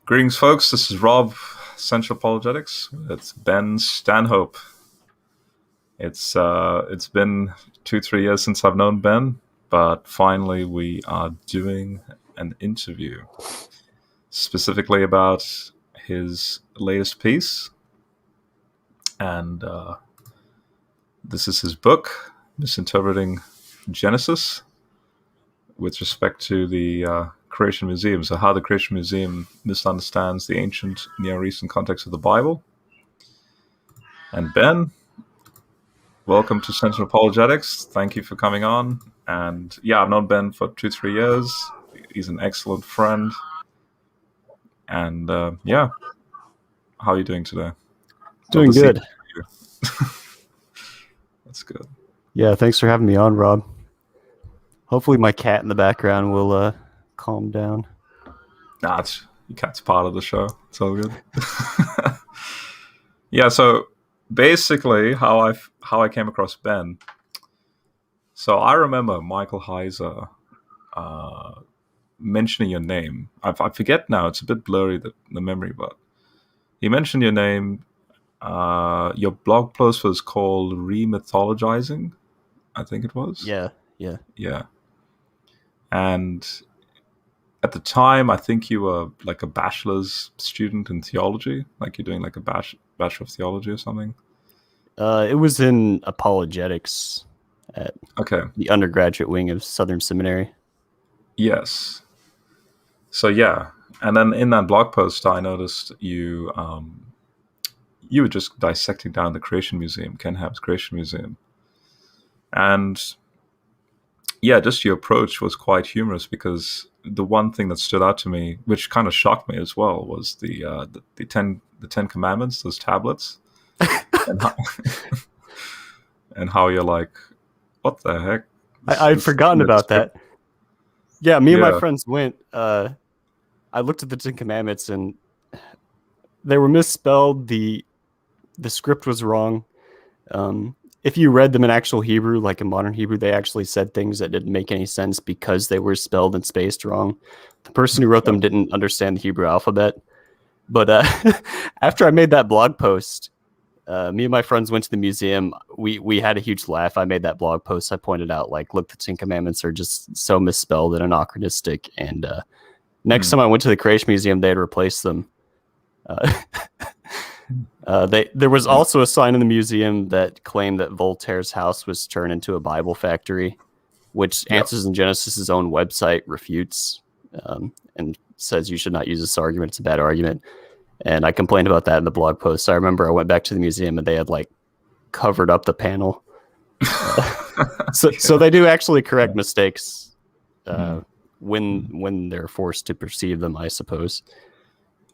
Greetings, folks. This is Rob, Central Apologetics. It's Ben Stanhope. It's been 2-3 years since I've known Ben, but finally we are doing an interview specifically about his latest piece, and this is his book, Misinterpreting Genesis, with respect to the Creation Museum. So how the Creation Museum misunderstands the ancient Near Eastern context of the Bible. And Ben, welcome to Central Apologetics. Thank you for coming on. And yeah, I've known Ben for 2-3 years. He's an excellent friend. And yeah, how are you doing today? Doing good. That's good. Yeah, thanks for having me on, Rob. Hopefully my cat in the background will calm down. Nah, your cat's part of the show. It's all good. Yeah, so basically how I came across Ben. So I remember Michael Heiser mentioning your name. I forget now. It's a bit blurry, the memory, but he mentioned your name. Your blog post was called Remythologizing, I think it was. Yeah. And at the time, I think you were like a bachelor's student in theology, like you're doing like a bachelor of theology or something. It was in apologetics at the undergraduate wing of Southern Seminary. Yes. So yeah, and then in that blog post, I noticed you were just dissecting down the Creation Museum, Ken Hamp's Creation Museum, and yeah, just your approach was quite humorous, because the one thing that stood out to me, which kind of shocked me as well, was the Ten Commandments, those tablets, and how you're like, what the heck? I'd forgotten about that. Yeah, me and my friends went. I looked at the Ten Commandments and they were misspelled. The script was wrong. If you read them in actual Hebrew, like in modern Hebrew, they actually said things that didn't make any sense because they were spelled and spaced wrong. The person who wrote them didn't understand the Hebrew alphabet. But after I made that blog post, me and my friends went to the museum. We had a huge laugh. I made that blog post. I pointed out, like, look, the Ten Commandments are just so misspelled and anachronistic. And next time I went to the Creation Museum, they had replaced them. There was also a sign in the museum that claimed that Voltaire's house was turned into a Bible factory, which Answers in Genesis' own website refutes and says you should not use this argument. It's a bad argument. And I complained about that in the blog post. So I remember I went back to the museum and they had like covered up the panel. So they do actually correct mistakes when they're forced to perceive them, I suppose.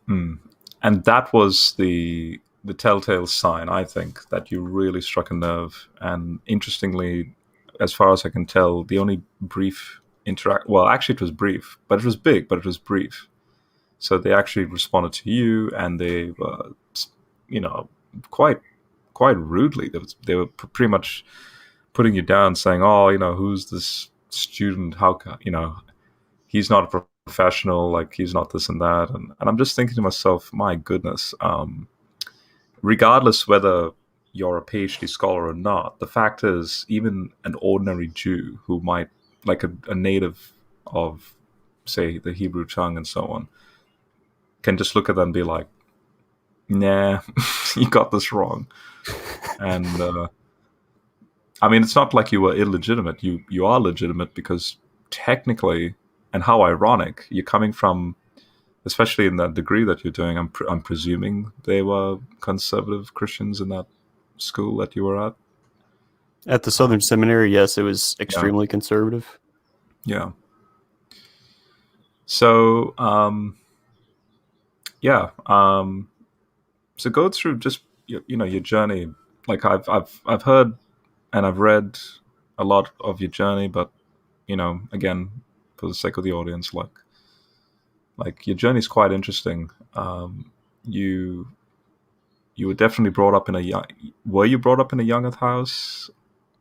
And that was the telltale sign, I think, that you really struck a nerve. And interestingly, as far as I can tell, the only brief well, actually it was brief, but it was big, but it was brief. So they actually responded to you, and they were, quite rudely. They were pretty much putting you down, saying, "Oh, who's this student? How he's not a professional, like he's not this and that." And I'm just thinking to myself, my goodness, regardless whether you're a PhD scholar or not, the fact is, even an ordinary Jew who might, like a native of, say, the Hebrew tongue and so on, can just look at them and be like, nah, you got this wrong. And I mean, it's not like you were illegitimate. You are legitimate, because technically, and how ironic, you're coming from, especially in that degree that you're doing, I'm presuming they were conservative Christians in that school that you were at? At the Southern Seminary, yes, it was extremely conservative. Yeah. So, so go through just your journey. Like I've heard and I've read a lot of your journey, but again, for the sake of the audience, like your journey is quite interesting. You were definitely brought up in were you brought up in a young earth house?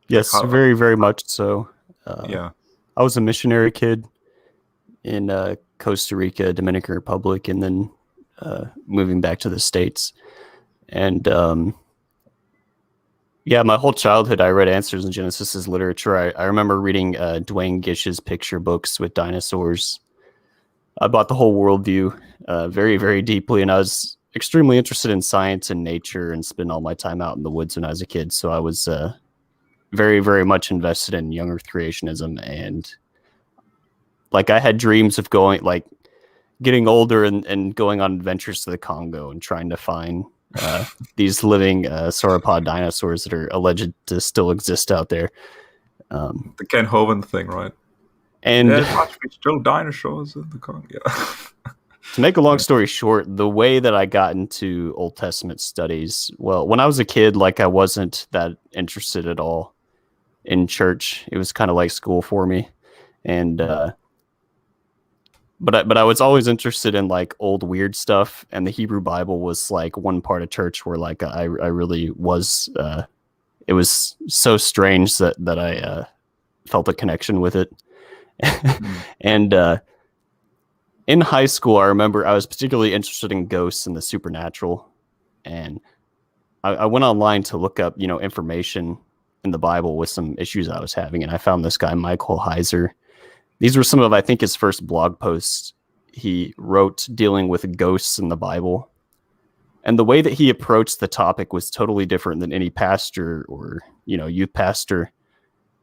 Yes, very, very much so. I was a missionary kid in Costa Rica, Dominican Republic, and then moving back to the States. And yeah, my whole childhood, I read Answers in Genesis as literature. I remember reading Dwayne Gish's picture books with dinosaurs. I bought the whole worldview very, very deeply, and I was extremely interested in science and nature and spent all my time out in the woods when I was a kid. So I was very, very much invested in young earth creationism. And like I had dreams of getting older and going on adventures to the Congo and trying to find these living sauropod dinosaurs that are alleged to still exist out there. The Ken Hovind thing, right? And still dinosaurs in the Congo. Yeah. To make a long story short, the way that I got into Old Testament studies, well, when I was a kid, like I wasn't that interested at all in church. It was kind of like school for me. And But I was always interested in like old weird stuff, and the Hebrew Bible was like one part of church where like I really was. It was so strange that I felt a connection with it. And in high school, I remember I was particularly interested in ghosts and the supernatural, and I went online to look up information in the Bible with some issues I was having, and I found this guy Michael Heiser. These were some of, I think, his first blog posts he wrote dealing with ghosts in the Bible. And the way that he approached the topic was totally different than any pastor or, youth pastor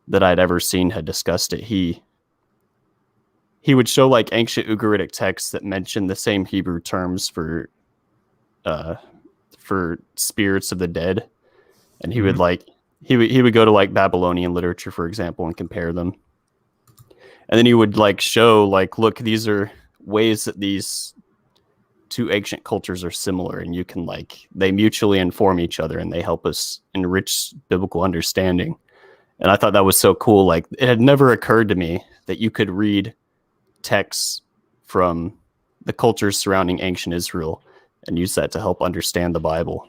that I'd ever seen had discussed it. He would show like ancient Ugaritic texts that mention the same Hebrew terms for spirits of the dead. And he would he would go to like Babylonian literature, for example, and compare them. And then he would like show like, look, these are ways that these two ancient cultures are similar, and you can they mutually inform each other and they help us enrich biblical understanding. And I thought that was so cool. Like, it had never occurred to me that you could read texts from the cultures surrounding ancient Israel and use that to help understand the Bible.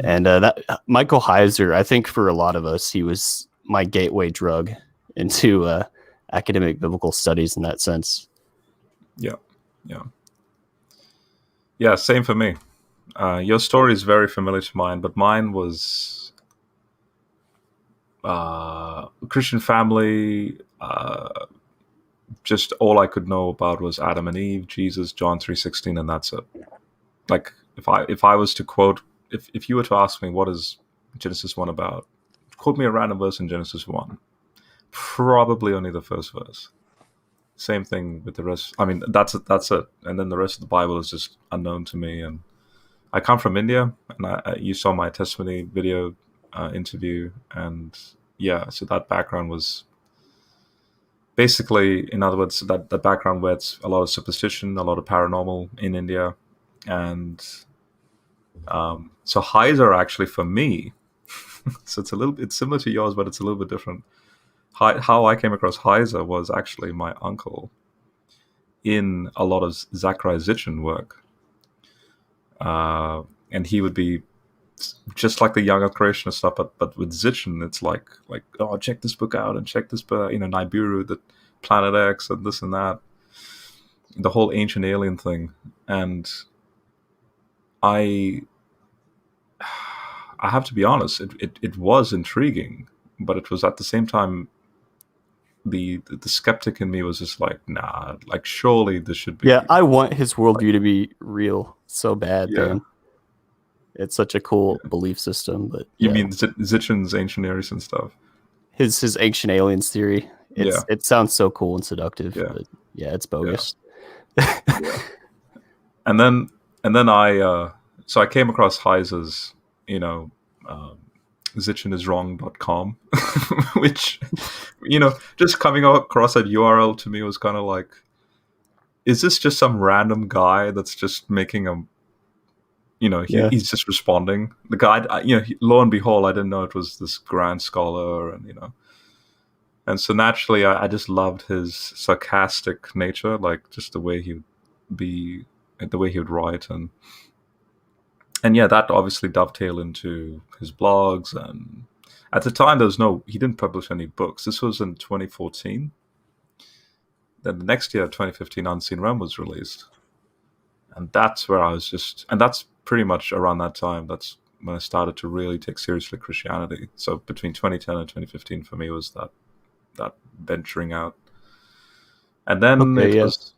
And that Michael Heiser, I think for a lot of us, he was my gateway drug into academic biblical studies in that sense. Yeah, same for me. Your story is very familiar to mine, but mine was Christian family. Just all I could know about was Adam and Eve, Jesus, John 3:16, and that's it. Like, if I was to quote, if you were to ask me what is Genesis 1 about, quote me a random verse in Genesis 1. Probably only the first verse. Same thing with the rest. I mean, that's it. And then the rest of the Bible is just unknown to me. And I come from India, and you saw my testimony video interview, and yeah, so that background was basically, in other words, that background where it's a lot of superstition, a lot of paranormal in India, and so Heiser actually for me, so it's similar to yours, but it's a little bit different. How I came across Heiser was actually my uncle in a lot of Zachariah Sitchin work. And he would be just like the young earth creationist stuff, but with Sitchin, it's like, oh, check this book out and check this book, Nibiru, the Planet X, and this and that, the whole ancient alien thing. And I have to be honest, it was intriguing, but it was at the same time, the skeptic in me was just like, nah, like surely this should be. Yeah, I want his worldview to be real so bad, man. It's such a cool belief system. But you mean Sitchin's ancient aliens and stuff? His ancient aliens theory. It sounds so cool and seductive. Yeah. But yeah, it's bogus. Yeah. And then I came across Heiser's, zitchiniswrong.com, which, just coming across that URL to me was kind of like, is this just some random guy that's just making a, he's just responding? The guy, lo and behold, I didn't know it was this grand scholar, and so naturally I just loved his sarcastic nature, like just the way he would be, the way he would write, and yeah, that obviously dovetailed into his blogs. And at the time, he didn't publish any books. This was in 2014. Then the next year, 2015, Unseen Realm was released. And that's where I was and that's pretty much around that time. That's when I started to really take seriously Christianity. So between 2010 and 2015 for me was that venturing out. And then Okay, it yeah. was,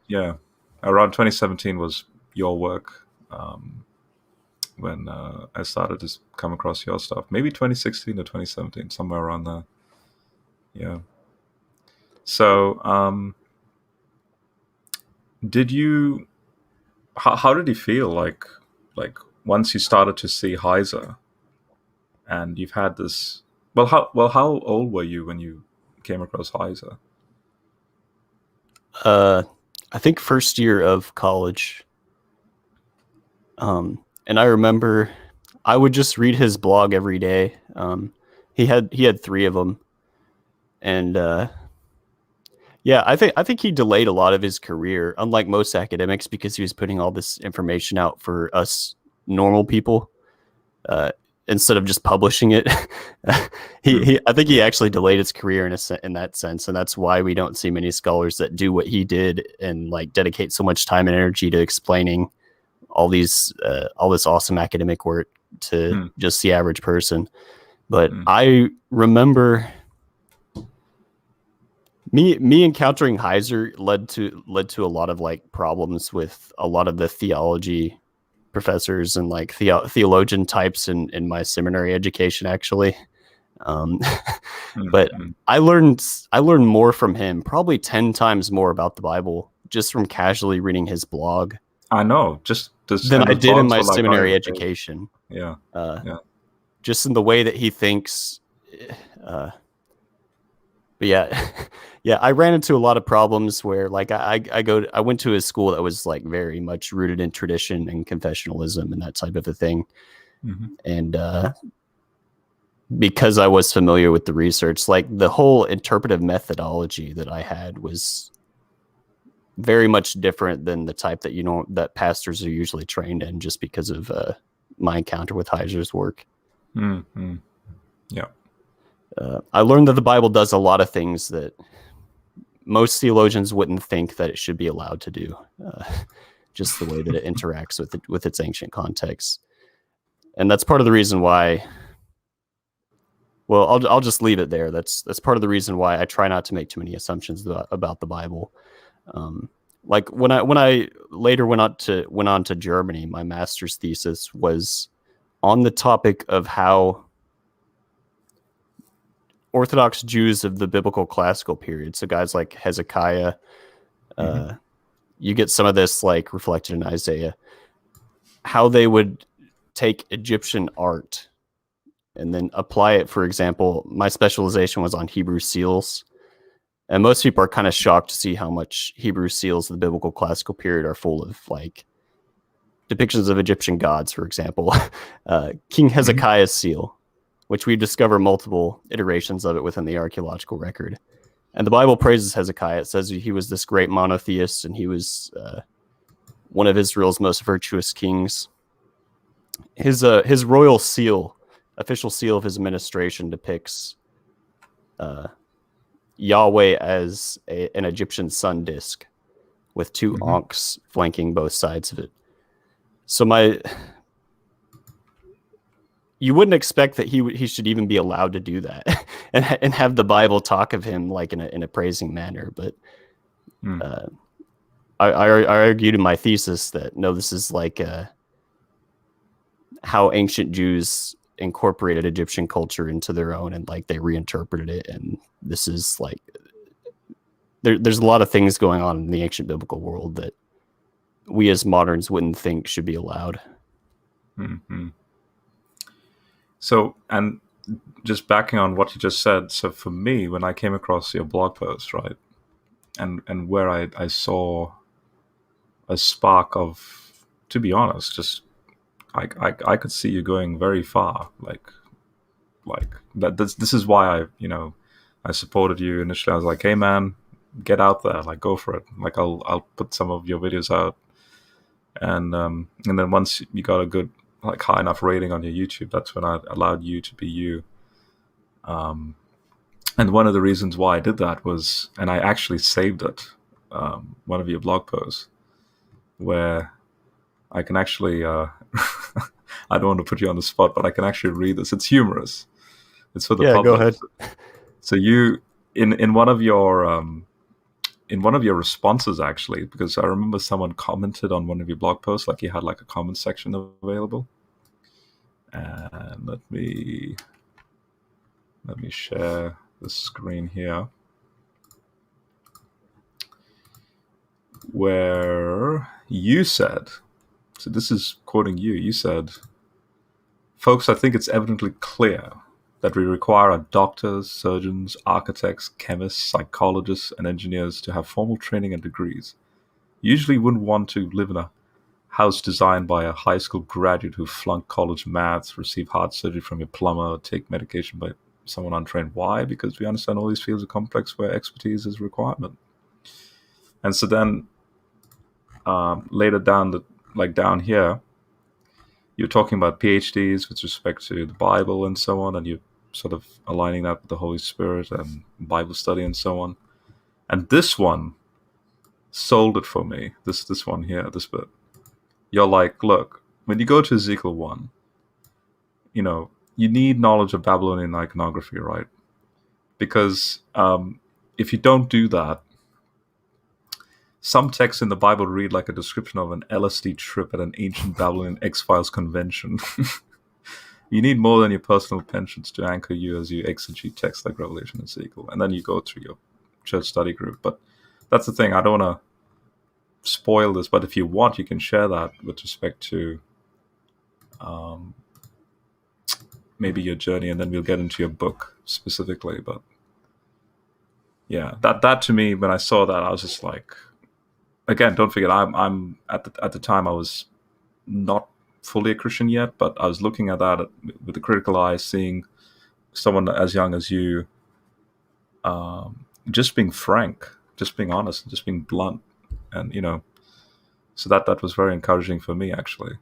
around 2017 was your work, when I started to come across your stuff. Maybe 2016 or 2017, somewhere around there. Yeah. So, did you? How did you feel like once you started to see Heiser, and you've had this? How old were you when you came across Heiser? I think first year of college. And I remember I would just read his blog every day. He had 3 of them, and yeah, I think he delayed a lot of his career, unlike most academics, because he was putting all this information out for us normal people uh, instead of just publishing it. I think he actually delayed his career in that sense, and that's why we don't see many scholars that do what he did and like dedicate so much time and energy to explaining all this awesome academic work to just the average person. But I remember me encountering Heiser led to a lot of like problems with a lot of the theology professors and like theologian types in my seminary education, actually. But I learned more from him, probably 10 times more about the Bible, just from casually reading his blog. I know, just than I did in my seminary education. Yeah. Just in the way that he thinks. But yeah, yeah, I ran into a lot of problems where like I went to a school that was like very much rooted in tradition and confessionalism and that type of a thing. And because I was familiar with the research, like the whole interpretive methodology that I had was very much different than the type that that pastors are usually trained in, just because of my encounter with Heiser's work. Yeah. I learned that the Bible does a lot of things that most theologians wouldn't think that it should be allowed to do, just the way that it interacts with its ancient context. And that's part of the reason why. Well, I'll just leave it there. That's part of the reason why I try not to make too many assumptions about the Bible. Like when I later went on to Germany, my master's thesis was on the topic of how Orthodox Jews of the biblical classical period, so guys like Hezekiah, you get some of this like reflected in Isaiah, how they would take Egyptian art and then apply it. For example, my specialization was on Hebrew seals. And most people are kind of shocked to see how much Hebrew seals of the biblical classical period are full of like depictions of Egyptian gods, for example. King Hezekiah's seal, which we discover multiple iterations of it within the archaeological record. And the Bible praises Hezekiah. It says he was this great monotheist and he was one of Israel's most virtuous kings. His royal seal, official seal of his administration, depicts Yahweh as an Egyptian sun disk with 2 ankhs flanking both sides of it. So you wouldn't expect that he should even be allowed to do that and have the Bible talk of him like in a praising manner. But I argued in my thesis that no, this is like how ancient Jews incorporated Egyptian culture into their own, and like they reinterpreted it. And this is like there's a lot of things going on in the ancient biblical world that we as moderns wouldn't think should be allowed. So, and just backing on what you just said, so for me, when I came across your blog post, right, and where I saw a spark of, to be honest, just I could see you going very far, like that. This is why I supported you initially. I was like, hey man, get out there, like go for it. Like I'll put some of your videos out, and then once you got a good like high enough rating on your YouTube, that's when I allowed you to be you. And one of the reasons why I did that was, and I actually saved it, one of your blog posts, where I can actually. I don't want to put you on the spot, but I can actually read this. It's humorous. It's for the Yeah, go public. ahead. So you in one of your responses, actually, because I remember someone commented on one of your blog posts, like you had like a comment section available. And let me share the screen here, where you said, so this is quoting you, you said, "Folks, I think it's evidently clear that we require our doctors, surgeons, architects, chemists, psychologists, and engineers to have formal training and degrees. You usually wouldn't want to live in a house designed by a high school graduate who flunked college maths, receive heart surgery from your plumber, or take medication by someone untrained. Why? Because we understand all these fields are complex where expertise is a requirement." And so then later down down here, you're talking about PhDs with respect to the Bible and so on, and you're sort of aligning that with the Holy Spirit and Bible study and so on. And this one sold it for me. This one here, this bit. You're like, look, when you go to Ezekiel 1, you need knowledge of Babylonian iconography, right? Because if you don't do that, some texts in the Bible read like a description of an LSD trip at an ancient Babylonian X-Files convention. You need more than your personal penchants to anchor you as you exegete texts like Revelation and Ezekiel. And then you go through your church study group. But that's the thing. I don't want to spoil this, but if you want, you can share that with respect to maybe your journey, and then we'll get into your book specifically. But yeah, that to me, when I saw that, I was just like, again, don't forget, I'm at the time I was not fully a Christian yet, but I was looking at that with a critical eye, seeing someone as young as you, just being frank, just being honest, just being blunt, and so that was very encouraging for me, actually.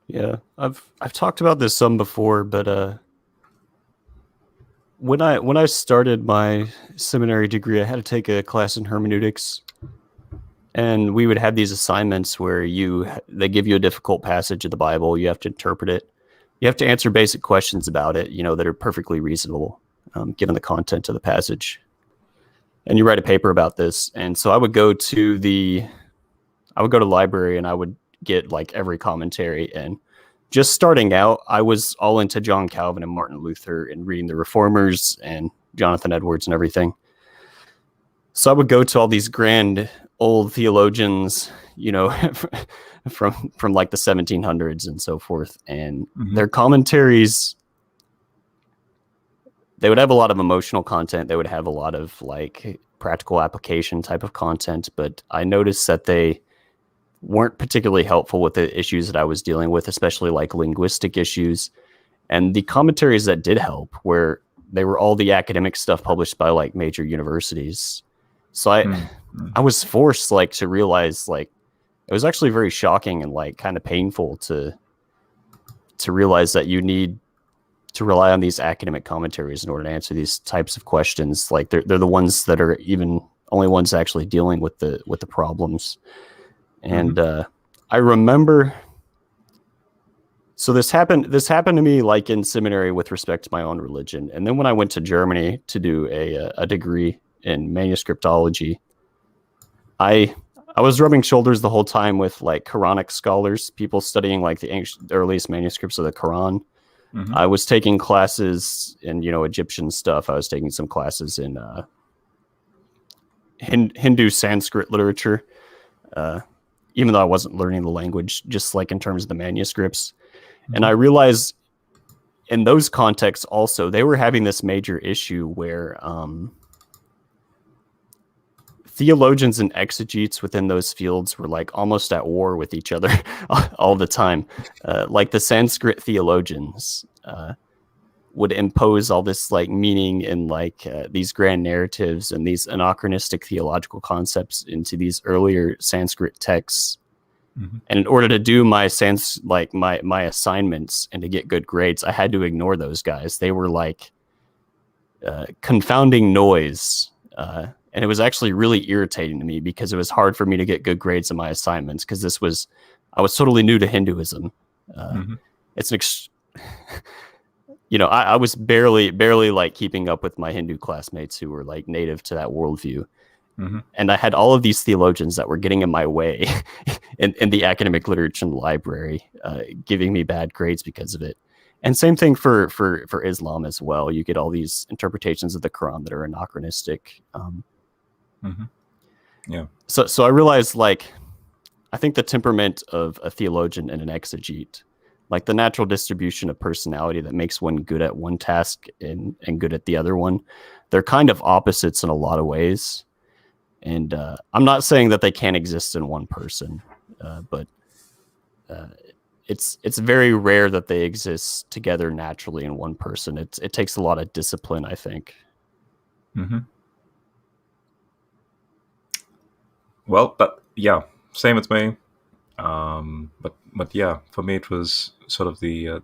Yeah, I've talked about this some before, but when I started my seminary degree, I had to take a class in hermeneutics. And we would have these assignments where they give you a difficult passage of the Bible. You have to interpret it. You have to answer basic questions about it, that are perfectly reasonable, given the content of the passage. And you write a paper about this. And so I would go to the library, and I would get like every commentary. And just starting out, I was all into John Calvin and Martin Luther and reading the Reformers and Jonathan Edwards and everything. So I would go to all these grand old theologians, from like the 1700s and so forth, and their commentaries, they would have a lot of emotional content. They would have a lot of like practical application type of content, but I noticed that they weren't particularly helpful with the issues that I was dealing with, especially like linguistic issues. And the commentaries that did help were all the academic stuff published by like major universities. So I was forced to realize it was actually very shocking and like kind of painful to realize that you need to rely on these academic commentaries in order to answer these types of questions. Like they're the ones that are even only ones actually dealing with the problems. And I remember, so this happened to me like in seminary with respect to my own religion. And then when I went to Germany to do a degree in manuscriptology, I was rubbing shoulders the whole time with like Quranic scholars, people studying like the earliest manuscripts of the Quran. I was taking classes in Egyptian stuff. I was taking some classes in Hindu Sanskrit literature, even though I wasn't learning the language, just like in terms of the manuscripts. And I realized in those contexts also, they were having this major issue where theologians and exegetes within those fields were like almost at war with each other all the time. Like the Sanskrit theologians would impose all this like meaning in like these grand narratives and these anachronistic theological concepts into these earlier Sanskrit texts. And in order to do my my assignments and to get good grades, I had to ignore those guys. They were like confounding noise And it was actually really irritating to me because it was hard for me to get good grades in my assignments because I was totally new to Hinduism. It's I was barely like keeping up with my Hindu classmates who were like native to that worldview. And I had all of these theologians that were getting in my way in the academic literature and library, giving me bad grades because of it. And same thing for Islam as well. You get all these interpretations of the Quran that are anachronistic. Yeah. So I realized, like, I think the temperament of a theologian and an exegete, like the natural distribution of personality that makes one good at one task and good at the other one, they're kind of opposites in a lot of ways. And I'm not saying that they can't exist in one person, but it's very rare that they exist together naturally in one person. It takes a lot of discipline, I think. Well, but yeah, same with me. But yeah, for me it was sort of the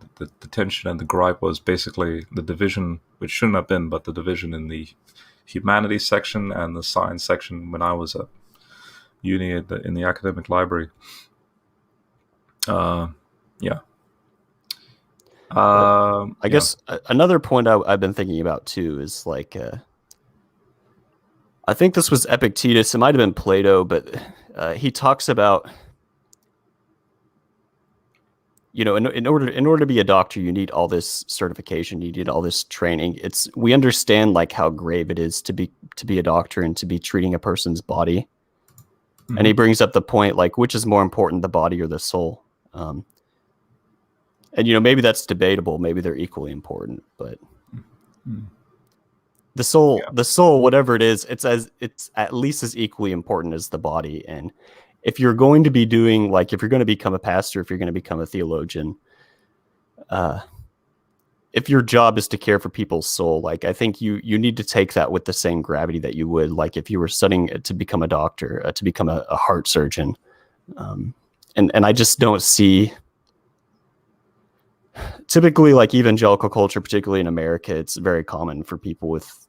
tension and the gripe was basically the division, which shouldn't have been, but the division in the humanities section and the science section when I was at uni in the academic library. Yeah. I guess another point I've been thinking about too is like, I think this was Epictetus. It might have been Plato, but he talks about, in order to be a doctor, you need all this certification, you need all this training. We understand like how grave it is to be a doctor and to be treating a person's body. And he brings up the point, like, which is more important, the body or the soul? And maybe that's debatable. Maybe they're equally important, but the soul, whatever it is, it's at least as equally important as the body. And if you're going to be doing, like, if you're going to become a pastor, if you're going to become a theologian, if your job is to care for people's soul, like, I think you need to take that with the same gravity that you would, like, if you were studying to become a doctor, to become a heart surgeon. And I just don't see, typically, like, evangelical culture, particularly in America, it's very common for people with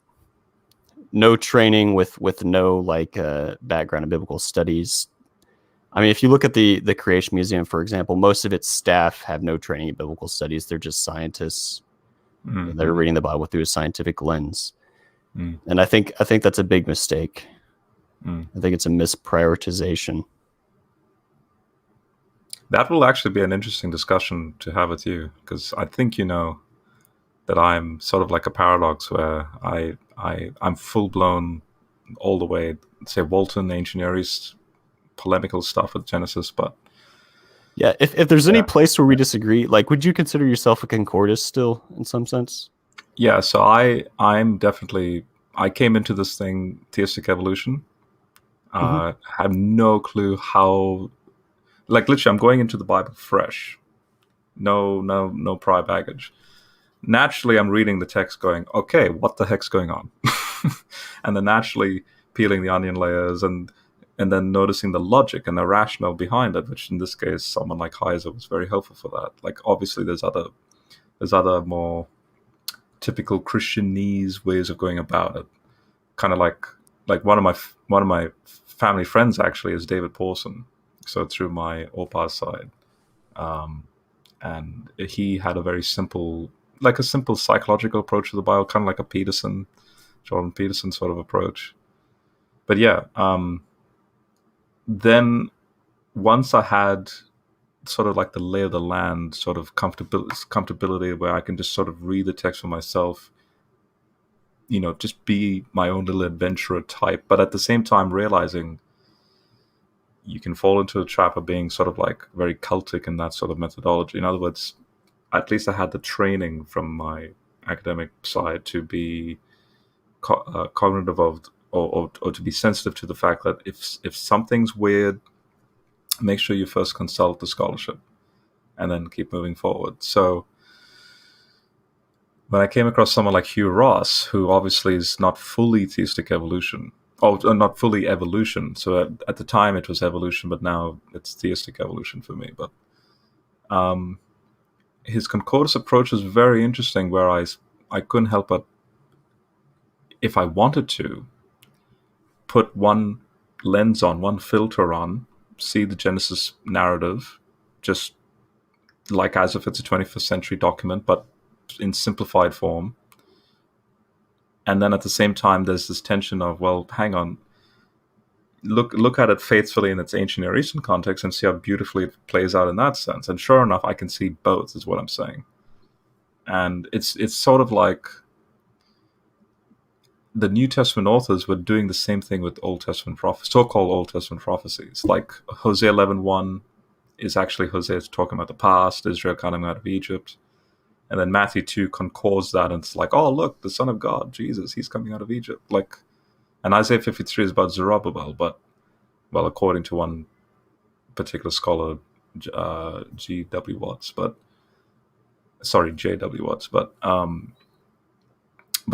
no training, with no like background in biblical studies. I mean, if you look at the Creation Museum, for example, most of its staff have no training in biblical studies. They're just scientists. They're reading the Bible through a scientific lens. And I think that's a big mistake. I think it's a misprioritization. That will actually be an interesting discussion to have with you, because I think that I'm sort of like a paradox where I'm full blown all the way, say, Walton ancient areas polemical stuff with Genesis, but yeah, if there's any place where we disagree, like, would you consider yourself a Concordist still in some sense? Yeah, so I'm definitely, I came into this thing theistic evolution. Have no clue how, like, literally I'm going into the Bible fresh, no prior baggage. Naturally I'm reading the text going, okay, what the heck's going on? And then naturally peeling the onion layers and then noticing the logic and the rationale behind it, which in this case someone like Heiser was very helpful for that. Like, obviously there's other more typical Christianese ways of going about it. Kind of like one of my family friends actually is David Pawson, so through my Orpah's side, and he had a very simple psychological approach to the Bible, kind of like a Jordan Peterson sort of approach. But yeah, then once I had sort of like the lay of the land sort of comfortability where I can just sort of read the text for myself, just be my own little adventurer type, but at the same time realizing you can fall into a trap of being sort of like very cultic in that sort of methodology. In other words, at least I had the training from my academic side to be cognitive of, or to be sensitive to the fact that if something's weird, make sure you first consult the scholarship and then keep moving forward. So when I came across someone like Hugh Ross, who obviously is not fully theistic evolution, or not fully evolution. So at the time it was evolution, but now it's theistic evolution for me. But his Concordist approach was very interesting, where I couldn't help but, if I wanted to, put one lens on, one filter on, see the Genesis narrative, just like as if it's a 21st century document, but in simplified form. And then at the same time, there's this tension of, well, hang on, look at it faithfully in its ancient Near Eastern context and see how beautifully it plays out in that sense. And sure enough, I can see both, is what I'm saying. And it's sort of like the New Testament authors were doing the same thing with Old Testament prophecies, so-called Old Testament prophecies. Like Hosea 11:1 is actually Hosea talking about the past, Israel coming out of Egypt. And then Matthew 2 concords that, and it's like, oh, look, the Son of God, Jesus, he's coming out of Egypt. Like, and Isaiah 53 is about Zerubbabel, but, well, according to one particular scholar, J.W. Watts, but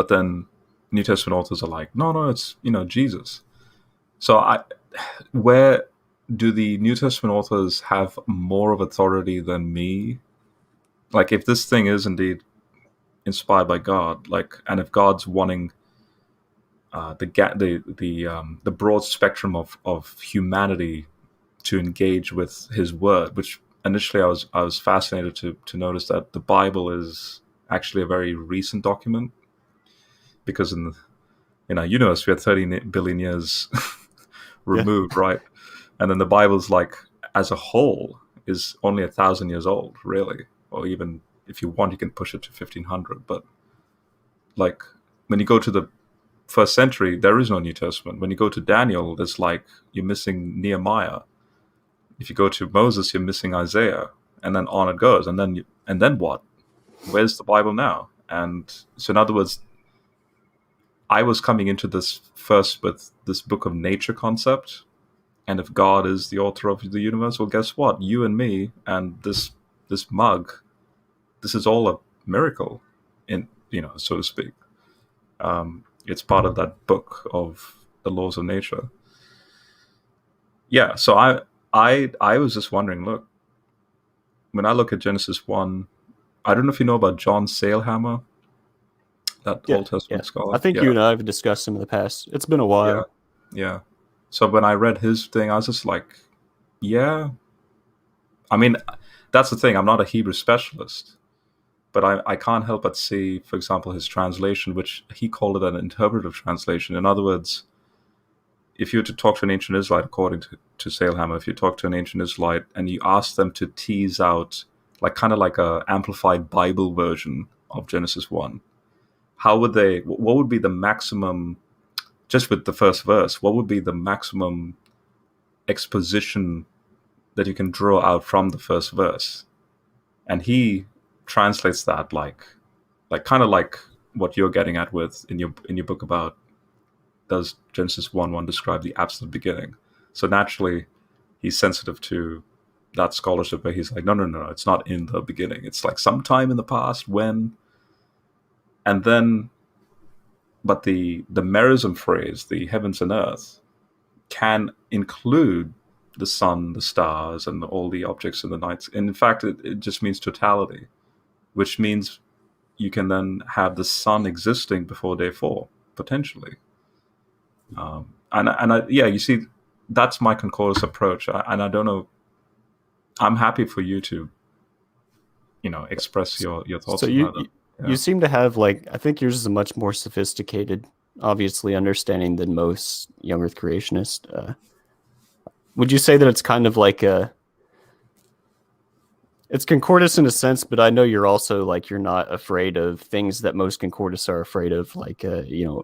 then New Testament authors are like, no, it's, Jesus. So where do the New Testament authors have more of authority than me? Like, if this thing is indeed inspired by God, like, and if God's wanting the broad spectrum of humanity to engage with His word, which initially I was fascinated to notice that the Bible is actually a very recent document, because in the universe we are 30 billion years removed, right? And then the Bible's like, as a whole, is only 1,000 years old, really. Or even, if you want, you can push it to 1,500. But like, when you go to the first century, there is no New Testament. When you go to Daniel, there's like, you're missing Nehemiah. If you go to Moses, you're missing Isaiah, and then on it goes. And then what? Where's the Bible now? And so, in other words, I was coming into this first with this book of nature concept, and if God is the author of the universe, well, guess what? You and me and this mug, this is all a miracle, so to speak. It's part of that book of the laws of nature. Yeah, so I was just wondering, look, when I look at Genesis 1, I don't know if you know about John Sailhammer, that Old Testament scholar. I think you and I have discussed him in the past. It's been a while. Yeah. So when I read his thing, I was just like, yeah. I mean, that's the thing. I'm not a Hebrew specialist, but I can't help but see, for example, his translation, which he called it an interpretive translation. In other words, if you were to talk to an ancient Israelite, according to Sailhammer, if you talk to an ancient Israelite and you ask them to tease out, like, kind of like a amplified Bible version of Genesis 1, what would be the maximum, just with the first verse, what would be the maximum exposition that you can draw out from the first verse? And he translates that like kind of like what you're getting at with in your book about, does Genesis 1:1 describe the absolute beginning? So naturally, he's sensitive to that scholarship where he's like, no, it's not in the beginning. It's like sometime in the past when, and then, but the merism phrase, the heavens and earth, can include the sun, the stars, and all the objects in the night. And in fact, it just means totality, which means you can then have the sun existing before day 4, potentially. You see, that's my Concordist approach. And I don't know, I'm happy for you to, express your thoughts on that. You seem to have, like, I think yours is a much more sophisticated, obviously, understanding than most young Earth creationists. Would you say that it's kind of like it's Concordist in a sense, but I know you're also, like, you're not afraid of things that most Concordists are afraid of, like,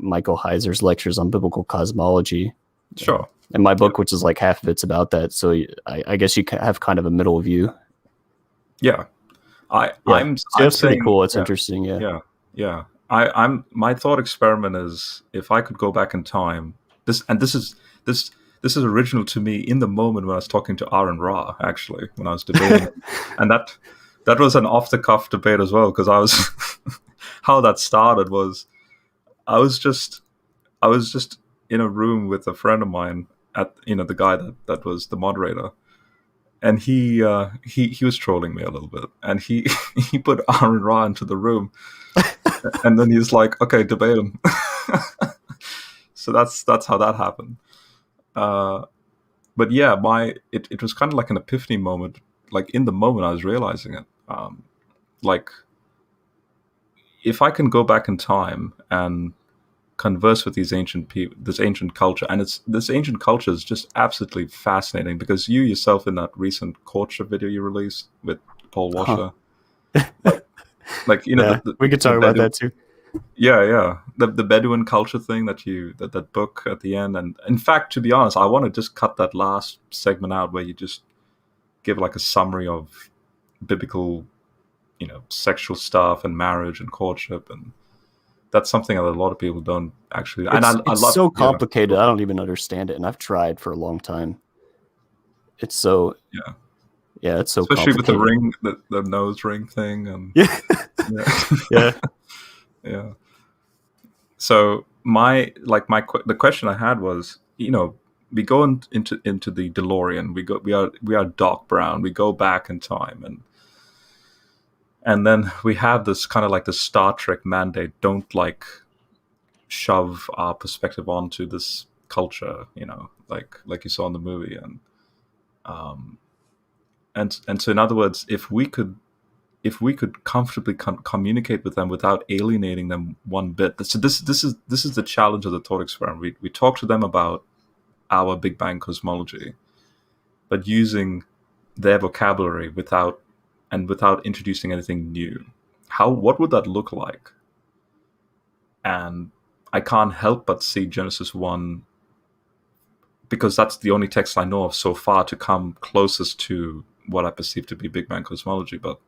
Michael Heiser's lectures on biblical cosmology. Sure. And my book, which is like half of it's about that. So I guess you have kind of a middle view. Yeah. I'm that's pretty cool. It's interesting. Yeah. My thought experiment is, if I could go back in time, this is original to me in the moment when I was talking to Aaron Ra, actually, when I was debating. And that was an off-the-cuff debate as well, because I was how that started was I was just in a room with a friend of mine, at the guy that was the moderator, and he was trolling me a little bit, and he put Aaron Ra into the room, and then he's like, okay, debate him. So that's how that happened. But yeah, it was kind of like an epiphany moment. Like in the moment, I was realizing it. Like if I can go back in time and converse with these ancient people, this ancient culture, and this ancient culture is just absolutely fascinating because you yourself in that recent Courtship video you released with Paul Huh. Washer, like Yeah, we could talk about that too. Yeah, the Bedouin culture thing that book at the end, and in fact, to be honest, I want to just cut that last segment out where you just give like a summary of biblical, sexual stuff and marriage and courtship, and that's something that a lot of people don't actually. And I It's love, so yeah, complicated. I don't even understand it, and I've tried for a long time. It's so yeah, yeah, it's so especially with the complicated. ring, the nose ring thing, and Yeah, yeah, yeah. yeah. So the question I had was, we go into the DeLorean. We are Doc Brown. We go back in time, and then we have this kind of like the Star Trek mandate. Don't like shove our perspective onto this culture, like you saw in the movie, um, and so in other words, if we could comfortably communicate with them without alienating them one bit. So this is the challenge of the thought experiment. We talk to them about our Big Bang cosmology, but using their vocabulary without introducing anything new. What would that look like? And I can't help but see Genesis 1, because that's the only text I know of so far to come closest to what I perceive to be Big Bang cosmology. But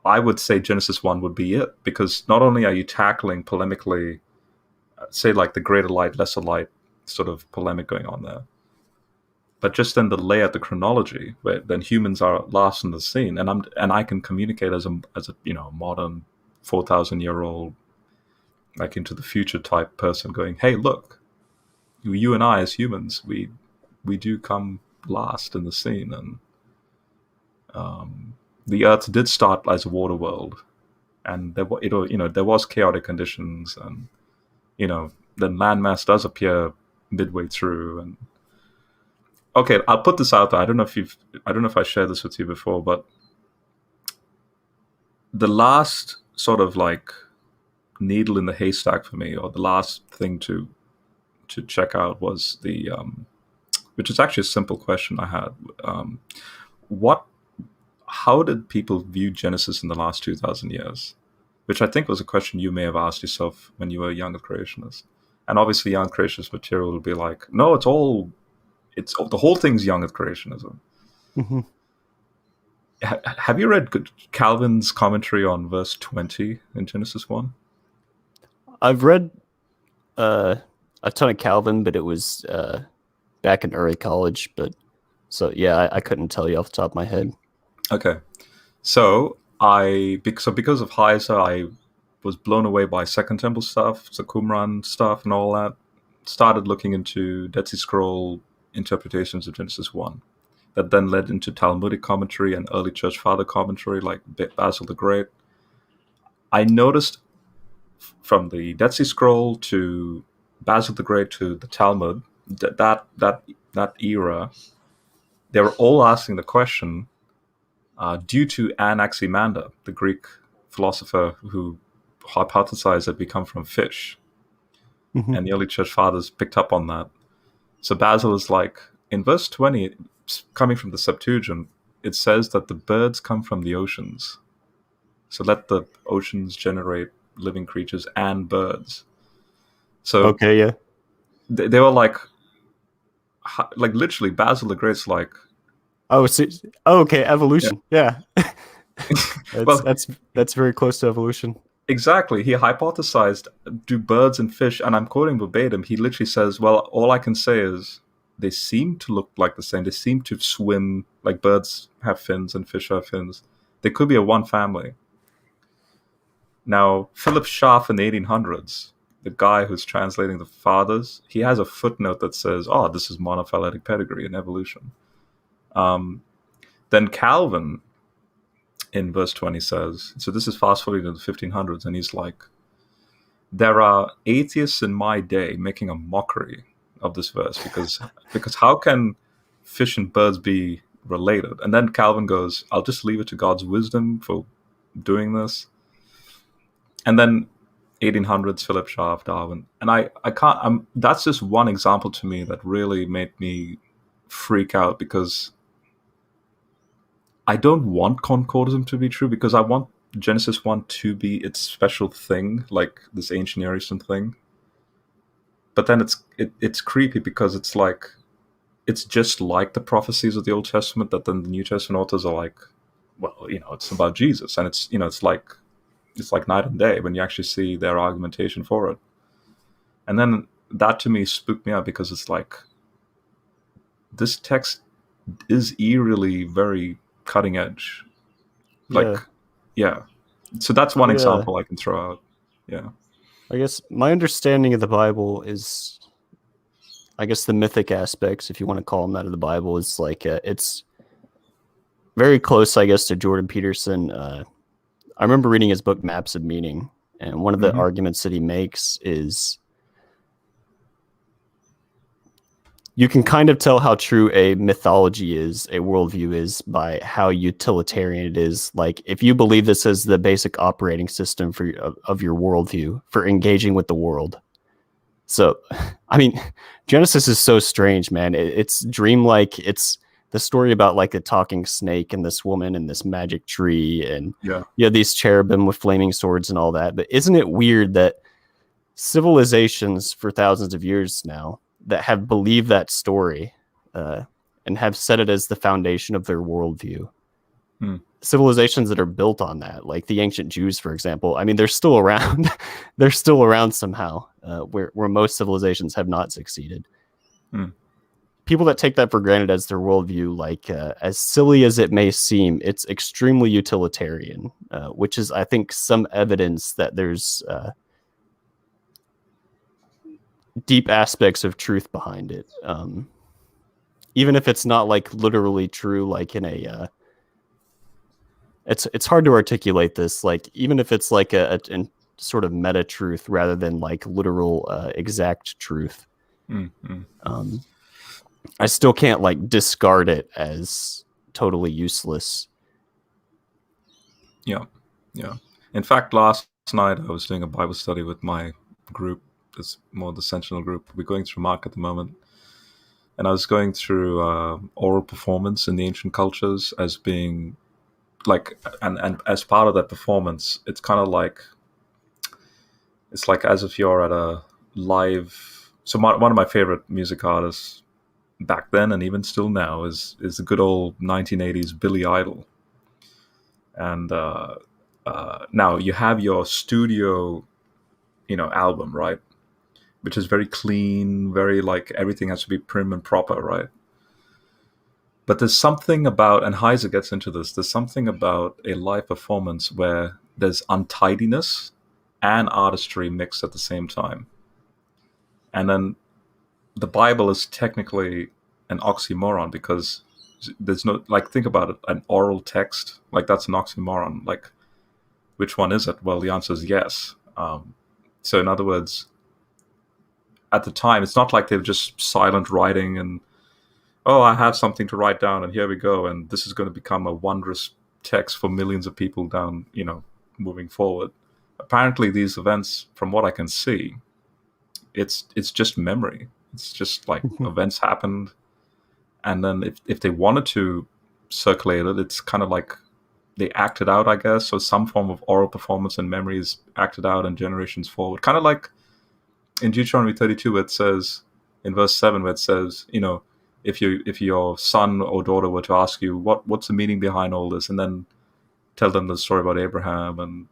I would say Genesis 1 would be it, because not only are you tackling polemically, say like the greater light, lesser light sort of polemic going on there, but just then the layout, the chronology, where then humans are last in the scene, and I can communicate as a modern 4,000-year-old, like into the future type person, going, hey, look, you and I as humans, we do come last in the scene, and the Earth did start as a water world, and there was chaotic conditions, and then landmass does appear midway through. And okay, I'll put this out there. I don't know if I shared this with you before, but the last sort of like needle in the haystack for me, or the last thing to check out, was which is actually a simple question I had. What How did people view Genesis in the last 2,000 years? Which I think was a question you may have asked yourself when you were a younger creationist. And obviously, young creationist material will be like, no, it's the whole thing's young Earth creationism. Mm-hmm. Have you read Calvin's commentary on verse 20 in Genesis 1? I've read a ton of Calvin, but it was back in early college. But so yeah, I couldn't tell you off the top of my head. Okay, so because of Heiser, I was blown away by Second Temple stuff, the Qumran stuff, and all that. Started looking into Dead Sea Scroll interpretations of Genesis 1. That then led into Talmudic commentary and early church father commentary, like Basil the Great. I noticed from the Dead Sea Scroll to Basil the Great to the Talmud, that era, they were all asking the question, due to Anaximander, the Greek philosopher who hypothesized that we come from fish, Mm-hmm. and the early church fathers picked up on that. So Basil is like, in verse 20, coming from the Septuagint, it says that the birds come from the oceans. So let the oceans generate living creatures and birds. So Okay, yeah. they were like literally Basil the Great's like, Oh, okay, yeah. evolution. Yeah, Well, that's very close to evolution. exactly. He hypothesized, do birds and fish, and I'm quoting verbatim, he literally says, well, all I can say is they seem to look like the same. They seem to swim, like birds have fins and fish have fins. They could be a one family. Now, Philip Schaff in the 1800s, the guy who's translating the fathers, he has a footnote that says, oh, this is monophyletic pedigree in evolution. Then Calvin in verse 20 says, so this is fast forwarding to the 1500s, and he's like, there are atheists in my day making a mockery of this verse because how can fish and birds be related? And then Calvin goes, I'll just leave it to God's wisdom for doing this. And then 1800s, Philip Schaff, Darwin. And I can't, that's just one example to me that really made me freak out, because I don't want concordism to be true, because I want Genesis 1 to be its special thing, like this ancient Near Eastern thing. But then it's creepy, because it's like, it's just like the prophecies of the Old Testament, that then the New Testament authors are like, well, it's about Jesus, and it's like night and day when you actually see their argumentation for it. And then that to me spooked me out, because it's like, this text is eerily very cutting edge. Like, yeah. So that's one example I can throw out. Yeah. I guess my understanding of the Bible is, I guess the mythic aspects, if you want to call them that, of the Bible, is like, it's very close, I guess, to Jordan Peterson. I remember reading his book, Maps of Meaning, and one of the arguments that he makes is you can kind of tell how true a mythology is, a worldview is, by how utilitarian it is. Like, if you believe this as the basic operating system of your worldview for engaging with the world. So, I mean, Genesis is so strange, man. It's dreamlike. It's the story about like a talking snake and this woman and this magic tree, and these cherubim with flaming swords and all that. But isn't it weird that civilizations for thousands of years now that have believed that story and have set it as the foundation of their worldview, civilizations that are built on that, like the ancient Jews, for example, I mean, they're still around. They're still around somehow, where most civilizations have not succeeded. People that take that for granted as their worldview, like as silly as it may seem, it's extremely utilitarian, which is, I think, some evidence that there's deep aspects of truth behind it. Even if it's not like literally true, like in a, it's hard to articulate this. Like, even if it's like a sort of meta truth rather than like literal exact truth, I still can't like discard it as totally useless. Yeah. In fact, last night I was doing a Bible study with my group. It's more the Sentinel group. We're going through Mark at the moment, and I was going through oral performance in the ancient cultures as being like, and as part of that performance, it's kind of like, it's like as if you're at a live. So one of my favorite music artists back then and even still now is the good old 1980s Billy Idol. And now you have your studio, album, right? Which is very clean, very like everything has to be prim and proper, right? But there's something about, and Heiser gets into this, there's something about a live performance where there's untidiness and artistry mixed at the same time. And then the Bible is technically an oxymoron, because there's no, like, think about it, an oral text, like that's an oxymoron. Like, which one is it? Well, the answer is yes. So in other words, at the time, it's not like they were just silent writing and, oh, I have something to write down and here we go, and this is going to become a wondrous text for millions of people down, moving forward. Apparently, these events, from what I can see, it's just memory. It's just like events happened, and then if they wanted to circulate it, it's kind of like they acted out, I guess. So some form of oral performance and memory is acted out and generations forward. Kind of like in Deuteronomy 32, where it says, in verse 7, where it says, if your son or daughter were to ask you what's the meaning behind all this, and then tell them the story about Abraham and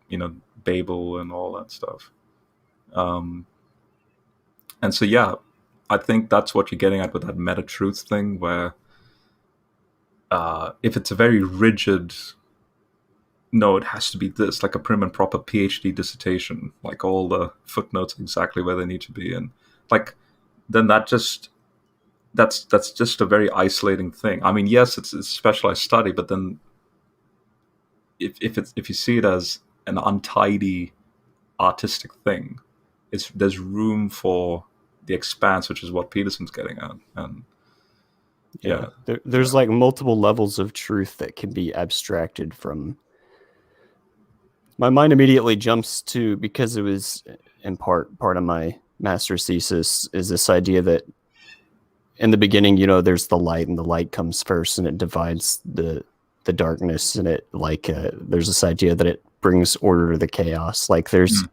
Babel and all that stuff. And so I think that's what you're getting at with that meta truth thing, where if it's a very rigid, no, it has to be this, like a prim and proper PhD dissertation, like all the footnotes exactly where they need to be, and like then that's just a very isolating thing. I mean, yes, it's a specialized study, but then if you see it as an untidy artistic thing, there's room for the expanse, which is what Peterson's getting at. And there's like multiple levels of truth that can be abstracted from. My mind immediately jumps to, because it was in part of my master's thesis, is this idea that in the beginning, there's the light, and the light comes first, and it divides the darkness, and it there's this idea that it brings order to the chaos. Like there's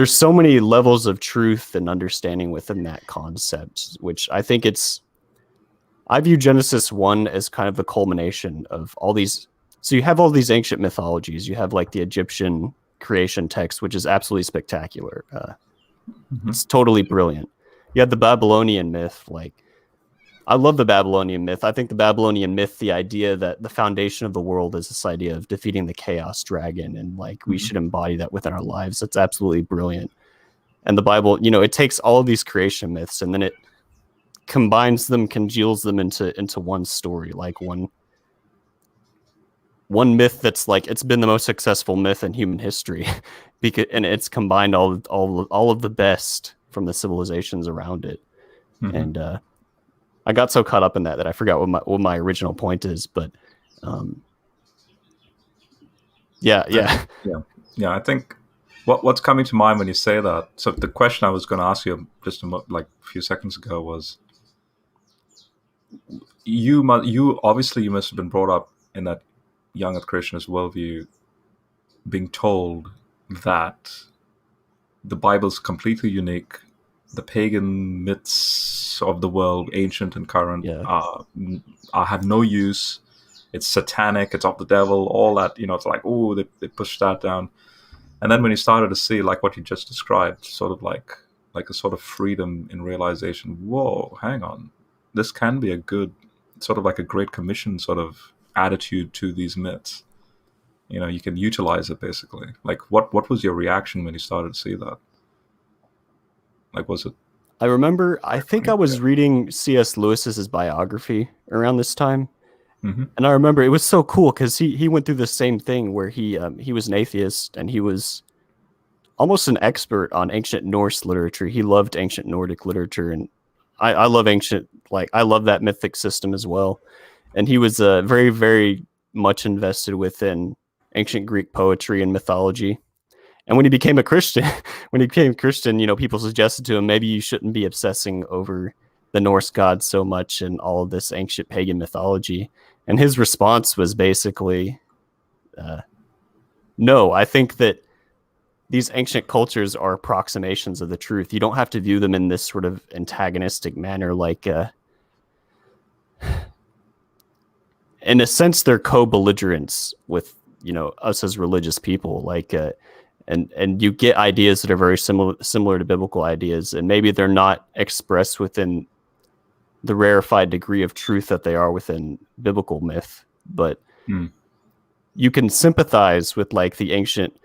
so many levels of truth and understanding within that concept, which I think I view Genesis 1 as kind of the culmination of all these. So you have all these ancient mythologies. You have like the Egyptian creation text, which is absolutely spectacular. It's totally brilliant. You have the Babylonian myth. Like, I love the Babylonian myth. I think the Babylonian myth, the idea that the foundation of the world is this idea of defeating the chaos dragon, and like we should embody that within our lives. That's absolutely brilliant. And the Bible, it takes all of these creation myths, and then it combines them, congeals them into one story, like one myth that's like, it's been the most successful myth in human history, and it's combined all of the best from the civilizations around it. And I got so caught up in that I forgot what my original point is. But yeah. I think what's coming to mind when you say that. So the question I was going to ask you just a few seconds ago was, you obviously you must have been brought up in that young earth Christianist worldview, being told that the Bible's completely unique. The pagan myths of the world, ancient and current, have no use. It's satanic. It's of the devil. All that, it's like, oh, they push that down. And then when you started to see, like what you just described, sort of like a sort of freedom in realization. Whoa, hang on, this can be a good, sort of like a Great Commission sort of attitude to these myths. You can utilize it basically. Like, what was your reaction when you started to see that? Like, was it? I remember, I think I was reading C.S. Lewis's biography around this time. And I remember it was so cool because he went through the same thing where he was an atheist, and he was almost an expert on ancient Norse literature. He loved ancient Nordic literature, and I love I love that mythic system as well. And he was very, very much invested within ancient Greek poetry and mythology. And when he became a Christian, people suggested to him, maybe you shouldn't be obsessing over the Norse gods so much and all of this ancient pagan mythology. And his response was basically, no, I think that these ancient cultures are approximations of the truth. You don't have to view them in this sort of antagonistic manner. Like, in a sense, they're co-belligerents with, us as religious people. Like, and you get ideas that are very similar to biblical ideas, and maybe they're not expressed within the rarefied degree of truth that they are within biblical myth, but you can sympathize with like the ancient,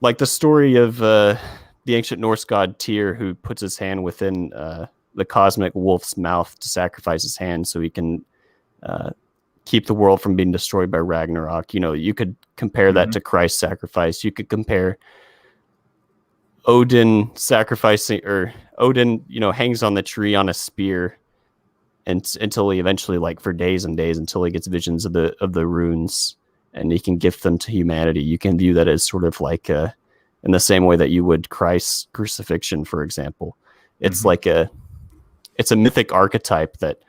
like the story of the ancient Norse god Tyr, who puts his hand within the cosmic wolf's mouth to sacrifice his hand so he can keep the world from being destroyed by Ragnarok. You could compare that to Christ's sacrifice. You could compare Odin sacrificing, or Odin, hangs on the tree on a spear until he eventually, like for days and days, until he gets visions of the runes, and he can gift them to humanity. You can view that as sort of like in the same way that you would Christ's crucifixion, for example. It's like it's a mythic archetype that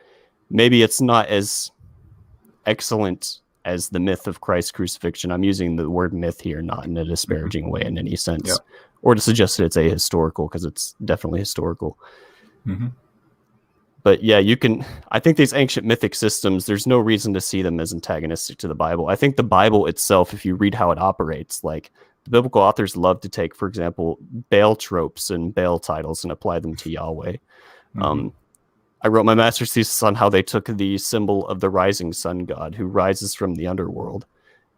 maybe it's not as excellent as the myth of Christ's crucifixion. I'm using the word myth here, not in a disparaging way in any sense, or to suggest that it's ahistorical, because it's definitely historical. But yeah, I think these ancient mythic systems, there's no reason to see them as antagonistic to the Bible. I think the Bible itself, if you read how it operates, like the biblical authors love to take, for example, Baal tropes and Baal titles and apply them to Yahweh. I wrote my master's thesis on how they took the symbol of the rising sun god who rises from the underworld.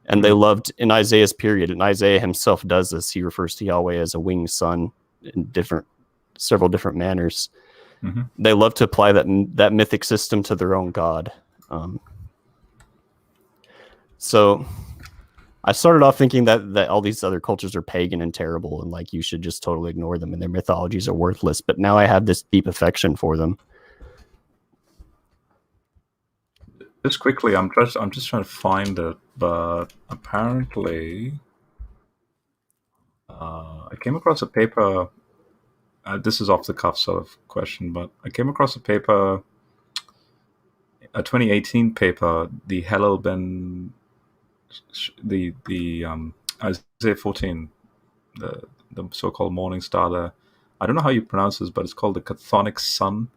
And they loved, in Isaiah's period, and Isaiah himself does this, he refers to Yahweh as a winged sun in several different manners. They love to apply that mythic system to their own god. So I started off thinking that all these other cultures are pagan and terrible, and like you should just totally ignore them, and their mythologies are worthless. But now I have this deep affection for them. Just quickly, I'm just trying to find it, but apparently, I came across a paper. This is off the cuff sort of question, but I came across a paper, a 2018 paper, the Hello Ben, the Isaiah 14, the so-called morning star. There, I don't know how you pronounce this, but it's called the Chthonic Sun.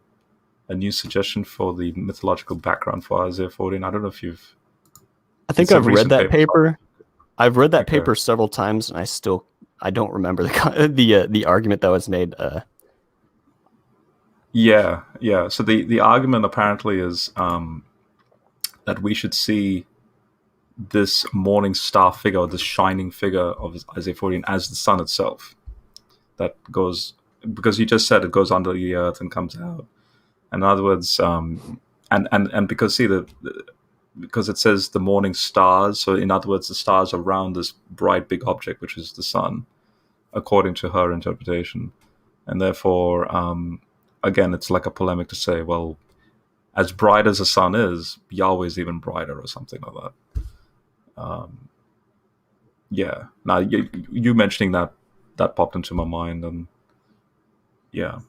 A new suggestion for the mythological background for Isaiah 14. I don't know if you've. I think I've read that paper. I've read that paper several times, and I don't remember the argument that was made. Yeah. So the argument apparently is that we should see this morning star figure, or this shining figure of Isaiah 14, as the sun itself. That goes, because you just said it goes under the earth and comes out. In other words, and because because it says the morning stars, so in other words, the stars are around this bright big object, which is the sun, according to her interpretation. And therefore, again, it's like a polemic to say, well, as bright as the sun is, Yahweh is even brighter, or something like that. Yeah. Now, you mentioning that popped into my mind, and yeah.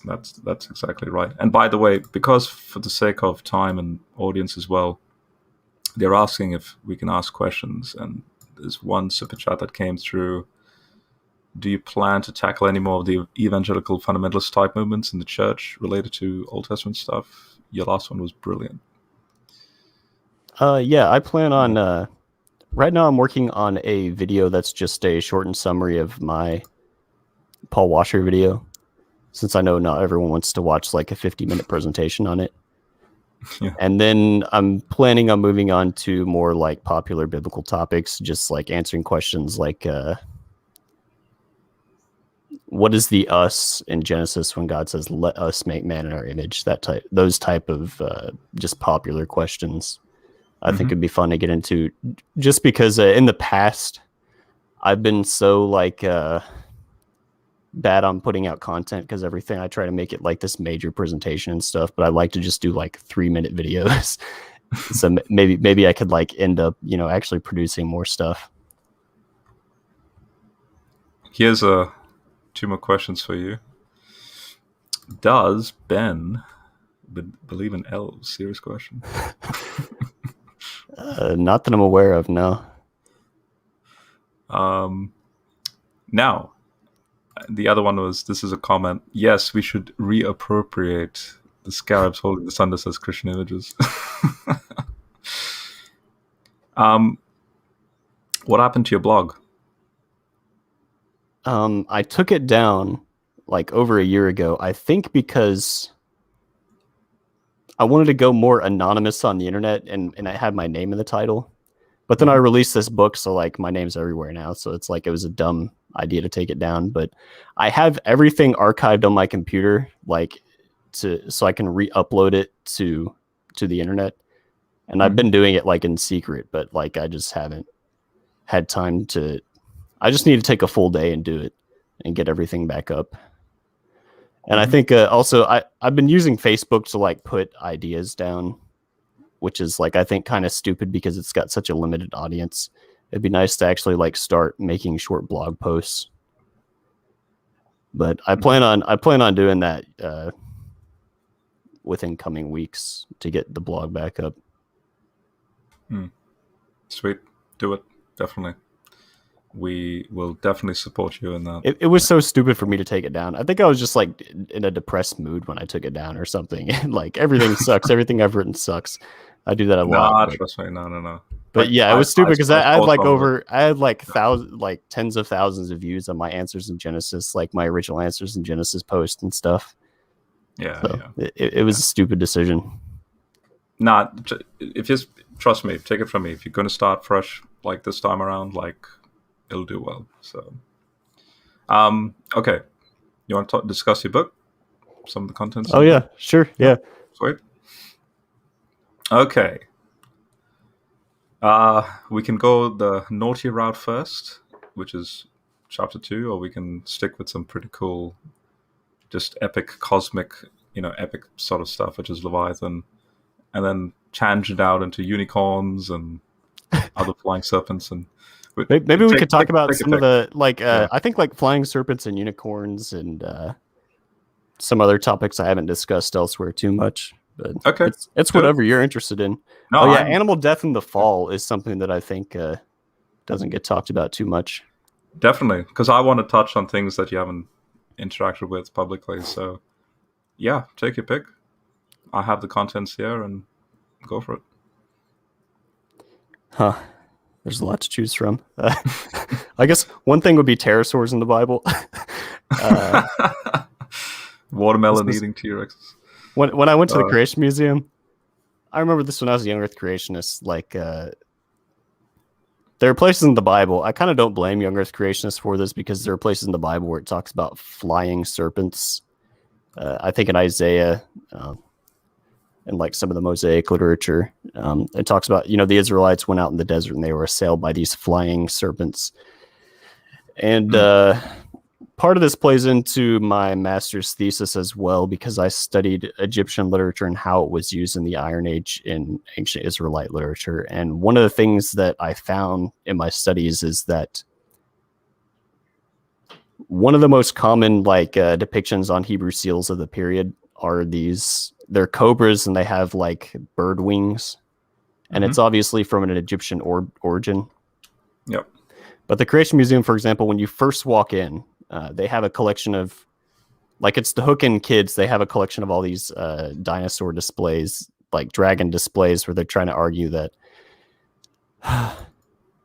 That's exactly right. And by the way, because for the sake of time and audience as well, they're asking if we can ask questions. And there's one super chat that came through. Do you plan to tackle any more of the evangelical fundamentalist type movements in the church related to Old Testament stuff? Your last one was brilliant. Yeah, I plan on. Right now, I'm working on a video that's just a shortened summary of my Paul Washer video, since I know not everyone wants to watch like a 50-minute presentation on it. Yeah. And then I'm planning on moving on to more like popular biblical topics, just like answering questions like what is the us in Genesis when God says, let us make man in our image? Those type of just popular questions I think it'd be fun to get into, just because in the past I've been so like bad on putting out content, because everything I try to make it like this major presentation and stuff, but I like to just do like 3-minute videos. So maybe I could like end up, actually producing more stuff. Here's 2 more questions for you. Does Ben believe in elves? Serious question. Not that I'm aware of, no. Now, the other one was, this is a comment. Yes, we should reappropriate the scarabs holding the sun as Christian images. What happened to your blog? I took it down like over a year ago, I think, because I wanted to go more anonymous on the internet, and I had my name in the title. But then I released this book, so like my name's everywhere now. So it's like it was a dumb idea to take it down. But I have everything archived on my computer, like so I can re-upload it to the internet. And I've been doing it like in secret, but like I just haven't had time to. I just need to take a full day and do it and get everything back up. And I think also I've been using Facebook to like put ideas down, which is like, I think, kind of stupid because it's got such a limited audience. It'd be nice to actually like start making short blog posts. But I plan on doing that within coming weeks to get the blog back up. Sweet. Do it. Definitely. We will definitely support you in that. It was so stupid for me to take it down. I think I was just like in a depressed mood when I took it down or something. Like everything sucks. Everything I've written sucks. I do that a lot. But, trust me. No. But like, yeah, it was stupid because I had like tens of thousands of views on my answers in Genesis, like my original answers in Genesis post and stuff. Yeah. So it was a stupid decision. If you trust me, take it from me. If you're going to start fresh like this time around, like, it'll do well. So, okay, you want to discuss your book, some of the contents? Oh yeah, sure, yeah. Sweet. Okay, We can go the naughty route first, which is chapter 2, or we can stick with some pretty cool, just epic cosmic, epic sort of stuff, which is Leviathan, and then change it out into unicorns and other flying serpents. And maybe we could talk about some of the Yeah. I think like flying serpents and unicorns and some other topics I haven't discussed elsewhere too much. But Okay, it's good. whatever you're interested in. No, yeah, animal death in the fall is something that I think doesn't get talked about too much. Definitely, because I want to touch on things that you haven't interacted with publicly. So, yeah, take your pick. I have the contents here, and go for it. Huh. There's a lot to choose from. I guess one thing would be pterosaurs in the Bible. Watermelon eating T-Rexes. When I went to the Creation Museum, I remember this when I was a young Earth creationist. Like, there are places in the Bible. I kind of don't blame young Earth creationists for this because there are places in the Bible where it talks about flying serpents. I think in Isaiah and like some of the Mosaic literature, it talks about, the Israelites went out in the desert and they were assailed by these flying serpents. And part of this plays into my master's thesis as well, because I studied Egyptian literature and how it was used in the Iron Age in ancient Israelite literature. And one of the things that I found in my studies is that one of the most common depictions on Hebrew seals of the period are they're cobras and they have like bird wings. And it's obviously from an Egyptian origin. Yep. But the Creation Museum, for example, when you first walk in, they have a collection of, like it's the Hook and Kids, they have a collection of all these dinosaur displays, like dragon displays, where they're trying to argue that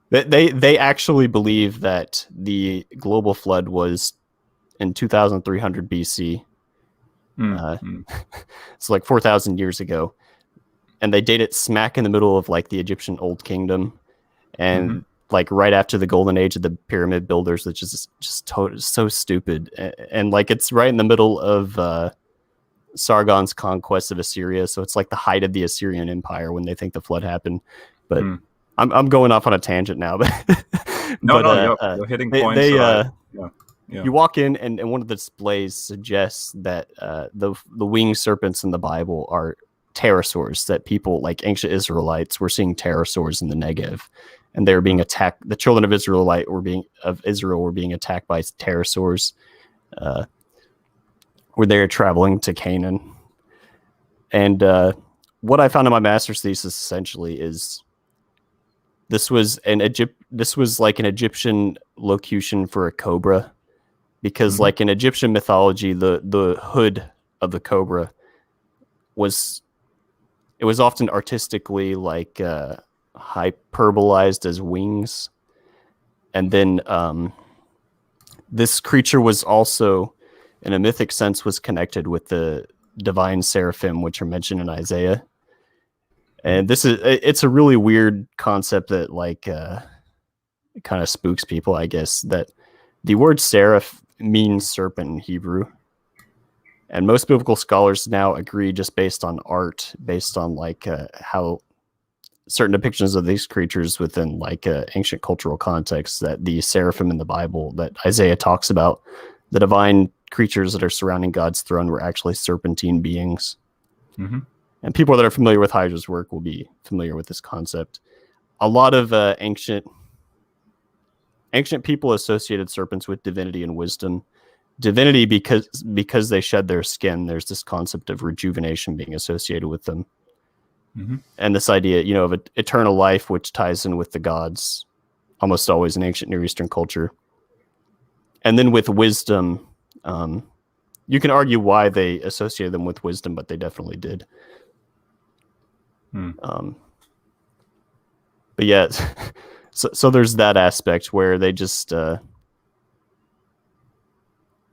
they actually believe that the global flood was in 2300 BC. It's like 4,000 years ago. And they date it smack in the middle of like the Egyptian Old Kingdom. And like right after the golden age of the pyramid builders, which is just so stupid. And like it's right in the middle of Sargon's conquest of Assyria. So it's like the height of the Assyrian Empire when they think the flood happened. But I'm going off on a tangent now. But you're hitting points. You walk in and one of the displays suggests that the winged serpents in the Bible are pterosaurs, that people like ancient Israelites were seeing pterosaurs in the Negev. And they were being attacked. The children of Israel were being attacked by pterosaurs, where they were traveling to Canaan. And what I found in my master's thesis essentially is this was like an Egyptian locution for a cobra, because like in Egyptian mythology, the hood of the cobra was often artistically like hyperbolized as wings. And then this creature was also, in a mythic sense, was connected with the divine seraphim, which are mentioned in Isaiah. And it's a really weird concept that like it kind of spooks people, I guess, that the word seraph means serpent in Hebrew. And most biblical scholars now agree, just based on art, based on like how certain depictions of these creatures within like ancient cultural context, that the seraphim in the Bible that Isaiah talks about, the divine creatures that are surrounding God's throne, were actually serpentine beings. And people that are familiar with Heiser's work will be familiar with this concept. A lot of ancient people associated serpents with divinity and wisdom. Divinity because they shed their skin. There's this concept of rejuvenation being associated with them. And this idea, of eternal life, which ties in with the gods, almost always in ancient Near Eastern culture. And then with wisdom, you can argue why they associated them with wisdom, but they definitely did. But yeah, so there's that aspect where they just, I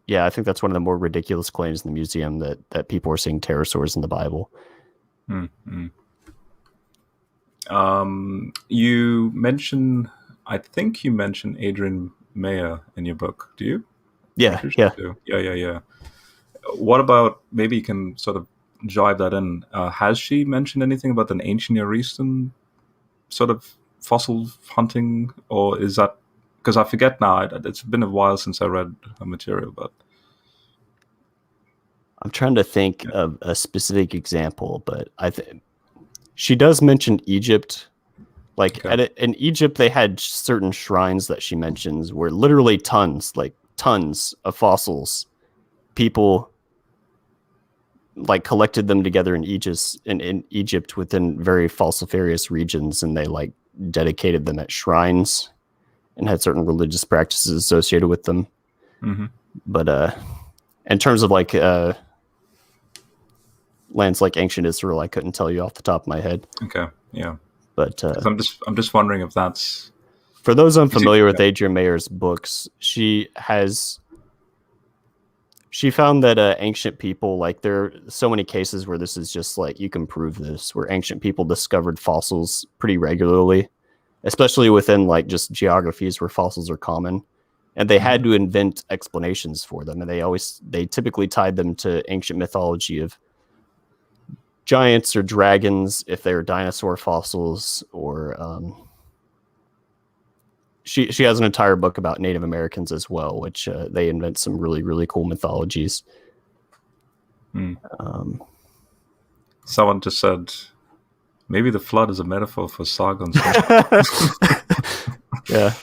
think that's one of the more ridiculous claims in the museum, that people are seeing pterosaurs in the Bible. I think you mentioned Adrian Mayer in your book. Do you? Yeah. Yeah. What about, maybe you can sort of jive that in. Has she mentioned anything about an ancient Near Eastern sort of fossil hunting, or is that, because I forget now? It's been a while since I read her material, but I'm trying to think of a specific example, but she does mention Egypt. Like in Egypt, they had certain shrines that she mentions where literally tons of fossils. People like collected them together in Egypt within very fossiliferous regions, and they like dedicated them at shrines and had certain religious practices associated with them. Mm-hmm. But in terms of like lands like ancient Israel, I couldn't tell you off the top of my head. Okay, yeah. But I'm just wondering if that's, for those unfamiliar with Adrienne Mayer's books, she found that ancient people, like there are so many cases where this is just like, you can prove this, where ancient people discovered fossils pretty regularly, especially within like just geographies where fossils are common, and they had to invent explanations for them, and they typically tied them to ancient mythology of giants or dragons if they were dinosaur fossils, or she has an entire book about Native Americans as well, which they invent some really, really cool mythologies. Someone just said maybe the flood is a metaphor for Sargon's. Yeah.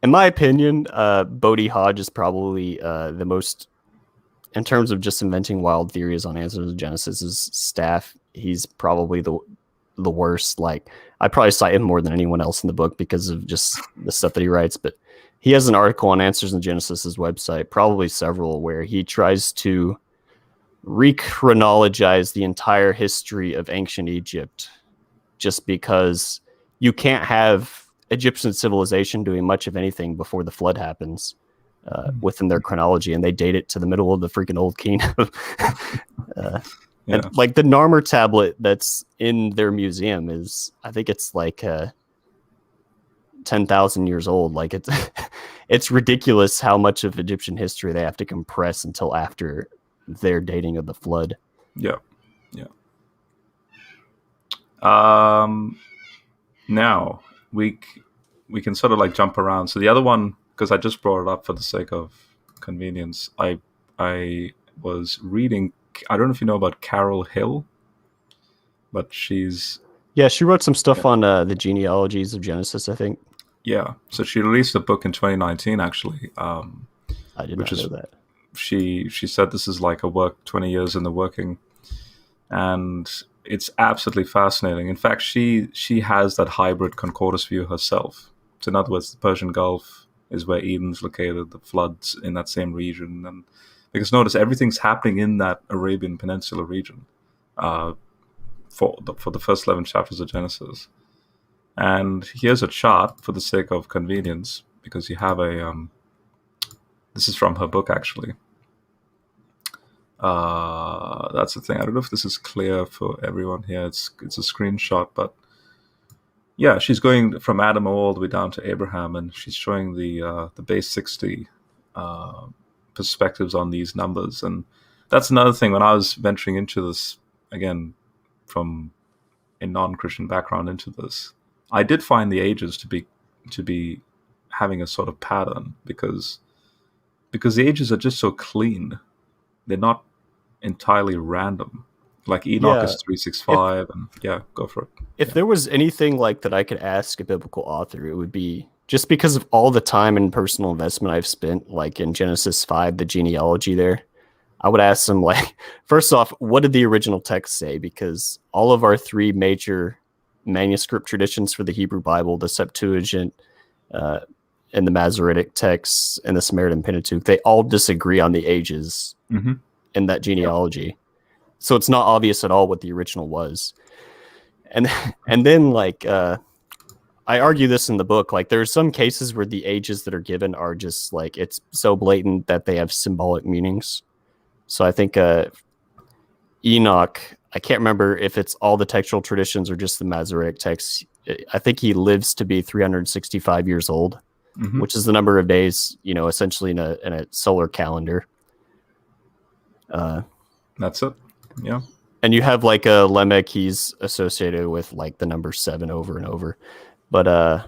In my opinion, Bodhi Hodge is probably the most, in terms of just inventing wild theories on Answers to Genesis's staff, he's probably the worst. Like, I probably cite him more than anyone else in the book because of just the stuff that he writes. But he has an article on Answers in Genesis's website, probably several, where he tries to rechronologize the entire history of ancient Egypt, just because you can't have Egyptian civilization doing much of anything before the flood happens within their chronology, and they date it to the middle of the freaking Old Kingdom. And like the Narmer tablet that's in their museum is, I think it's like 10,000 years old. Like it's ridiculous how much of Egyptian history they have to compress until after their dating of the flood. Yeah. Now we can sort of like jump around. So the other one, because I just brought it up for the sake of convenience, I was reading, I don't know if you know about Carol Hill, but she wrote some stuff on the genealogies of Genesis, I think. Yeah, so she released a book in 2019, actually. I did not know that. She said this is like a work 20 years in the working, and it's absolutely fascinating. In fact, she has that hybrid Concordist view herself. So in other words, the Persian Gulf is where Eden's located, the floods in that same region, and because notice everything's happening in that Arabian Peninsula region for the first 11 chapters of Genesis. And here's a chart for the sake of convenience, because you have this is from her book, actually. That's the thing. I don't know if this is clear for everyone here. It's a screenshot, but yeah, she's going from Adam all the way down to Abraham, and she's showing the base 60 perspectives on these numbers. And that's another thing. When I was venturing into this, again, from a non-Christian background into this, I did find the ages to be having a sort of pattern, because the ages are just so clean. They're not entirely random. Like Enoch is 365, and go for it. If there was anything like that I could ask a biblical author, it would be, just because of all the time and personal investment I've spent, like in Genesis 5, the genealogy there, I would ask them, like, first off, what did the original text say? Because all of our three major manuscript traditions for the Hebrew Bible, the Septuagint, and the Masoretic texts, and the Samaritan Pentateuch, they all disagree on the ages in that genealogy. Yeah. So it's not obvious at all what the original was. And then, like, I argue this in the book, like, there are some cases where the ages that are given are just, like, it's so blatant that they have symbolic meanings. So I think Enoch, I can't remember if it's all the textual traditions or just the Masoretic texts. I think he lives to be 365 years old, which is the number of days, essentially in a solar calendar. That's it. Yeah. And you have like a Lamech, he's associated with like the number 7 over and over. But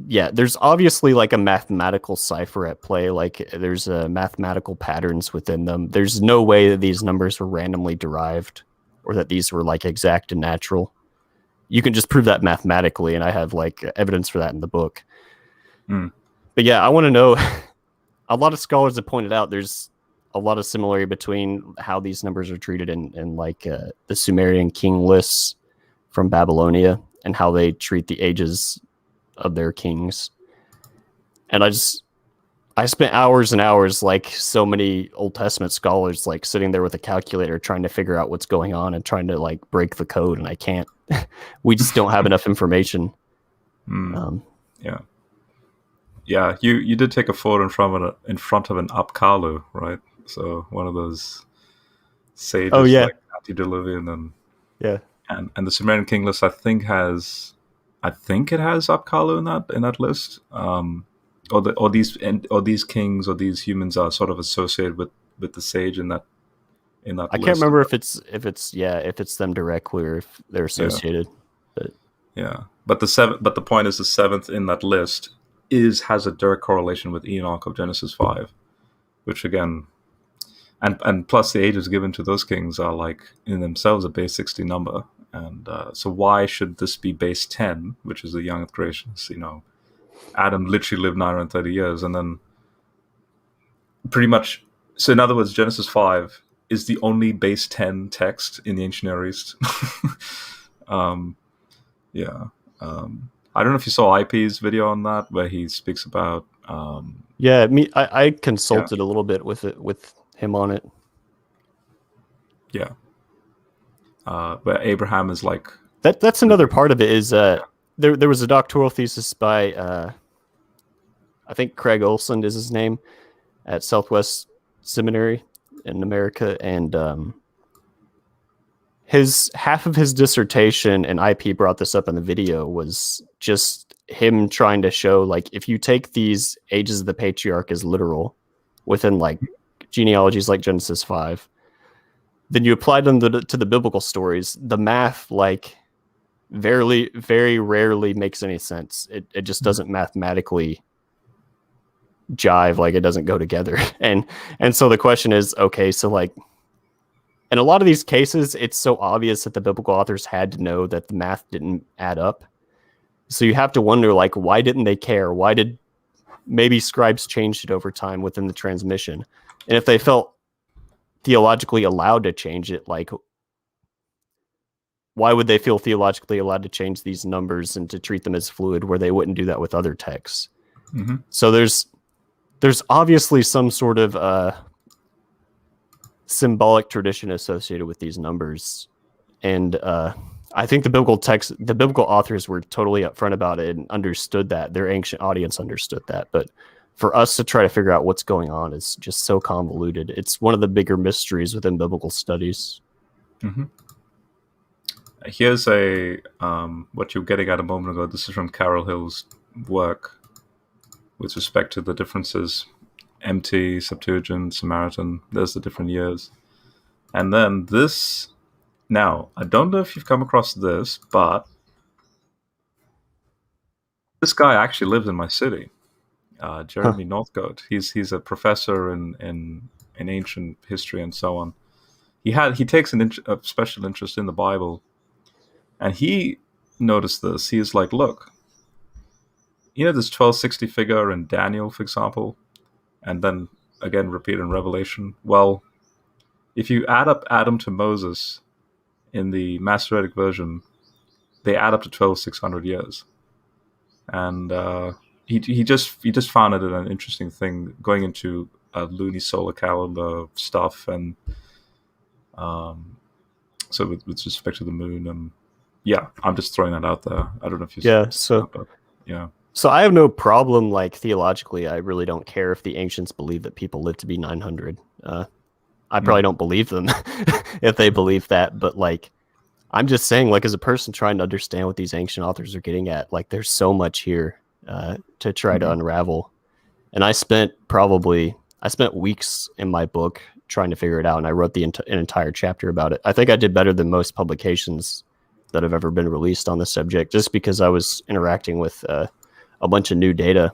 yeah, there's obviously like a mathematical cipher at play. Like there's mathematical patterns within them. There's no way that these numbers were randomly derived or that these were like exact and natural. You can just prove that mathematically, and I have like evidence for that in the book. But yeah, I want to know, a lot of scholars have pointed out there's a lot of similarity between how these numbers are treated in like the Sumerian king lists from Babylonia and how they treat the ages of their kings. And I spent hours and hours, like so many Old Testament scholars, like sitting there with a calculator trying to figure out what's going on and trying to like break the code, and I can't. We just don't have enough information. Yeah, you did take a photo in front of an Apkallu, right? So one of those sages, like antediluvian, and the Sumerian king list, I think it has Apkallu in that list. Or these kings or these humans are sort of associated with the sage in that list. I can't remember if it's them directly or if they're associated. But the point is the 7th in that list has a direct correlation with Enoch of Genesis 5, which again, and plus the ages given to those kings are like in themselves a base 60 number, and so why should this be base 10, which is the young earth creations? Adam literally lived 930 years, and then pretty much. So in other words, Genesis 5 is the only base 10 text in the ancient Near East. I don't know if you saw IP's video on that, where he speaks about. I consulted a little bit with him on it. Yeah, where Abraham is like. That's another part of it. Is there was a doctoral thesis by I think Craig Olson is his name, at Southwest Seminary in America, and half of his dissertation, and IP brought this up in the video, was just him trying to show, like, if you take these ages of the patriarch as literal within like genealogies like Genesis 5, then you apply them to the biblical stories, the math like very rarely makes any sense. It just doesn't mathematically jive, like it doesn't go together. And so the question is, okay, so like in a lot of these cases, it's so obvious that the biblical authors had to know that the math didn't add up. So you have to wonder, like, why didn't they care? Why did maybe scribes changed it over time within the transmission? And if they felt theologically allowed to change it, like, why would they feel theologically allowed to change these numbers and to treat them as fluid where they wouldn't do that with other texts? Mm-hmm. So there's obviously some sort of symbolic tradition associated with these numbers. And I think the biblical authors were totally upfront about it and understood that. Their ancient audience understood that. But for us to try to figure out what's going on is just so convoluted. It's one of the bigger mysteries within biblical studies. Mm-hmm. Here's what you were getting at a moment ago. This is from Carol Hill's work with respect to the differences. MT, Septuagint, Samaritan, there's the different years. And then this, now, I don't know if you've come across this, but this guy actually lives in my city, Jeremy Northcote. He's a professor in ancient history and so on. He takes a special interest in the Bible, and he noticed this. He's like, look, this 1260 figure in Daniel, for example, and then again repeat in Revelation. Well, if you add up Adam to Moses in the Masoretic version, they add up to 12,600 years. And he just found it an interesting thing, going into a lunisolar calendar stuff, and so with respect to the moon, I'm just throwing that out there. I don't know if you So I have no problem, like, theologically. I really don't care if the ancients believe that people lived to be 900. I probably don't believe them if they believe that. But, like, I'm just saying, like, as a person trying to understand what these ancient authors are getting at, like, there's so much here to try to unravel. And I spent weeks in my book trying to figure it out, and I wrote an entire chapter about it. I think I did better than most publications that have ever been released on the subject, just because I was interacting with a bunch of new data.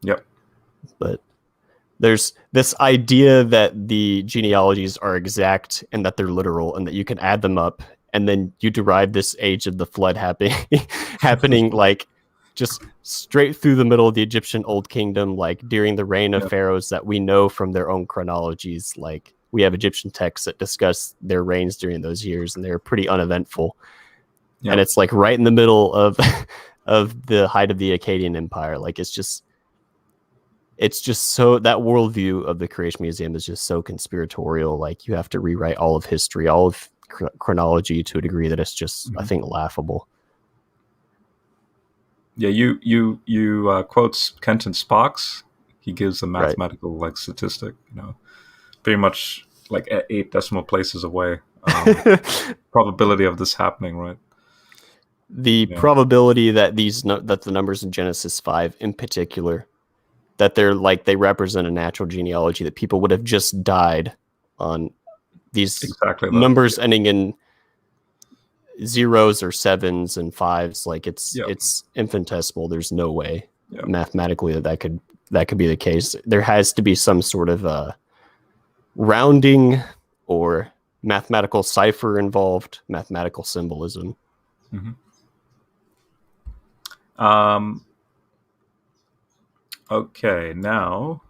Yep. But there's this idea that the genealogies are exact and that they're literal and that you can add them up, and then you derive this age of the flood happening like just straight through the middle of the Egyptian Old Kingdom, like during the reign of pharaohs that we know from their own chronologies. Like, we have Egyptian texts that discuss their reigns during those years, and they're pretty uneventful. And it's like right in the middle of of the height of the Akkadian Empire. Like, it's just so, that worldview of the Creation Museum is just so conspiratorial. Like, you have to rewrite all of history, all of chronology to a degree that it's just, I think, laughable. Yeah, you quotes Kenton Sparks. He gives a mathematical like statistic, pretty much like 8 decimal places away. Probability of this happening, right? The probability that that the numbers in Genesis 5 in particular, that they represent a natural genealogy, that people would have just died on these numbers ending in zeros or sevens and fives. Like, it's infinitesimal. There's no way mathematically that could be the case. There has to be some sort of rounding or mathematical cipher involved, mathematical symbolism. Okay, now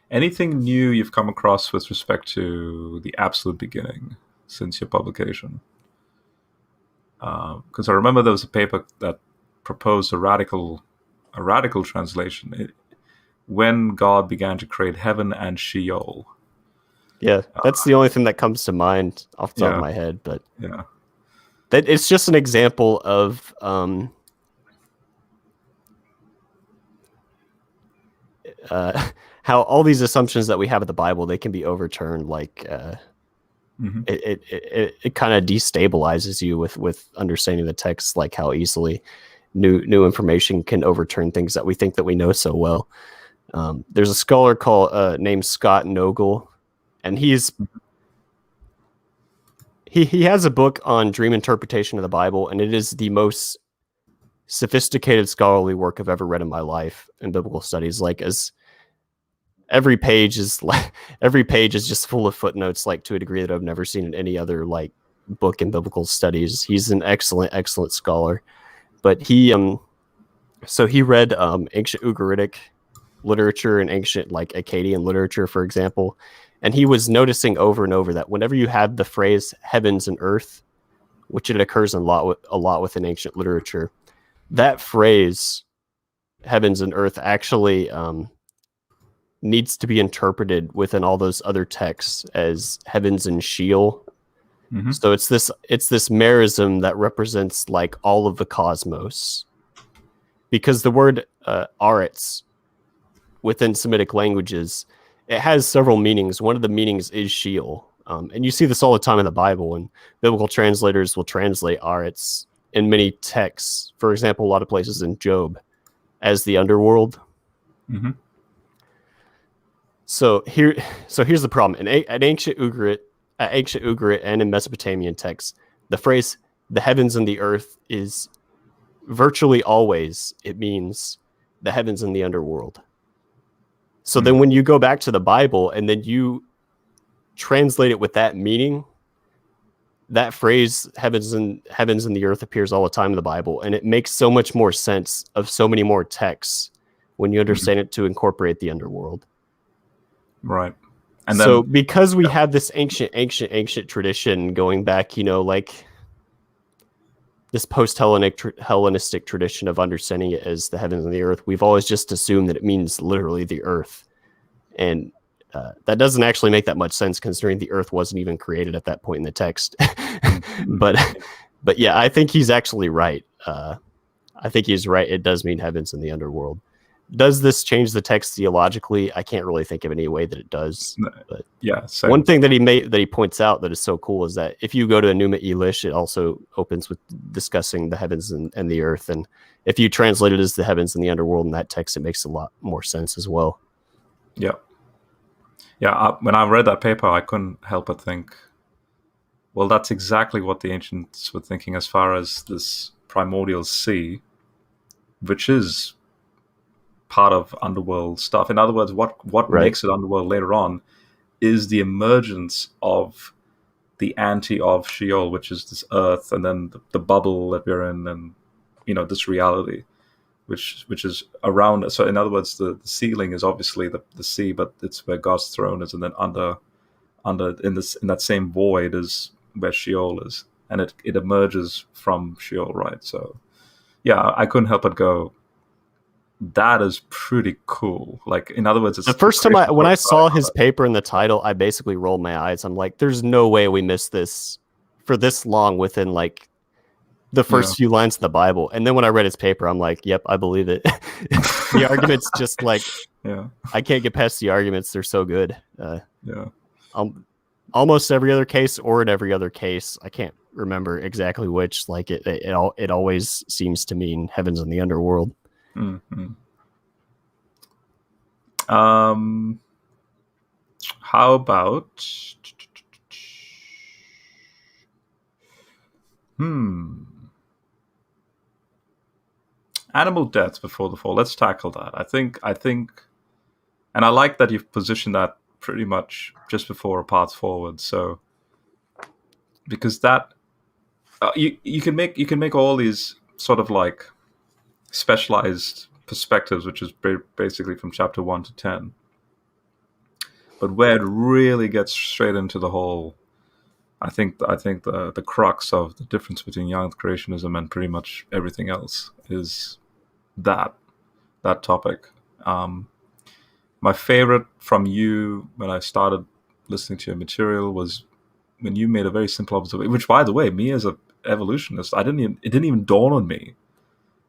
anything new you've come across with respect to the absolute beginning since your publication? Because I remember there was a paper that proposed a radical translation. When God began to create heaven and Sheol. Yeah, that's the only thing that comes to mind off the top of my head. But that it's just an example of how all these assumptions that we have of the Bible, they can be overturned. Like, it kind of destabilizes you with understanding the text, like how easily new information can overturn things that we think that we know so well. There's a scholar named Scott Nogle, and he has a book on dream interpretation of the Bible, and it is the most sophisticated scholarly work I've ever read in my life in biblical studies. Like, as every page is just full of footnotes, like to a degree that I've never seen in any other like book in biblical studies. He's an excellent scholar, but he read ancient Ugaritic literature and ancient like Akkadian literature, for example, and he was noticing over and over that whenever you have the phrase heavens and earth, which it occurs a lot within ancient literature, that phrase heavens and earth actually needs to be interpreted within all those other texts as heavens and Sheol. So it's this merism that represents like all of the cosmos, because the word aretz within Semitic languages, it has several meanings. One of the meanings is Sheol, and you see this all the time in the Bible, and biblical translators will translate aretz in many texts, for example, a lot of places in Job, as the underworld. So here's the problem. In ancient Ugarit and in Mesopotamian texts, the phrase "the heavens and the earth" is virtually always, it means the heavens and the underworld. So then when you go back to the Bible and then you translate it with that meaning, that phrase heavens and the earth appears all the time in the Bible, and it makes so much more sense of so many more texts when you understand it to incorporate the underworld. Right. And so then, because we have this ancient tradition going back, like this post-Hellenistic tradition of understanding it as the heavens and the earth, we've always just assumed that it means literally the earth. And that doesn't actually make that much sense, considering the earth wasn't even created at that point in the text. But yeah, I think he's actually right. I think he's right. It does mean heavens and the underworld. Does this change the text theologically? I can't really think of any way that it does. But yeah, same. One thing that he points out that is so cool is that if you go to Enuma Elish, it also opens with discussing the heavens and the earth. And if you translate it as the heavens and the underworld in that text, it makes a lot more sense as well. Yeah. Yeah, when I read that paper, I couldn't help but think, well, that's exactly what the ancients were thinking as far as this primordial sea, which is part of underworld stuff. In other words, what Right. makes it underworld later on is the emergence of the anti of Sheol, which is this earth, and then the bubble that we're in, and this reality, which is around us. So in other words, the ceiling is obviously the sea, but it's where God's throne is, and then under in that same void is where Sheol is, and it emerges from Sheol, right? So yeah, I couldn't help but go, that is pretty cool. Like, in other words, it's the first time when I saw his paper in the title, I basically rolled my eyes. I'm like, there's no way we missed this for this long within like the first few lines of the Bible. And then when I read his paper, I'm like, yep, I believe it. The arguments just like, I can't get past the arguments. They're so good. Almost every other case, or in every other case, I can't remember exactly which, like it always seems to mean heavens and the underworld. Mm-hmm. How about animal death before the fall? Let's tackle that. I think, and I like that you've positioned that pretty much just before a path forward. So, because that you can make all these sort of like specialized perspectives, which is basically from chapter 1 to 10. But where it really gets straight into the whole, I think the crux of the difference between young creationism and pretty much everything else is that topic. My favorite from you when I started listening to your material was when you made a very simple observation, which, by the way, me as an evolutionist, it didn't even dawn on me.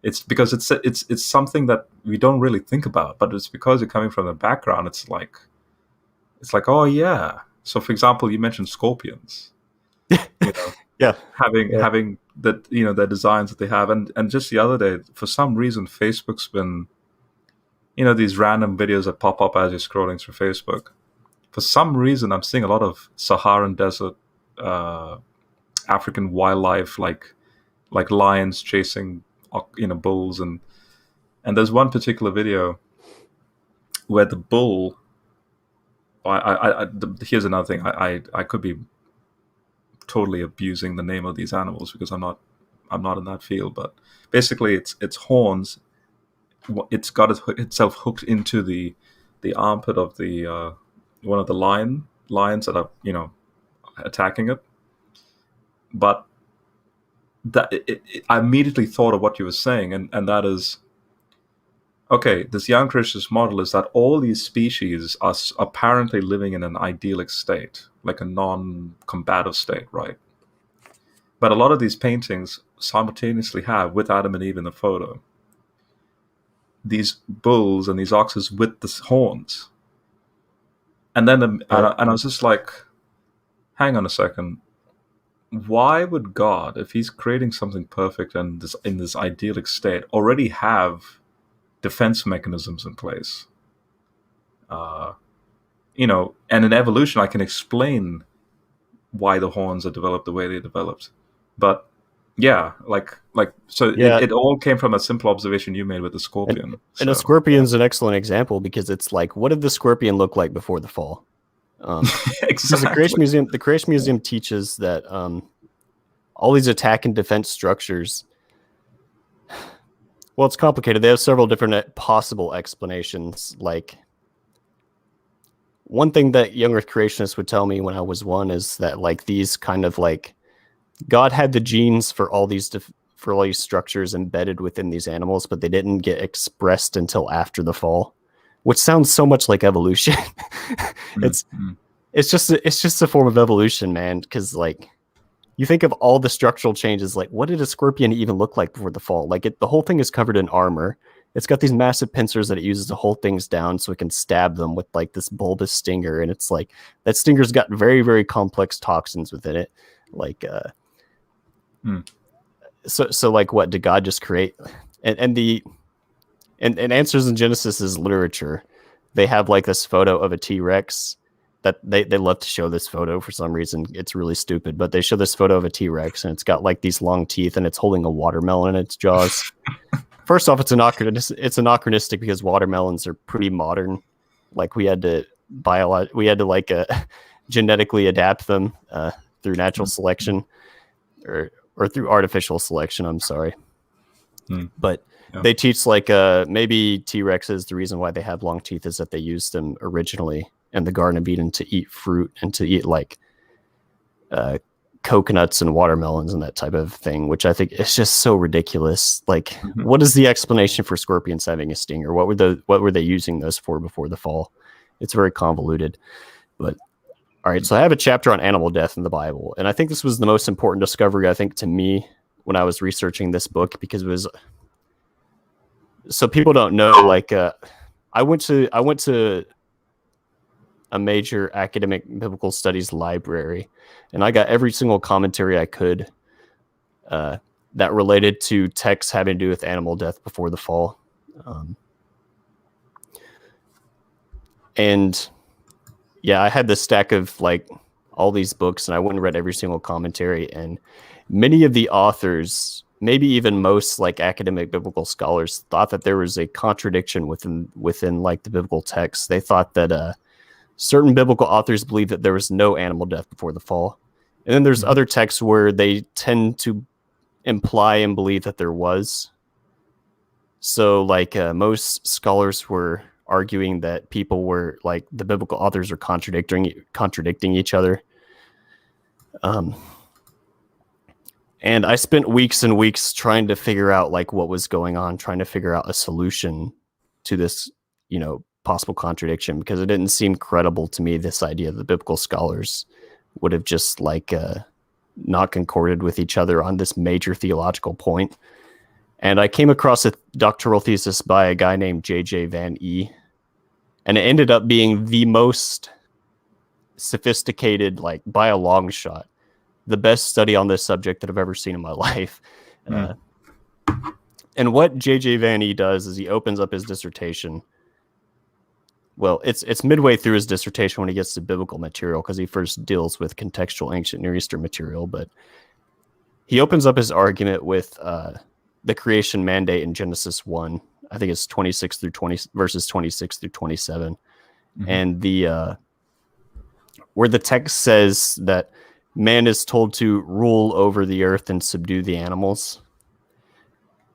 It's because it's something that we don't really think about, but it's because you're coming from the background. It's like, oh yeah. So, for example, you mentioned scorpions. Having that, the designs that they have, and just the other day, for some reason, Facebook's been, these random videos that pop up as you're scrolling through Facebook. For some reason, I'm seeing a lot of Saharan desert, African wildlife, like lions chasing, bulls, and there's one particular video where the bull. Here's another thing. I could be totally abusing the name of these animals because I'm not in that field, but basically its horns. It's got itself hooked into the armpit of the one of the lions that are attacking it. But that I immediately thought of what you were saying, and that is, okay, this young creationist model is that all these species are apparently living in an idyllic state, like a non-combative state, right? But a lot of these paintings simultaneously have, with Adam and Eve in the photo, these bulls and these oxes with the horns. And then and I was just like, hang on a second. Why would God, if he's creating something perfect and in this idyllic state, already have defense mechanisms in place? And in evolution, I can explain why the horns are developed the way they developed. But yeah, it all came from a simple observation you made with the scorpion. And a scorpion's an excellent example because it's like, what did the scorpion look like before the fall? Exactly. The Creation Museum teaches that all these attack and defense structures, well, it's complicated. They have several different possible explanations. Like, one thing that young Earth creationists would tell me when I was one is that, like, these kind of like, God had the genes for all these structures embedded within these animals, but they didn't get expressed until after the fall, which sounds so much like evolution. It's just a form of evolution, man. Because like, you think of all the structural changes, like what did a scorpion even look like before the fall? Like the whole thing is covered in armor. It's got these massive pincers that it uses to hold things down so it can stab them with like this bulbous stinger. And it's like that stinger's got very, very complex toxins within it. Like, so like, what did God just create? And Answers in Genesis is literature. They have like this photo of a T-Rex that they love to show this photo for some reason. It's really stupid, but they show this photo of a T-Rex and it's got like these long teeth and it's holding a watermelon in its jaws. First off, it's anachronistic because watermelons are pretty modern. Like we had to genetically adapt them through natural selection or through artificial selection. I'm sorry. But they teach like maybe T-Rexes, the reason why they have long teeth is that they used them originally in the Garden of Eden to eat fruit and to eat like coconuts and watermelons and that type of thing, which I think is just so ridiculous. Like, what is the explanation for scorpions having a stinger? What were they using those for before the fall? It's very convoluted. But all right, so I have a chapter on animal death in the Bible, and I think this was the most important discovery, I think, to me when I was researching this book, because it was, so people don't know, like I went to a major academic biblical studies library, and I got every single commentary I could that related to texts having to do with animal death before the fall. And yeah, I had this stack of like all these books, and I went and read every single commentary, and many of the authors, maybe even most like academic biblical scholars, thought that there was a contradiction within like the biblical text. They thought that certain biblical authors believe that there was no animal death before the fall. And then there's other texts where they tend to imply and believe that there was. So like most scholars were arguing that people were like, the biblical authors are contradicting each other. And I spent weeks and weeks trying to figure out like what was going on, trying to figure out a solution to this, possible contradiction, because it didn't seem credible to me, this idea that biblical scholars would have just like not concorded with each other on this major theological point. And I came across a doctoral thesis by a guy named J.J. Van E. And it ended up being the most sophisticated, like by a long shot, the best study on this subject that I've ever seen in my life. And what J.J. Van E does is he opens up his dissertation. Well, it's midway through his dissertation when he gets to biblical material, because he first deals with contextual ancient Near Eastern material. But he opens up his argument with the creation mandate in Genesis 1. I think it's 26 through 20, verses 26 through 27. And the where the text says that man is told to rule over the earth and subdue the animals.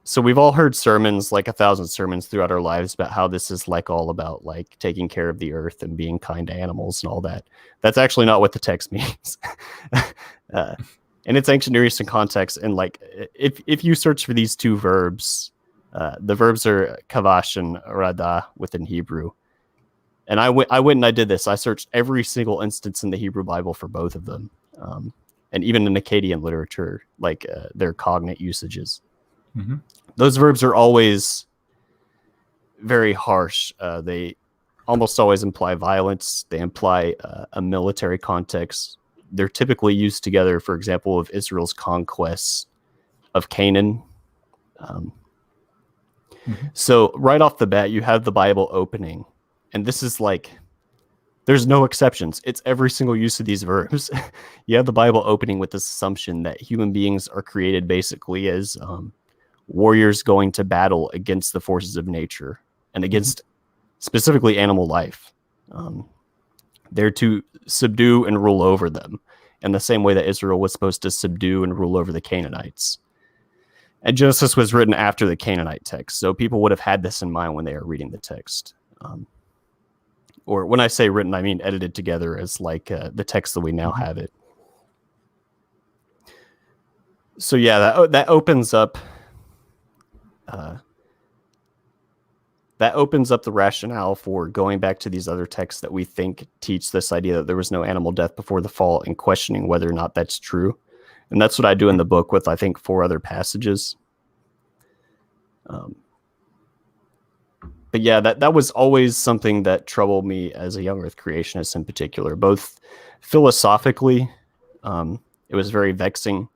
So we've all heard sermons, like 1,000 sermons throughout our lives, about how this is like all about like taking care of the earth and being kind to animals and all that. That's actually not what the text means. And it's ancient Near Eastern context. And like, if you search for these two verbs, the verbs are kavash and rada within Hebrew. And I went and I did this. I searched every single instance in the Hebrew Bible for both of them. And even in Akkadian literature, like their cognate usages. Those verbs are always very harsh. They almost always imply violence. They imply a military context. They're typically used together, for example, of Israel's conquests of Canaan. So right off the bat, you have the Bible opening. And this is like, there's no exceptions. It's every single use of these verbs. You have the Bible opening with this assumption that human beings are created basically as warriors going to battle against the forces of nature and against specifically animal life. They're to subdue and rule over them in the same way that Israel was supposed to subdue and rule over the Canaanites. And Genesis was written after the Canaanite text, so people would have had this in mind when they are reading the text. Or when I say written, I mean edited together as like the text that we now have it. So yeah, that opens up the rationale for going back to these other texts that we think teach this idea that there was no animal death before the fall, and questioning whether or not that's true. And that's what I do in the book with, I think, 4 other passages. But yeah, that was always something that troubled me as a young Earth creationist in particular, both philosophically. It was very vexing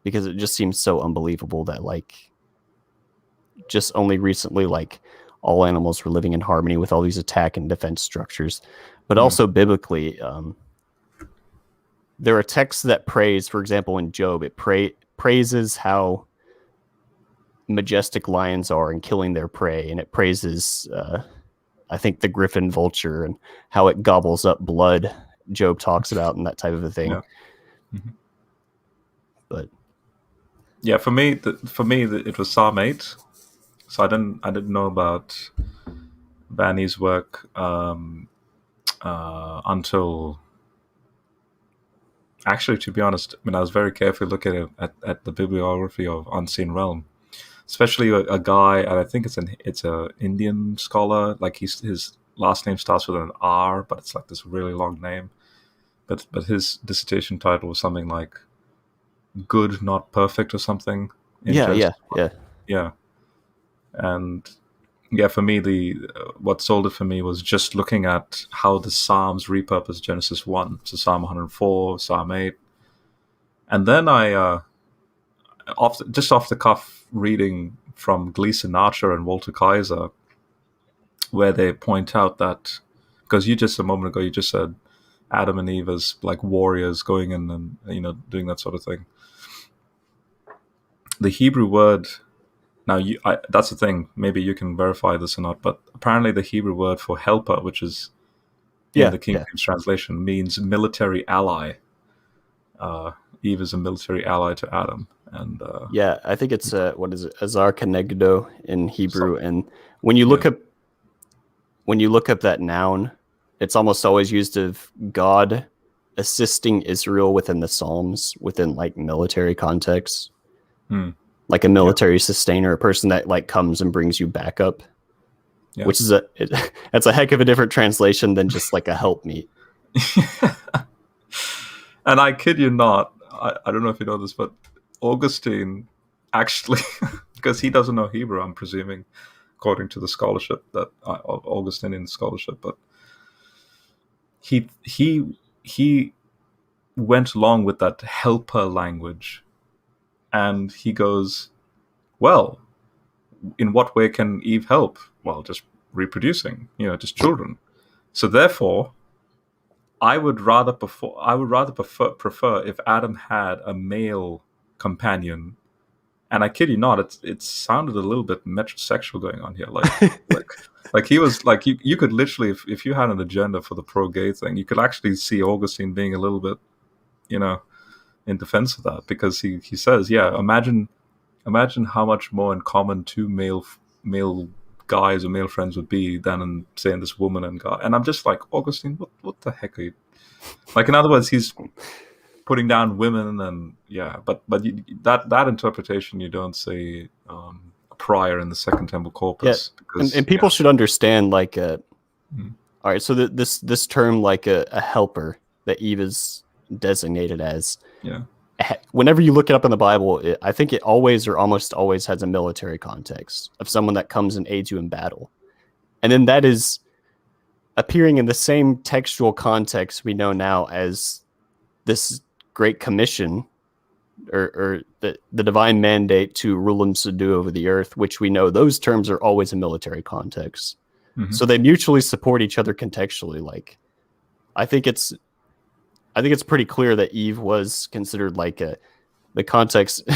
because it just seems so unbelievable that like just only recently, like all animals were living in harmony with all these attack and defense structures. but also biblically, there are texts that praise, for example, in Job, it praises how majestic lions are in killing their prey, and it praises, I think, the griffin vulture and how it gobbles up blood. Job talks about and that type of a thing. Yeah. Mm-hmm. But yeah, for me, it was Psalm 8. So I didn't know about Vanny's work until, actually, to be honest, I mean, I was very carefully looking at the bibliography of Unseen Realm, especially a guy, and I think it's a Indian scholar. Like his last name starts with an R, but it's like this really long name. But his dissertation title was something like "Good, Not Perfect" or something. Yeah. And yeah, for me, what sold it for me was just looking at how the Psalms repurpose Genesis 1, so Psalm 104, Psalm 8. And then I, off the cuff, reading from Gleason Archer and Walter Kaiser, where they point out that, because a moment ago, you just said Adam and Eve as like warriors going in and, doing that sort of thing. The Hebrew word... Now, that's the thing. Maybe you can verify this or not, but apparently the Hebrew word for helper, which is in the King James translation, means military ally. Eve is a military ally to Adam, and I think it's what is it, Azar Kenegdo in Hebrew, and when you look up that noun, it's almost always used of God assisting Israel within the Psalms, within like military contexts. Like a military sustainer, a person that like comes and brings you backup, which is that's a heck of a different translation than just like a helpmeet. And I kid you not, I don't know if you know this, but Augustine actually, because he doesn't know Hebrew, I'm presuming, according to the scholarship that Augustinian scholarship, but he went along with that helper language. And he goes, well, in what way can Eve help? Well, just reproducing, just children. So therefore, I would rather prefer if Adam had a male companion. And I kid you not, it sounded a little bit metrosexual going on here. Like he was like, you could literally, if you had an agenda for the pro-gay thing, you could actually see Augustine being a little bit, in defense of that, because he says, imagine how much more in common two male guys or male friends would be than in saying this woman and guy. And I'm just like, Augustine, what the heck are you? Like, in other words, he's putting down women, and but that interpretation, you don't say prior in the Second Temple Corpus, because, and people should understand, like, all right, so this term, like a helper that Eve is designated as, whenever you look it up in the Bible, I think it always or almost always has a military context of someone that comes and aids you in battle, and then that is appearing in the same textual context we know now as this Great Commission, or the divine mandate to rule and subdue over the earth, which we know those terms are always in military context. So they mutually support each other contextually. Like, I think it's pretty clear that Eve was considered like the context.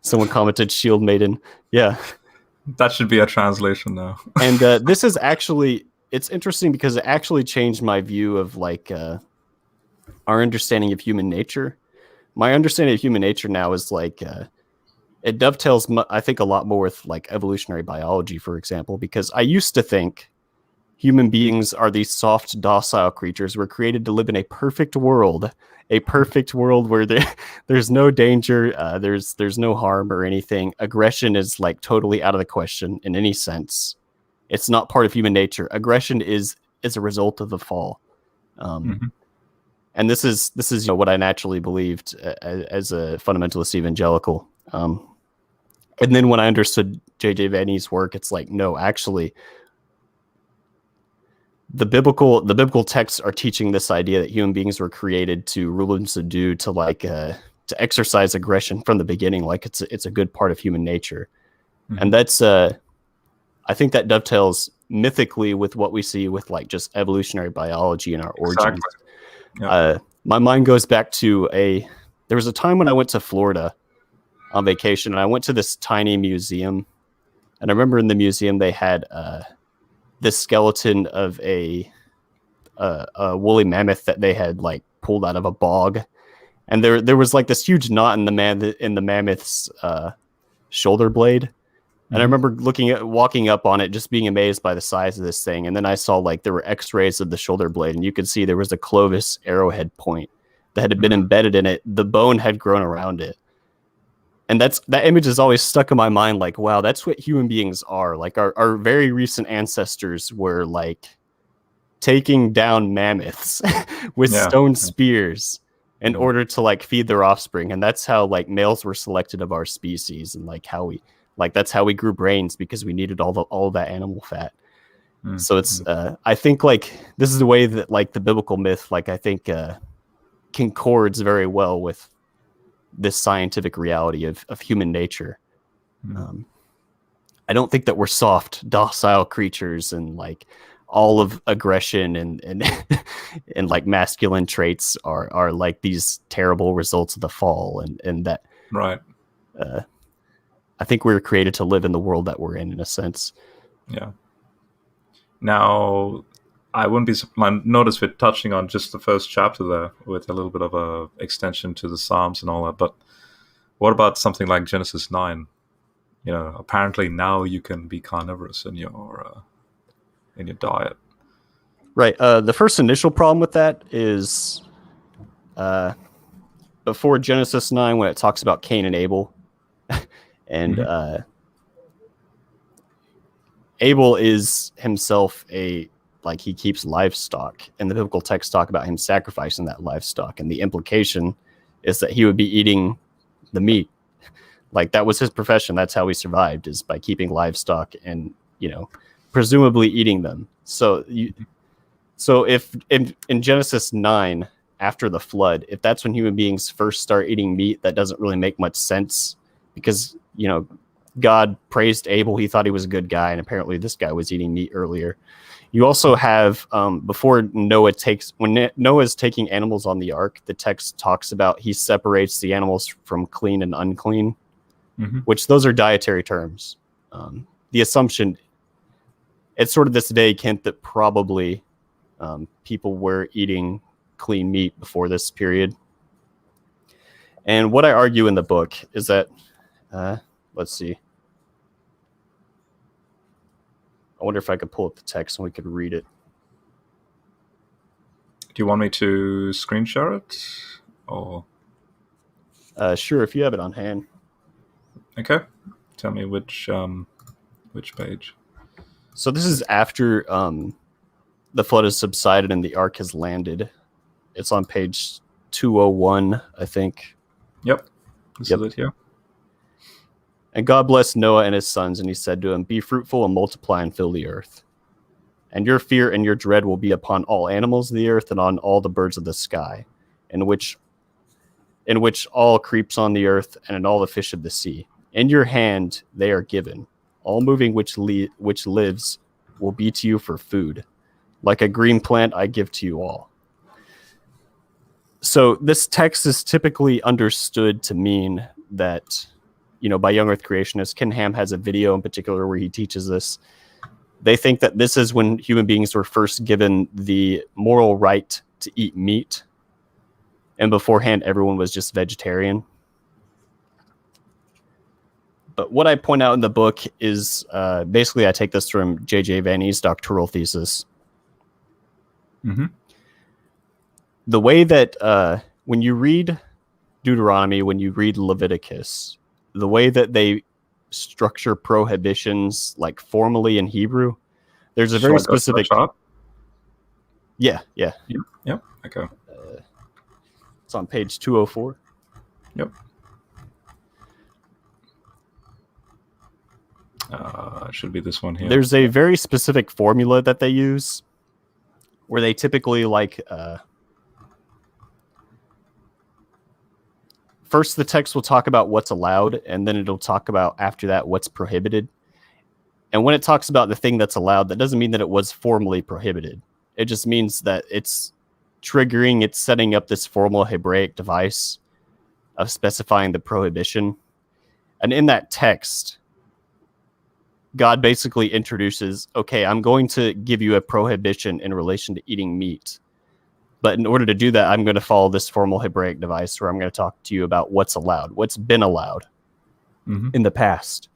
Someone commented shield maiden. Yeah. That should be a translation now. And this is actually, it's interesting because it actually changed my view of like our understanding of human nature. My understanding of human nature now is like, it dovetails, I think, a lot more with like evolutionary biology, for example, because I used to think human beings are these soft, docile creatures. We're created to live in a perfect world where there's no danger, there's no harm or anything. Aggression is like totally out of the question in any sense. It's not part of human nature. Aggression is a result of the fall. And this is what I naturally believed as a fundamentalist evangelical. And then when I understood J.J. Vanny's work, it's like, no, actually, the biblical texts are teaching this idea that human beings were created to rule and subdue, to like to exercise aggression from the beginning, like it's a good part of human nature. And that's I think that dovetails mythically with what we see with like just evolutionary biology and our origins. Yeah. My mind goes back to there was a time when I went to Florida on vacation, and I went to this tiny museum, and I remember in the museum they had this skeleton of a woolly mammoth that they had like pulled out of a bog, and there was like this huge knot in the mammoth's shoulder blade. And I remember walking up on it, just being amazed by the size of this thing. And then I saw like there were X-rays of the shoulder blade, and you could see there was a Clovis arrowhead point that had been embedded in it. The bone had grown around it, and that image is always stuck in my mind. Like, wow, that's what human beings are. Like our very recent ancestors were like taking down mammoths with stone spears in order to like feed their offspring, and that's how like males were selected of our species, and like how we. Like that's how we grew brains, because we needed all that animal fat. So it's I think like this is the way that like the biblical myth, like I think concords very well with this scientific reality of human nature. I don't think that we're soft, docile creatures, and like all of aggression and and like masculine traits are like these terrible results of the fall, and that right. I think we were created to live in the world that we're in a sense. Yeah. Now, I wouldn't be. I noticed we're touching on just the first chapter there, with a little bit of a extension to the Psalms and all that. But what about something like Genesis 9? You know, apparently now you can be carnivorous in your diet. Right. The first initial problem with that is before Genesis 9, when it talks about Cain and Abel. And Abel is himself he keeps livestock, and the biblical texts talk about him sacrificing that livestock, and the implication is that he would be eating the meat. Like that was his profession. That's how he survived, is by keeping livestock and, you know, presumably eating them. So if in Genesis 9, after the flood, if that's when human beings first start eating meat, that doesn't really make much sense, because, you know, God praised Abel. He thought he was a good guy, and apparently this guy was eating meat earlier. You also have before when Noah's taking animals on the ark, the text talks about he separates the animals from clean and unclean, which those are dietary terms. The assumption, it's sort of this vague hint that probably people were eating clean meat before this period. And what I argue in the book is that let's see. I wonder if I could pull up the text and we could read it. Do you want me to screen share it? Or sure, if you have it on hand. Okay. Tell me which page. So this is after the flood has subsided and the ark has landed. It's on page 201, I think. Yep. This is it here. And God blessed Noah and his sons, and he said to him, "Be fruitful and multiply and fill the earth. And your fear and your dread will be upon all animals of the earth and on all the birds of the sky, in which all creeps on the earth and in all the fish of the sea. In your hand they are given. All moving which lives will be to you for food. Like a green plant I give to you all." So this text is typically understood to mean that, you know, by young earth creationists, Ken Ham has a video in particular where he teaches this. They think that this is when human beings were first given the moral right to eat meat, and beforehand everyone was just vegetarian. But what I point out in the book is basically I take this from J.J. Vanny's doctoral thesis. The way that when you read Deuteronomy, when you read Leviticus, the way that they structure prohibitions, like formally in Hebrew, there's a very specific. Yeah. Okay. It's on page 204. Yep. It should be this one here. There's a very specific formula that they use, where they typically first, the text will talk about what's allowed, and then it'll talk about after that what's prohibited. And when it talks about the thing that's allowed, that doesn't mean that it was formally prohibited. It just means that it's triggering, it's setting up this formal Hebraic device of specifying the prohibition. And in that text, God basically introduces, okay, I'm going to give you a prohibition in relation to eating meat. But in order to do that, I'm going to follow this formal Hebraic device where I'm going to talk to you about what's allowed, what's been allowed in the past.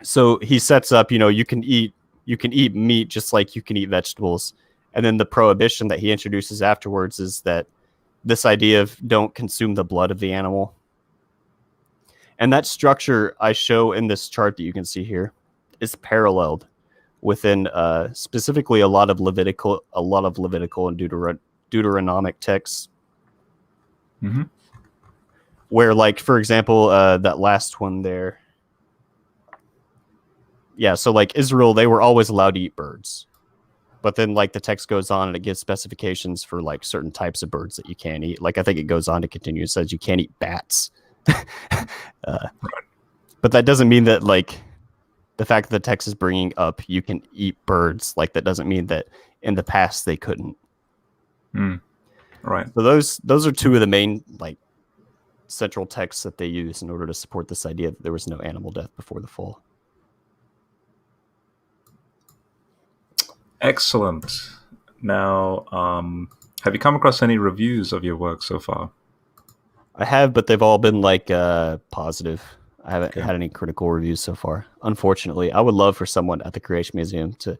So he sets up, you can eat meat just like you can eat vegetables. And then the prohibition that he introduces afterwards is that this idea of don't consume the blood of the animal. And that structure I show in this chart that you can see here is paralleled within specifically a lot of Levitical and Deuteronomic texts. Where, like, for example, that last one there. Yeah, so like Israel, they were always allowed to eat birds. But then like the text goes on and it gives specifications for like certain types of birds that you can't eat. Like I think it goes on to continue. It says you can't eat bats. But that doesn't mean that like the fact that the text is bringing up you can eat birds, like that doesn't mean that in the past they couldn't. Right. So those are two of the main like central texts that they use in order to support this idea that there was no animal death before the fall. Excellent. Now, have you come across any reviews of your work so far? I have, but they've all been like positive. I haven't had any critical reviews so far. Unfortunately, I would love for someone at the Creation Museum to.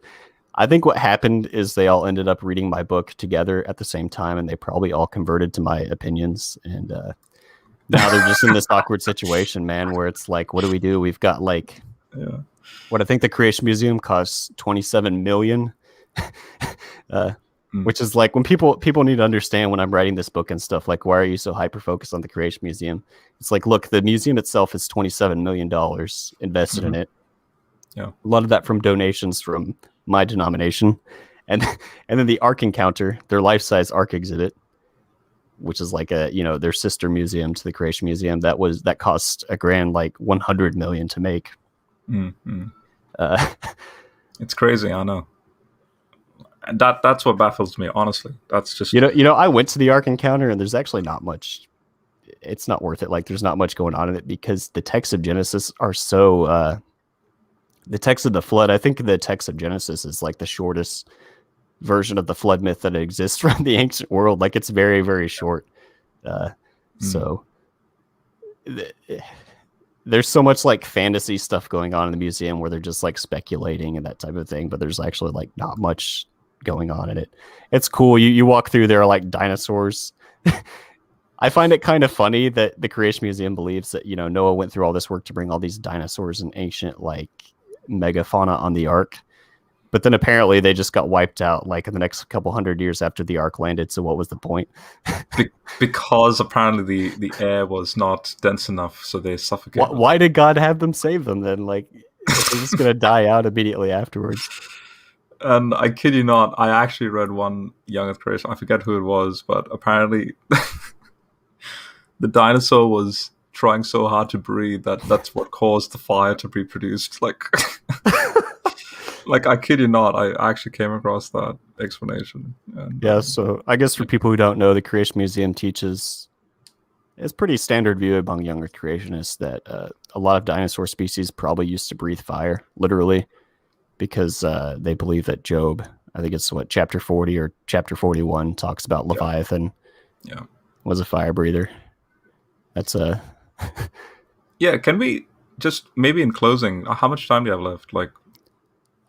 I think what happened is they all ended up reading my book together at the same time, and they probably all converted to my opinions. And now they're just in this awkward situation, man, where it's like, what do we do? We've got like, what I think the Creation Museum costs $27 million. Which is like when people need to understand when I'm writing this book and stuff, like, why are you so hyper focused on the Creation Museum? It's like, look, the museum itself is $27 million invested in it. Yeah. A lot of that from donations from my denomination. And then the Ark Encounter, their life-size Ark exhibit, which is like their sister museum to the Creation Museum, that cost $1,000,000, like $100 million to make. It's crazy, I know. And that's what baffles me, honestly. That's just I went to the Ark Encounter and there's actually not much. It's not worth it. Like there's not much going on in it because the texts of Genesis are so. The text of the flood. I think the text of Genesis is like the shortest version of the flood myth that exists from the ancient world. Like it's very, very short. So there's so much like fantasy stuff going on in the museum where they're just like speculating and that type of thing, but there's actually like not much going on in it. It's cool. You walk through, there are like dinosaurs. I find it kind of funny that the Creation Museum believes that, Noah went through all this work to bring all these dinosaurs and ancient like megafauna on the Ark. But then apparently they just got wiped out like in the next couple hundred years after the Ark landed. So what was the point? Because apparently the air was not dense enough, so they suffocated. Why did God have them save them then? Like they're just going to die out immediately afterwards. And I kid you not, I actually read one young Earth creation. I forget who it was, but apparently the dinosaur was trying so hard to breathe that's what caused the fire to be produced. Like, like I kid you not, I actually came across that explanation. And, so I guess for people who don't know, the Creation Museum teaches, it's pretty standard view among young Earth creationists that a lot of dinosaur species probably used to breathe fire, literally. Because they believe that Job, I think it's chapter 40 or chapter 41 talks about Leviathan. Was a fire breather. That's a. Can we just maybe in closing? How much time do you have left?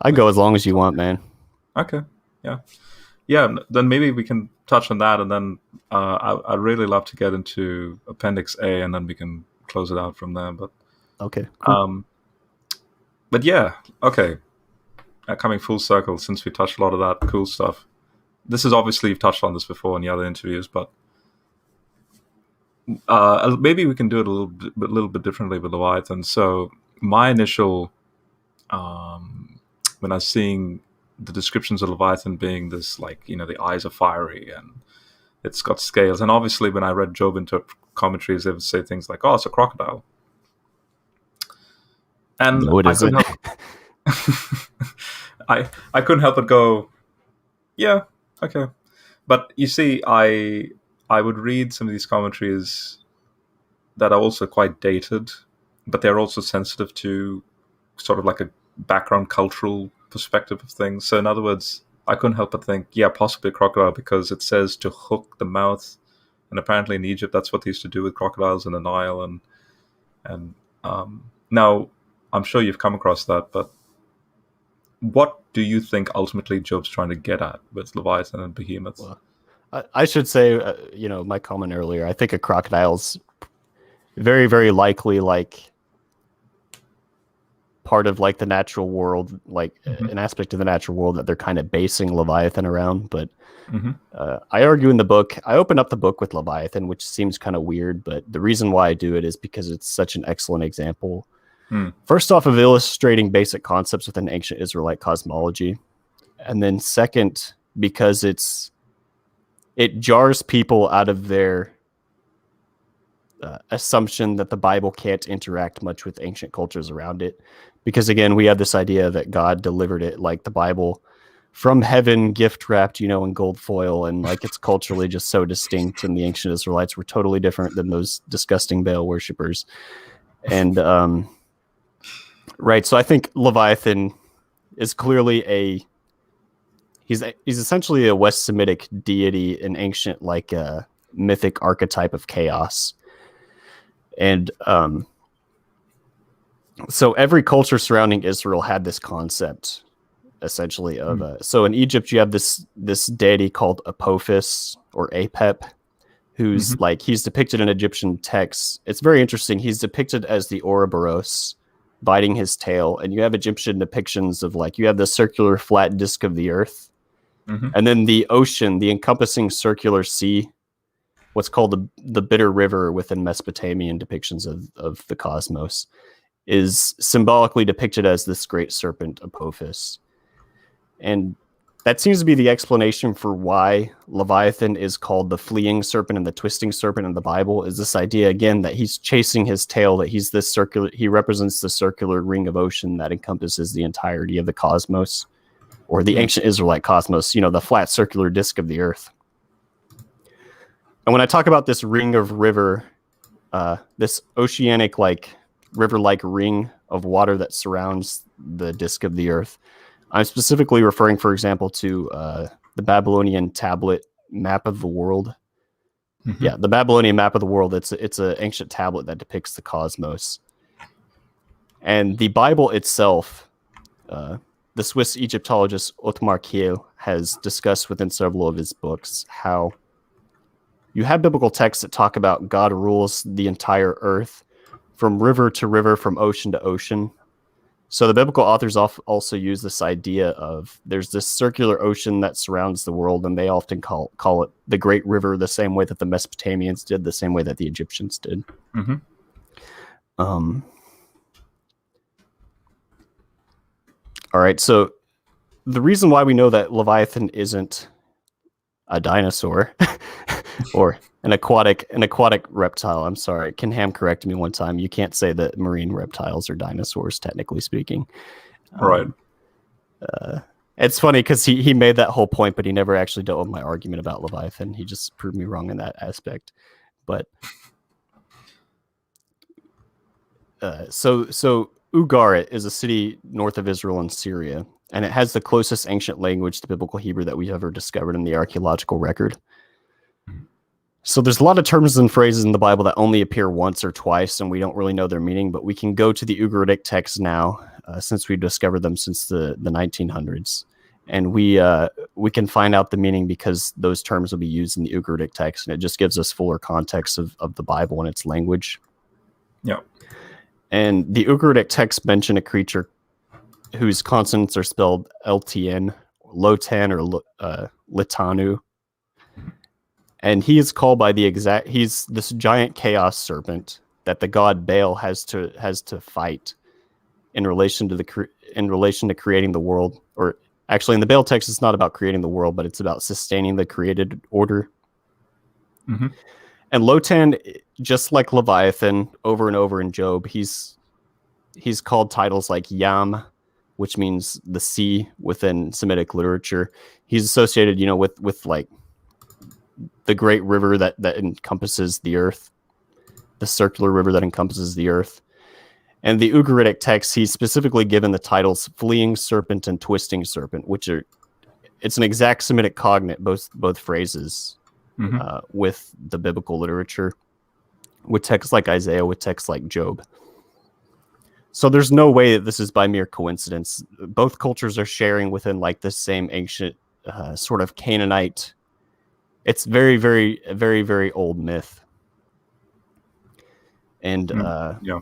I go as long as you want, man. Okay. Yeah. Then maybe we can touch on that, and then I'd really love to get into Appendix A, and then we can close it out from there. But okay. Cool. But yeah. Okay. Coming full circle, since we touched a lot of that cool stuff. This is obviously, you've touched on this before in the other interviews, but maybe we can do it a little bit differently with Leviathan. So my initial, when I was seeing the descriptions of Leviathan being this, like, the eyes are fiery and it's got scales. And obviously when I read Job into commentaries, they would say things like, oh, it's a crocodile. And No, it I couldn't isn't. help I couldn't help but go, yeah, okay. But you see, I would read some of these commentaries that are also quite dated, but they're also sensitive to sort of like a background cultural perspective of things. So in other words, I couldn't help but think, yeah, possibly a crocodile, because it says to hook the mouth, and apparently in Egypt that's what they used to do with crocodiles in the Nile. And now I'm sure you've come across that, but what do you think ultimately Job's trying to get at with Leviathan and Behemoth? Well, I should say, my comment earlier, I think a crocodile's very, very likely like part of like the natural world, like an aspect of the natural world that they're kind of basing Leviathan around. But I argue in the book, I open up the book with Leviathan, which seems kind of weird, but the reason why I do it is because it's such an excellent example. First off, of illustrating basic concepts within ancient Israelite cosmology. And then second, because it jars people out of their assumption that the Bible can't interact much with ancient cultures around it. Because again, we have this idea that God delivered it like the Bible from heaven, gift wrapped, in gold foil, and like it's culturally just so distinct. And the ancient Israelites were totally different than those disgusting Baal worshippers. And right, so I think Leviathan is clearly he's essentially a West Semitic deity, an ancient like mythic archetype of chaos. And so every culture surrounding Israel had this concept, essentially, of so in Egypt you have this deity called Apophis or Apep, who's like, he's depicted in Egyptian texts. It's very interesting. He's depicted as the Ouroboros biting his tail, and you have Egyptian depictions of like, you have the circular flat disk of the earth, and then the ocean, the encompassing circular sea, what's called the bitter river within Mesopotamian depictions of the cosmos, is symbolically depicted as this great serpent Apophis. And that seems to be the explanation for why Leviathan is called the fleeing serpent and the twisting serpent in the Bible, is this idea, again, that he's chasing his tail, that he's this circular, he represents the circular ring of ocean that encompasses the entirety of the cosmos, or the ancient Israelite cosmos, the flat circular disk of the earth. And when I talk about this ring of river, this oceanic river-like ring of water that surrounds the disk of the earth, I'm specifically referring, for example, to the Babylonian tablet map of the world. Yeah, the Babylonian map of the world. It's an ancient tablet that depicts the cosmos. And the Bible itself, the Swiss Egyptologist Ottmar Kiel has discussed within several of his books how you have biblical texts that talk about God rules the entire earth from river to river, from ocean to ocean. So the biblical authors also use this idea of there's this circular ocean that surrounds the world, and they often call it the Great River, the same way that the Mesopotamians did, the same way that the Egyptians did. All right, so the reason why we know that Leviathan isn't a dinosaur or an aquatic reptile. I'm sorry. Ken Ham corrected me one time. You can't say that marine reptiles are dinosaurs, technically speaking. Right. It's funny because he made that whole point, but he never actually dealt with my argument about Leviathan. He just proved me wrong in that aspect. But so Ugarit is a city north of Israel in Syria, and it has the closest ancient language to biblical Hebrew that we've ever discovered in the archaeological record. So there's a lot of terms and phrases in the Bible that only appear once or twice, and we don't really know their meaning, but we can go to the Ugaritic texts now, since we've discovered them since the 1900s. And we can find out the meaning because those terms will be used in the Ugaritic text, and it just gives us fuller context of the Bible and its language. Yeah. And the Ugaritic texts mention a creature whose consonants are spelled LTN, Lotan, or Litanu. And he is called by he's this giant chaos serpent that the god Baal has to fight in relation to creating the world. Or actually, in the Baal text, it's not about creating the world, but it's about sustaining the created order. And Lotan, just like Leviathan, over and over in Job, he's he's called titles like Yam, which means the sea within Semitic literature. He's associated, with like the great river that encompasses the earth, the circular river that encompasses the earth. And the Ugaritic texts, he's specifically given the titles Fleeing Serpent and Twisting Serpent, it's an exact Semitic cognate, both phrases, with the biblical literature, with texts like Isaiah, with texts like Job. So there's no way that this is by mere coincidence. Both cultures are sharing within like this same ancient sort of Canaanite. It's very, very, very, very old myth. And yeah.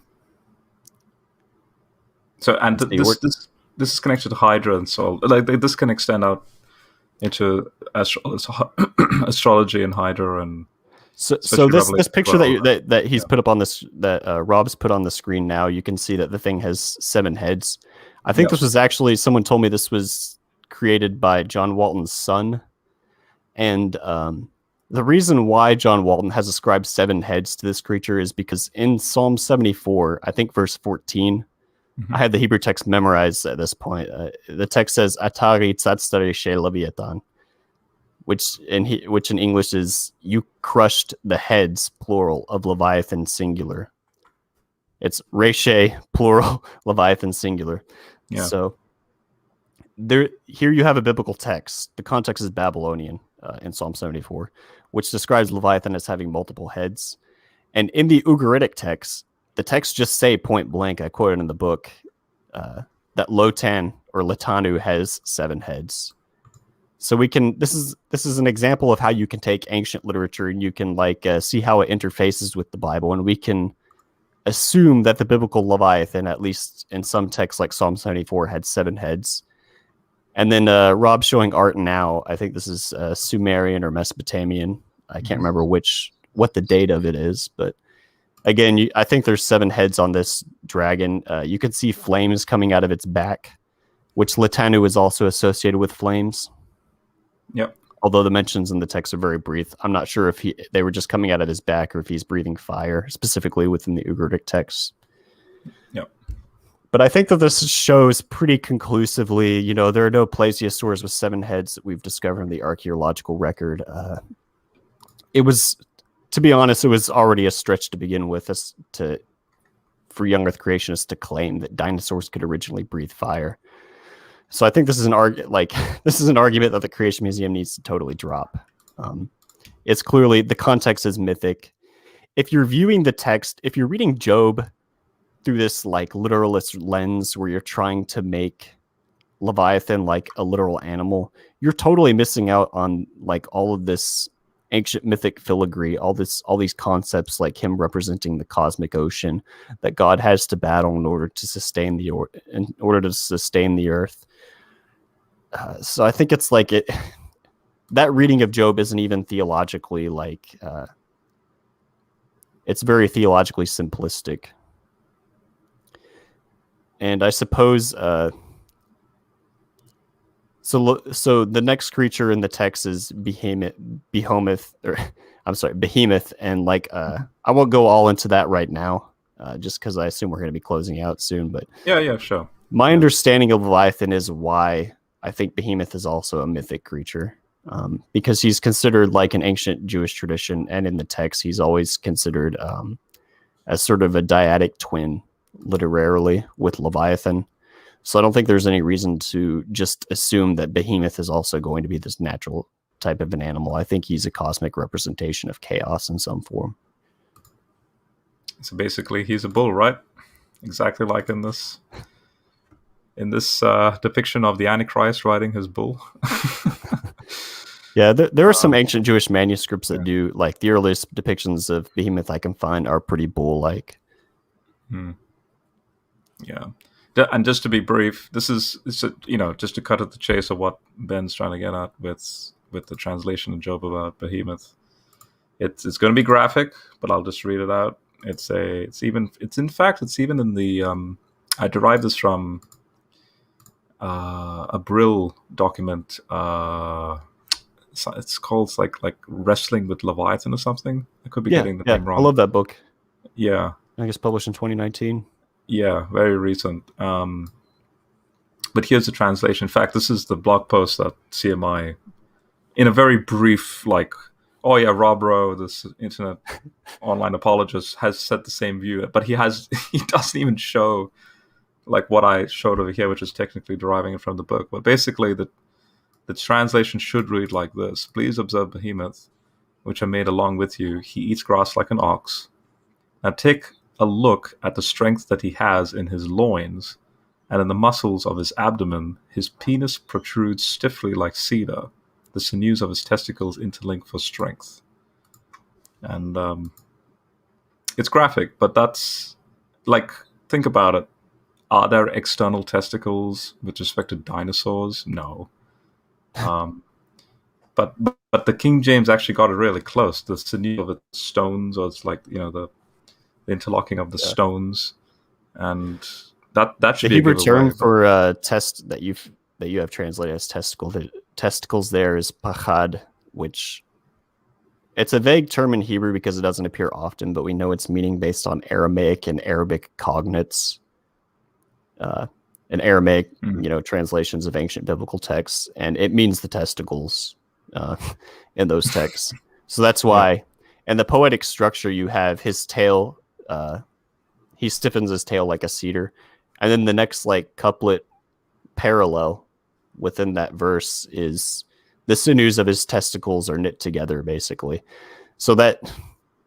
So and this is connected to Hydra and so like this can extend out into astrology and Hydra and so this picture that he's put up on this that Rob's put on the screen now, you can see that the thing has 7 heads. I think this was actually, someone told me this was created by John Walton's son, and the reason why John Walton has ascribed 7 heads to this creature is because in Psalm 74, I think verse 14. I had the Hebrew text memorized at this point. The text says "Atari tzatztare she leviathan," which in English is "You crushed the heads," plural, of Leviathan, singular. It's Reshe, plural, Leviathan, singular. Yeah. So here you have a biblical text. The context is Babylonian in Psalm 74, which describes Leviathan as having multiple heads. And in the Ugaritic text, the texts just say point blank, I quote it in the book, that Lotan or Latanu has 7 heads. So this is an example of how you can take ancient literature and you can see how it interfaces with the Bible, and we can assume that the biblical Leviathan, at least in some texts like Psalm 74, had 7 heads. And then Rob's showing art now. I think this is Sumerian or Mesopotamian. I can't remember what the date of it is, but again, I think there's 7 heads on this dragon. You can see flames coming out of its back, which Latanu is also associated with flames. Yep. Although the mentions in the text are very brief. I'm not sure if they were just coming out of his back or if he's breathing fire, specifically within the Ugaritic text. Yep. But I think that this shows pretty conclusively, there are no plesiosaurs with 7 heads that we've discovered in the archaeological record. To be honest, it was already a stretch to begin with for young Earth creationists to claim that dinosaurs could originally breathe fire. So I think this is an argument that the Creation Museum needs to totally drop. It's clearly, the context is mythic. If you're viewing the text, if you're reading Job through this literalist lens where you're trying to make Leviathan like a literal animal, you're totally missing out on all of this ancient mythic filigree, all these concepts like him representing the cosmic ocean that God has to battle in order to sustain the earth. So I think it's that reading of Job isn't even theologically it's very theologically simplistic. And I suppose so the next creature in the text is Behemoth, and I won't go all into that right now, just because I assume we're going to be closing out soon. But yeah, sure. My understanding of Leviathan is why I think Behemoth is also a mythic creature, because he's considered like an ancient Jewish tradition, and in the text he's always considered as sort of a dyadic twin literarily with Leviathan. So I don't think there's any reason to just assume that Behemoth is also going to be this natural type of an animal. I think he's a cosmic representation of chaos in some form. So basically he's a bull, right? Exactly like in this depiction of the Antichrist riding his bull. Yeah, there are some ancient Jewish manuscripts that do, the earliest depictions of Behemoth I can find are pretty bull-like. Yeah. And just to be brief, just to cut at the chase of what Ben's trying to get at with the translation of Job about Behemoth. It's going to be graphic, but I'll just read it out. It's even in the I derived this from a Brill document. It's called like Wrestling with Leviathan or something. I could be getting the name wrong. I love that book. Yeah, I guess published in 2019. Yeah, very recent. But here's the translation. In fact, this is the blog post that CMI, in a very brief, like, oh yeah, Rob Rowe, this internet online apologist, has said the same view, but he doesn't even show like what I showed over here, which is technically deriving it from the book. But basically, the translation should read like this: Please observe Behemoth, which I made along with you. He eats grass like an ox. Now take a look at the strength that he has in his loins, and in the muscles of his abdomen. His penis protrudes stiffly like cedar. The sinews of his testicles interlink for strength. And it's graphic, but that's like, think about it. Are there external testicles with respect to dinosaurs? No. But the King James actually got it really close. The sinew of its stones, or it's like, the interlocking of the stones, and that should The be a Hebrew giveaway. term for test that you have translated as testicles there is pachad, which it's a vague term in Hebrew because it doesn't appear often, but we know its meaning based on Aramaic and Arabic cognates. In Aramaic, translations of ancient biblical texts, and it means the testicles in those texts. So that's why, and the poetic structure, you have his tail, he stiffens his tail like a cedar, and then the next like couplet parallel within that verse is the sinews of his testicles are knit together, basically. So that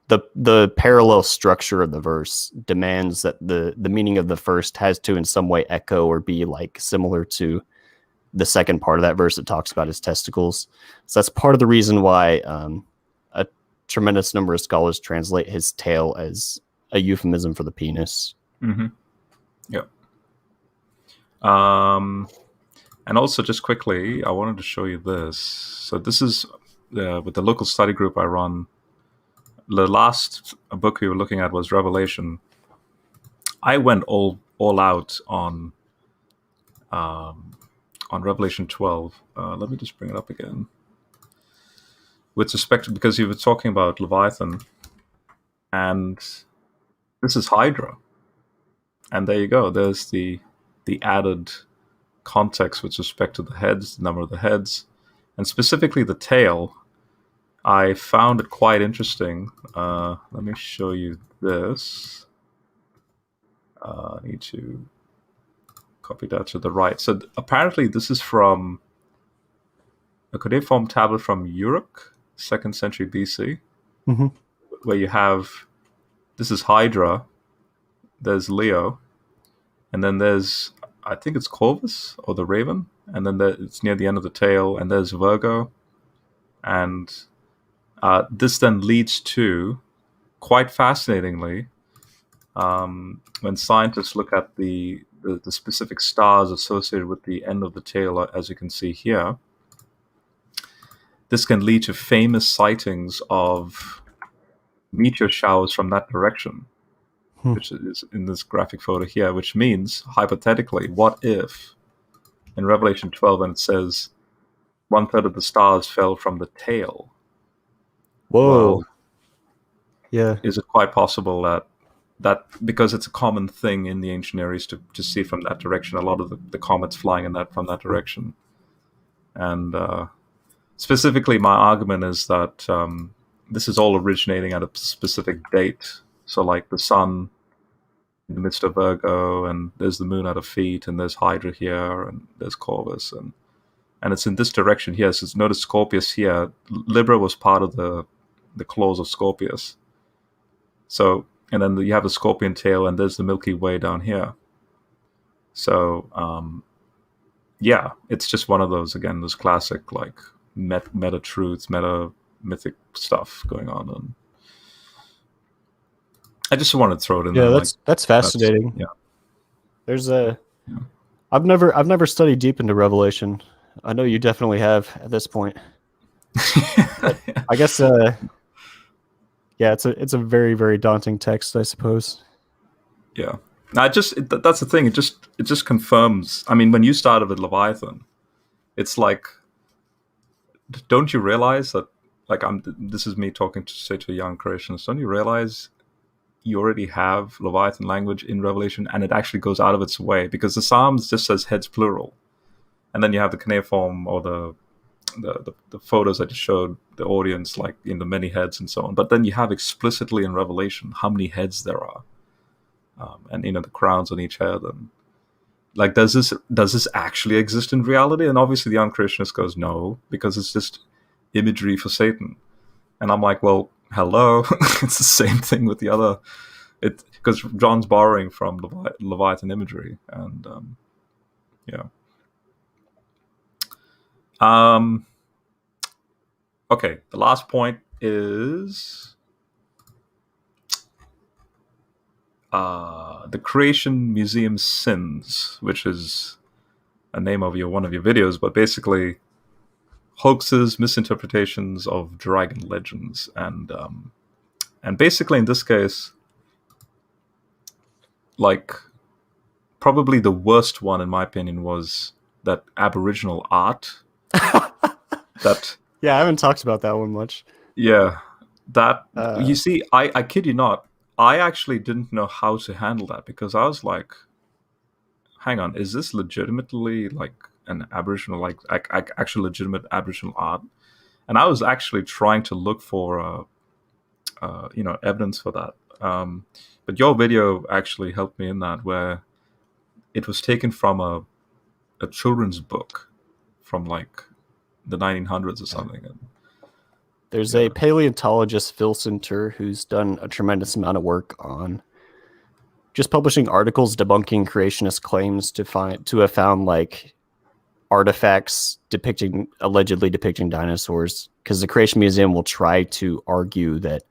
the parallel structure of the verse demands that the meaning of the first has to in some way echo or be like similar to the second part of that verse that talks about his testicles. So that's part of the reason why a tremendous number of scholars translate his tail as a euphemism for the penis. Mm-hmm. Yeah. And also, just quickly, I wanted to show you this. So this is with the local study group I run. The last book we were looking at was Revelation. I went all out on Revelation 12. Let me just bring it up again. With respect to, because you were talking about Leviathan, and this is Hydra. And there you go. There's the added context with respect to the heads, the number of the heads, and specifically the tail. I found it quite interesting. Let me show you this. I need to copy that to the right. So apparently this is from a cuneiform tablet from Uruk, 2nd century BC, where you have, this is Hydra, there's Leo, and then there's, I think it's Corvus or the Raven, and then it's near the end of the tail, and there's Virgo, and this then leads to, quite fascinatingly, when scientists look at the specific stars associated with the end of the tail, as you can see here, this can lead to famous sightings of meteor showers from that direction, which is in this graphic photo here, which means, hypothetically, what if in Revelation 12, when it says 1/3 of the stars fell from the tail? Whoa. Well, yeah. Is it quite possible that because it's a common thing in the ancient Near East to see from that direction, a lot of the comets flying from that direction. And specifically, my argument is that this is all originating at a specific date. So like the sun in the midst of Virgo, and there's the moon at a feet, and there's Hydra here, and there's Corvus, and it's in this direction here. So notice Scorpius here. Libra was part of the claws of Scorpius. So, and then you have the scorpion tail, and there's the Milky Way down here. So, yeah, it's just one of those, again, those classic, like, meta truths, meta mythic stuff going on. And I just wanted to throw it in there. Yeah, that's fascinating. There's I've never studied deep into Revelation. I know you definitely have at this point. I guess yeah, it's a very, very daunting text, I suppose. Yeah. That's the thing. It just confirms. I mean, when you started with Leviathan, it's like, don't you realize that? Like, this is me talking to a young creationist. Don't you realize you already have Leviathan language in Revelation, and it actually goes out of its way, because the Psalms just says heads plural, and then you have the cuneiform or the photos I just showed the audience, like in the many heads and so on. But then you have explicitly in Revelation how many heads there are, and the crowns on each head, and like, does this actually exist in reality? And obviously the uncreationist goes no, because it's just imagery for Satan. And I'm like, well, hello, it's the same thing with the other. Because John's borrowing from Leviathan imagery, and yeah. Okay, the last point is the Creation Museum Sins, which is a name of one of your videos, but basically hoaxes, misinterpretations of dragon legends, and basically in this case, like, probably the worst one in my opinion was that Aboriginal art. That yeah, I haven't talked about that one much. Yeah, that you see, I kid you not, I actually didn't know how to handle that, because I was like, hang on, is this legitimately like an Aboriginal, like actual legitimate Aboriginal art? And I was actually trying to look for evidence for that. But your video actually helped me in that, where it was taken from a children's book from like the 1900s or something. And there's a paleontologist, Phil Sinter, who's done a tremendous amount of work on just publishing articles debunking creationist claims to have found like artifacts allegedly depicting dinosaurs, because the Creation Museum will try to argue that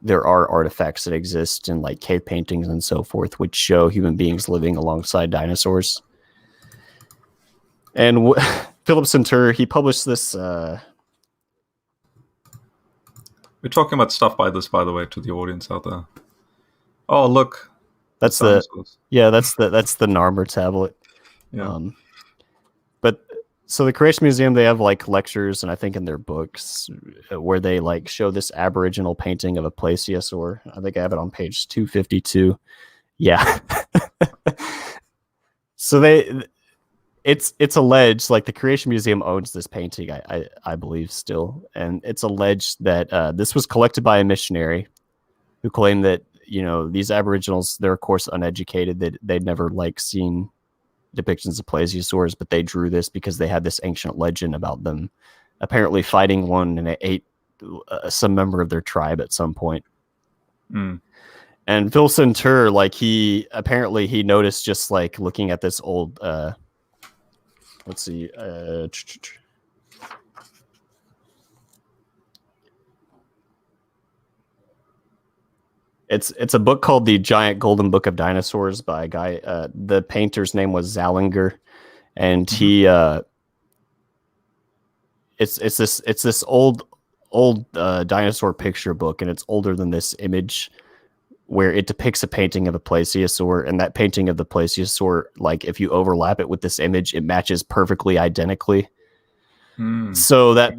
there are artifacts that exist in like cave paintings and so forth which show human beings living alongside dinosaurs. And Philip Sinter, he published this. We're talking about stuff by the way, to the audience out there. Oh, look, that's the Narmer tablet. Yeah. But so the Creation Museum, they have like lectures, and I think in their books where they like show this Aboriginal painting of a plesiosaur. I think I have it on page 252. Yeah. So it's alleged, like the Creation Museum owns this painting, I believe still, and it's alleged that this was collected by a missionary who claimed that these Aboriginals, they're of course uneducated, that they'd never like seen depictions of plesiosaurs, but they drew this because they had this ancient legend about them apparently fighting one, and it ate some member of their tribe at some point. And Phil Sinter, like he noticed, just like looking at this old let's see, It's a book called The Giant Golden Book of Dinosaurs by a guy. The painter's name was Zallinger, and he it's this old dinosaur picture book, and it's older than this image, where it depicts a painting of a plesiosaur, and that painting of the plesiosaur, like if you overlap it with this image, it matches perfectly identically. So that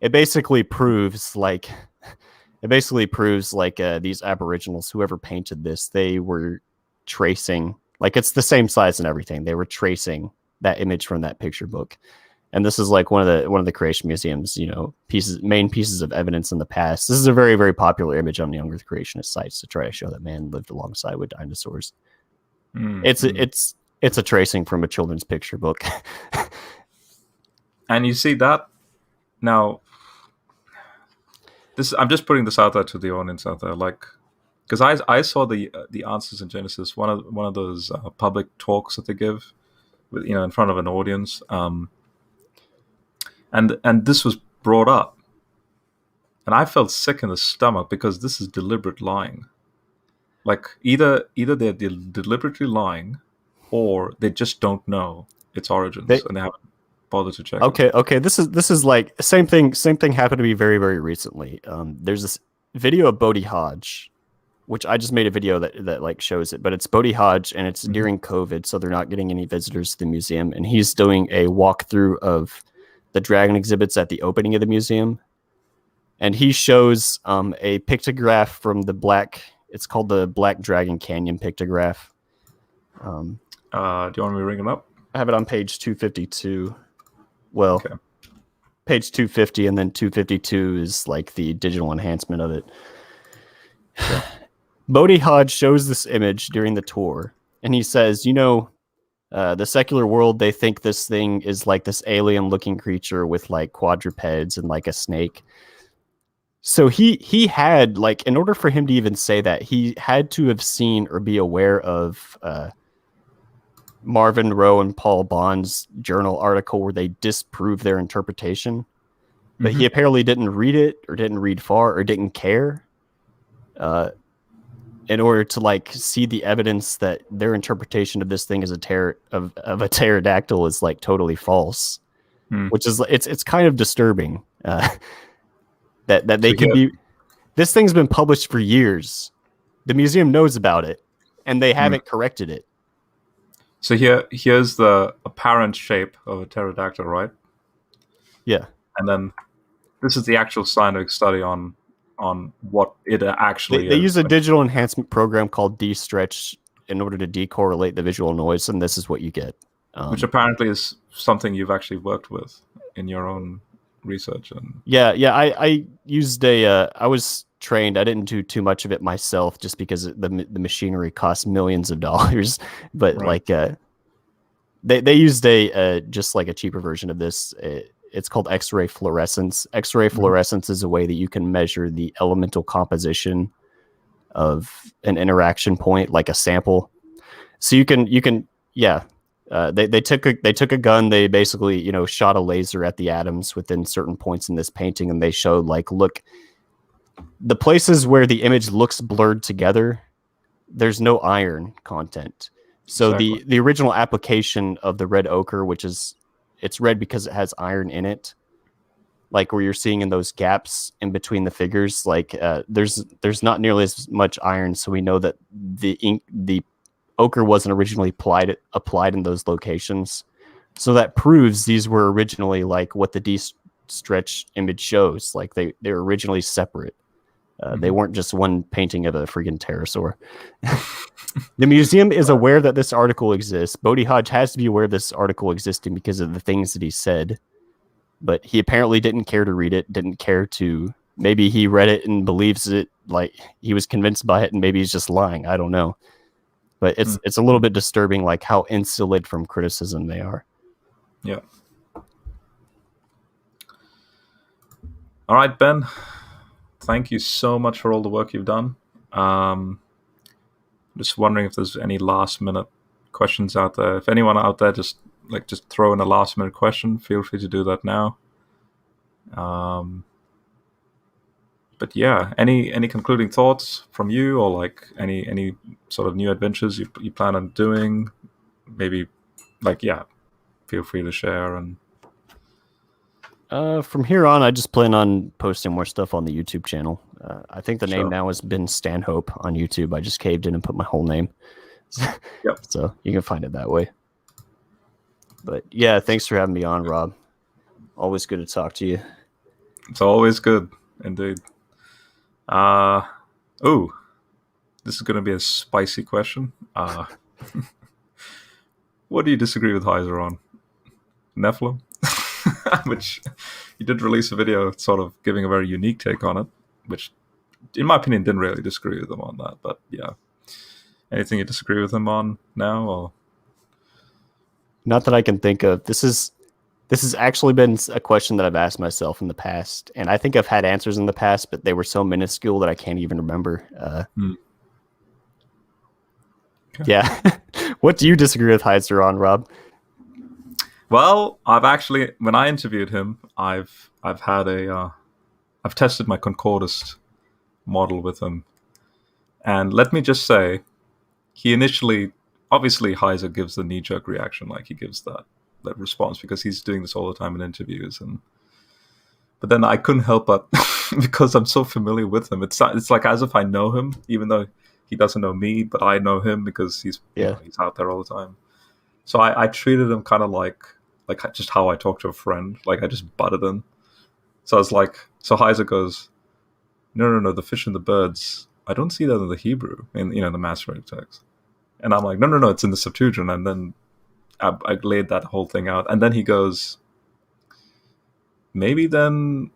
it basically proves like these Aboriginals, whoever painted this, they were tracing, like it's the same size and everything. They were tracing that image from that picture book. And this is like one of the Creation Museum's, main pieces of evidence in the past. This is a very, very popular image on younger creationist sites to try to show that man lived alongside with dinosaurs. It's a tracing from a children's picture book. And you see that now. I'm just putting this out there to the audience out there, like, because I saw the answers in Genesis, one of those public talks that they give, in front of an audience, and this was brought up, and I felt sick in the stomach, because this is deliberate lying. Like either they're deliberately lying, or they just don't know its origins, and they haven't bothered to check. Okay. This is like same thing happened to me very, very recently. There's this video of Bodhi Hodge, which I just made a video that like shows it, but it's Bodhi Hodge, and it's during COVID, so they're not getting any visitors to the museum, and he's doing a walkthrough of the dragon exhibits at the opening of the museum, and he shows a pictograph from the Black It's called the Black Dragon Canyon pictograph. Do you want me to ring it up? I have it on page 252. Well, okay. Page 250, and then 252 is like the digital enhancement of it. Yeah. Bodhi Hodge shows this image during the tour, and he says, the secular world, they think this thing is like this alien-looking creature with like quadrupeds and like a snake. So he had, like, in order for him to even say that, he had to have seen or be aware of Marvin Rowe and Paul Bond's journal article where they disprove their interpretation. But he apparently didn't read it, or didn't read far, or didn't care in order to like see the evidence that their interpretation of this thing as a pterodactyl is like totally false, which is it's kind of disturbing that they can be. This thing's been published for years. The museum knows about it, and they haven't corrected it. So here's the apparent shape of a pterodactyl, right? Yeah, and then this is the actual scientific study on what it actually is. They use a digital enhancement program called D-Stretch in order to decorrelate the visual noise, and this is what you get. Which apparently is something you've actually worked with in your own research. And I used I was trained. I didn't do too much of it myself just because the machinery costs millions of dollars. But right. Like they used just like a cheaper version of this. It's called X-ray fluorescence. X-ray fluorescence is a way that you can measure the elemental composition of an interaction point, like a sample. So you can they took a gun. They basically shot a laser at the atoms within certain points in this painting, and they showed like, look, the places where the image looks blurred together, there's no iron content. So exactly. the original application of the red ochre, which is it's red because it has iron in it, like where you're seeing in those gaps in between the figures, like there's not nearly as much iron, so we know that the ochre wasn't originally applied in those locations. So that proves these were originally like what the D-Stretch image shows, like they were originally separate. They weren't just one painting of a freaking pterosaur. The museum is aware that this article exists. Bodhi Hodge has to be aware of this article existing because of the things that he said, but he apparently didn't care to read it, didn't care to, maybe he read it and believes it, like he was convinced by it, and maybe he's just lying. I don't know. But it's a little bit disturbing, like how insulated from criticism they are. Yeah. All right, Ben. Thank you so much for all the work you've done. Just wondering if there's any last-minute questions out there. If anyone out there just throw in a last-minute question, feel free to do that now. But yeah, any concluding thoughts from you, or like any sort of new adventures you plan on doing? Maybe, feel free to share. And from here on, I just plan on posting more stuff on the YouTube channel. I think the name now has been Stanhope on YouTube. I just caved in and put my whole name. Yep. So you can find it that way. But yeah, thanks for having me on, Rob. Always good to talk to you. It's always good, indeed. This is going to be a spicy question. What do you disagree with Heiser on? Nephilim? Which he did release a video sort of giving a very unique take on it, which in my opinion didn't really disagree with him on that. But yeah, anything you disagree with him on now? Or not that I can think of. This has actually been a question that I've asked myself in the past, and I think I've had answers in the past, but they were so minuscule that I can't even remember. Okay. Yeah. What do you disagree with Heiser on, Rob? Well, I've actually, when I interviewed him, I've tested my Concordist model with him, and let me just say, he initially, obviously, Heiser gives the knee-jerk reaction, like he gives that response because he's doing this all the time in interviews, but then I couldn't help but because I'm so familiar with him, it's like as if I know him, even though he doesn't know me, but I know him because he's out there all the time. So I treated him kind of like just how I talk to a friend. Like I just butted him. So I was like, so Heiser goes, no, the fish and the birds I don't see that in the Hebrew, in the Masoretic text. And I'm like, no, it's in the Septuagint. And then I laid that whole thing out. And then he goes, maybe then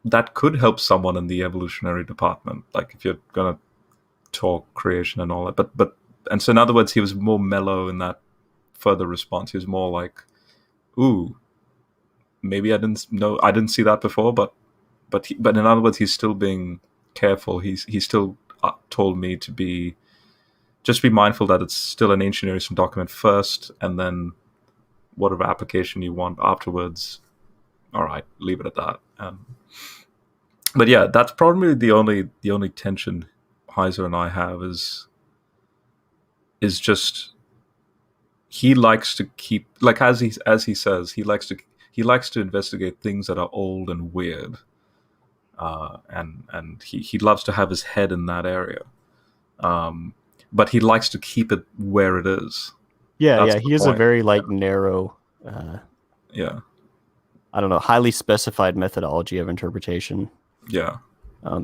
that could help someone in the evolutionary department. Like if you're going to talk creation and all that. And so in other words, he was more mellow in that further response. He was more like, ooh, maybe I didn't see that before, but in other words, he's still being careful. He still told me to be mindful that it's still an ancient Near Eastern document first, and then whatever application you want afterwards. All right, leave it at that. But yeah, that's probably the only tension Heiser and I have is just he likes to keep, like as he says, he likes to investigate things that are old and weird, and he loves to have his head in that area, but he likes to keep it where it is. Yeah. He has a very narrow, yeah, I don't know, highly specified methodology of interpretation. Yeah.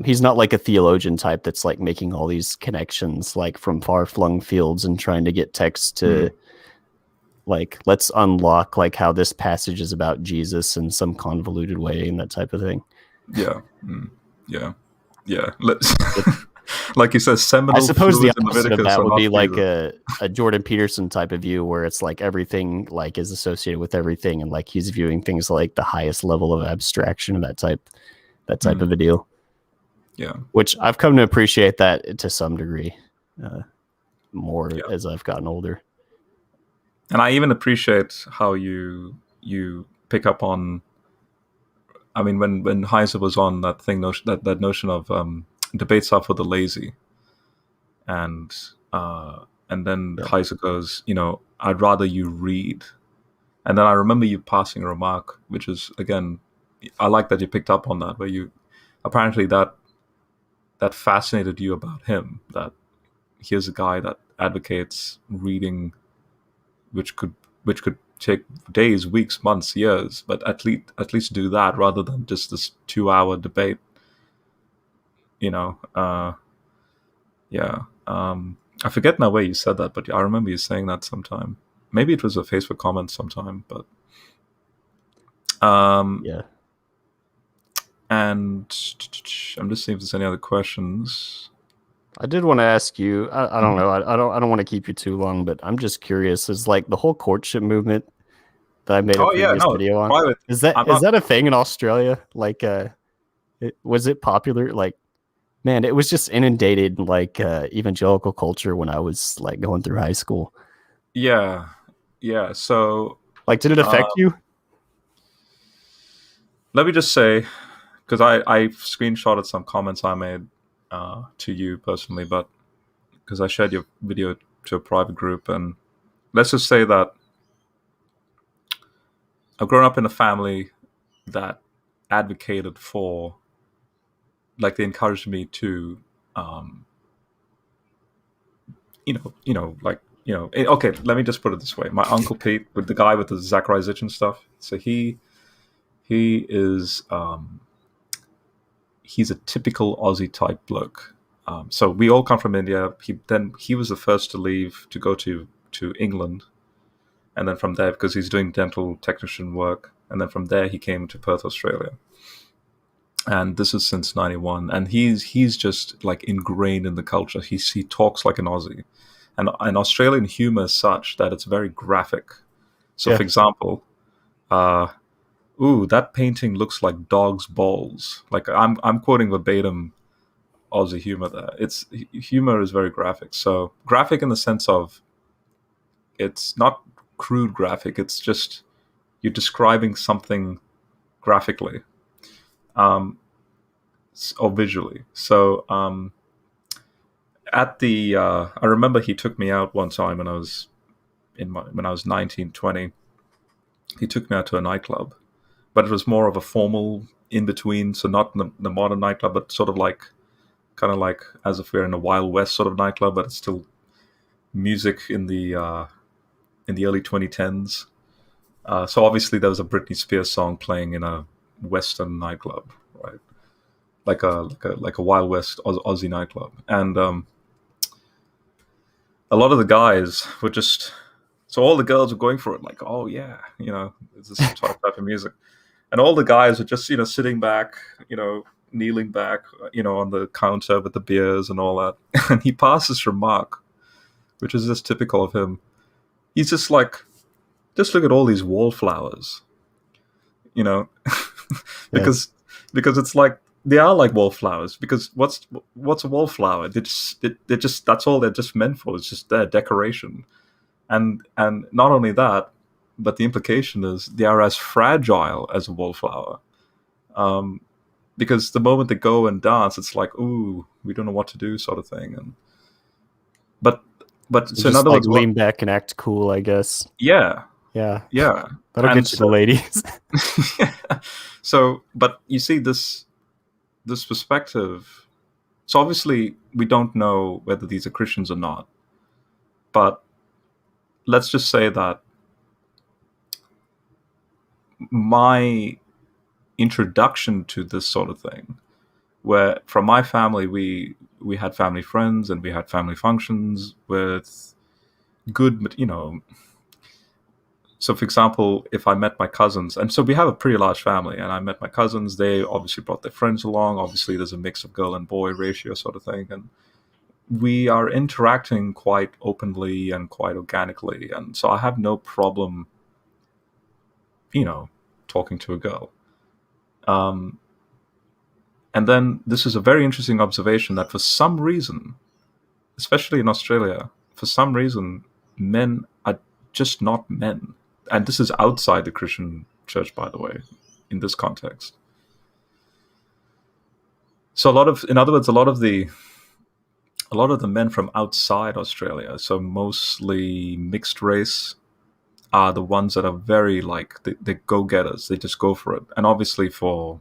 He's not like a theologian type that's like making all these connections like from far-flung fields and trying to get text to like, let's unlock like how this passage is about Jesus in some convoluted way and that type of thing. Yeah. Yeah. Let's like you said, seminal. I suppose the opposite of that would be like a Jordan Peterson type of view where it's like everything like is associated with everything, and like he's viewing things like the highest level of abstraction and that type of a deal. Yeah. Which I've come to appreciate that to some degree more as I've gotten older. And I even appreciate how you pick up on, I mean, when Heiser was on that thing, that notion of debates are for the lazy, and then Heiser goes, I'd rather you read. And then I remember you passing a remark, which is, again, I like that you picked up on that, where you apparently that fascinated you about him, that here's a guy that advocates reading, which could take days, weeks, months, years, but at least do that rather than just this 2-hour debate. I forget now where you said that, but I remember you saying that sometime. Maybe it was a Facebook comment sometime, but yeah. And I'm just seeing if there's any other questions. I did want to ask you. I don't know. I don't want to keep you too long, but I'm just curious. Is like the whole courtship movement that I made a previous video on. Private. Is that a thing in Australia? Like, was it popular? Like, man, it was just inundated in like evangelical culture when I was like going through high school. Yeah. So, like, did it affect you? Let me just say, because I screenshotted some comments I made to you personally, but because I shared your video to a private group, and let's just say that I've grown up in a family that advocated for, like, they encouraged me to, okay, let me just put it this way. My Uncle Pete, with the guy with the Zachariah Sitchin stuff, so he is, he's a typical Aussie type bloke. So we all come from India. He was the first to leave to go to England, and then from there, because he's doing dental technician work, and then from there he came to Perth, Australia. And this is since '91, and he's just like ingrained in the culture. He talks like an Aussie, and Australian humor is such that it's very graphic. So, for example, ooh, that painting looks like dog's balls. Like I'm quoting verbatim Aussie humor there. Humor is very graphic. So graphic in the sense of it's not crude graphic. It's just you're describing something graphically, or visually. So at the I remember he took me out one time when I was 19, 20. He took me out to a nightclub. But it was more of a formal in-between, so not the modern nightclub, but sort of like, kind of like as if we're in a Wild West sort of nightclub, but it's still music in the early 2010s. So obviously there was a Britney Spears song playing in a Western nightclub, right? like a Wild West Aussie nightclub, and a lot of the guys were just, so all the girls were going for it, like, oh yeah, it's this type of music, and all the guys were just sitting back, kneeling back, on the counter with the beers and all that, and he passes this remark, which is just typical of him. He's just like, just look at all these wallflowers, because it's like they are like wallflowers. Because what's a wallflower? They just that's all they're just meant for. It's just their decoration, and not only that, but the implication is they are as fragile as a wallflower. Because the moment they go and dance, it's like, ooh, we don't know what to do, sort of thing. And but so in other words, lean back and act cool, I guess. Yeah. That'll get you the ladies. So, but you see this perspective. So obviously, we don't know whether these are Christians or not. But let's just say that my introduction to this sort of thing, where from my family we had family friends and we had family functions with good, so for example, if I met my cousins, and so we have a pretty large family, and I met my cousins, they obviously brought their friends along. Obviously there's a mix of girl and boy ratio sort of thing, and we are interacting quite openly and quite organically, and so I have no problem talking to a girl. And then this is a very interesting observation that for some reason, especially in Australia, for some reason, men are just not men. And this is outside the Christian church, by the way, in this context. So in other words, a lot of the men from outside Australia, so mostly mixed race, are the ones that are very like they go-getters. They just go for it, and obviously for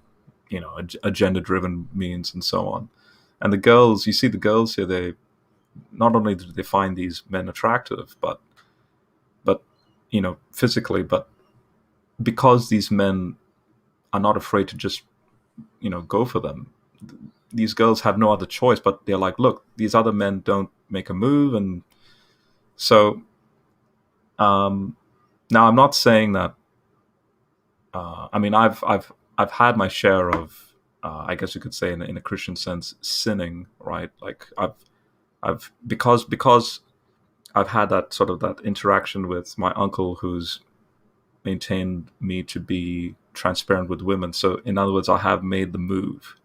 agenda-driven means and so on. And the girls, you see the girls here, they not only do they find these men attractive, but physically, but because these men are not afraid to just go for them, these girls have no other choice, but they're like, look, these other men don't make a move. And so now I'm not saying that I've had my share of I guess you could say in a Christian sense, sinning, right? Like because I've had that sort of that interaction with my uncle, who's maintained me to be transparent with women. So in other words, I have made the move.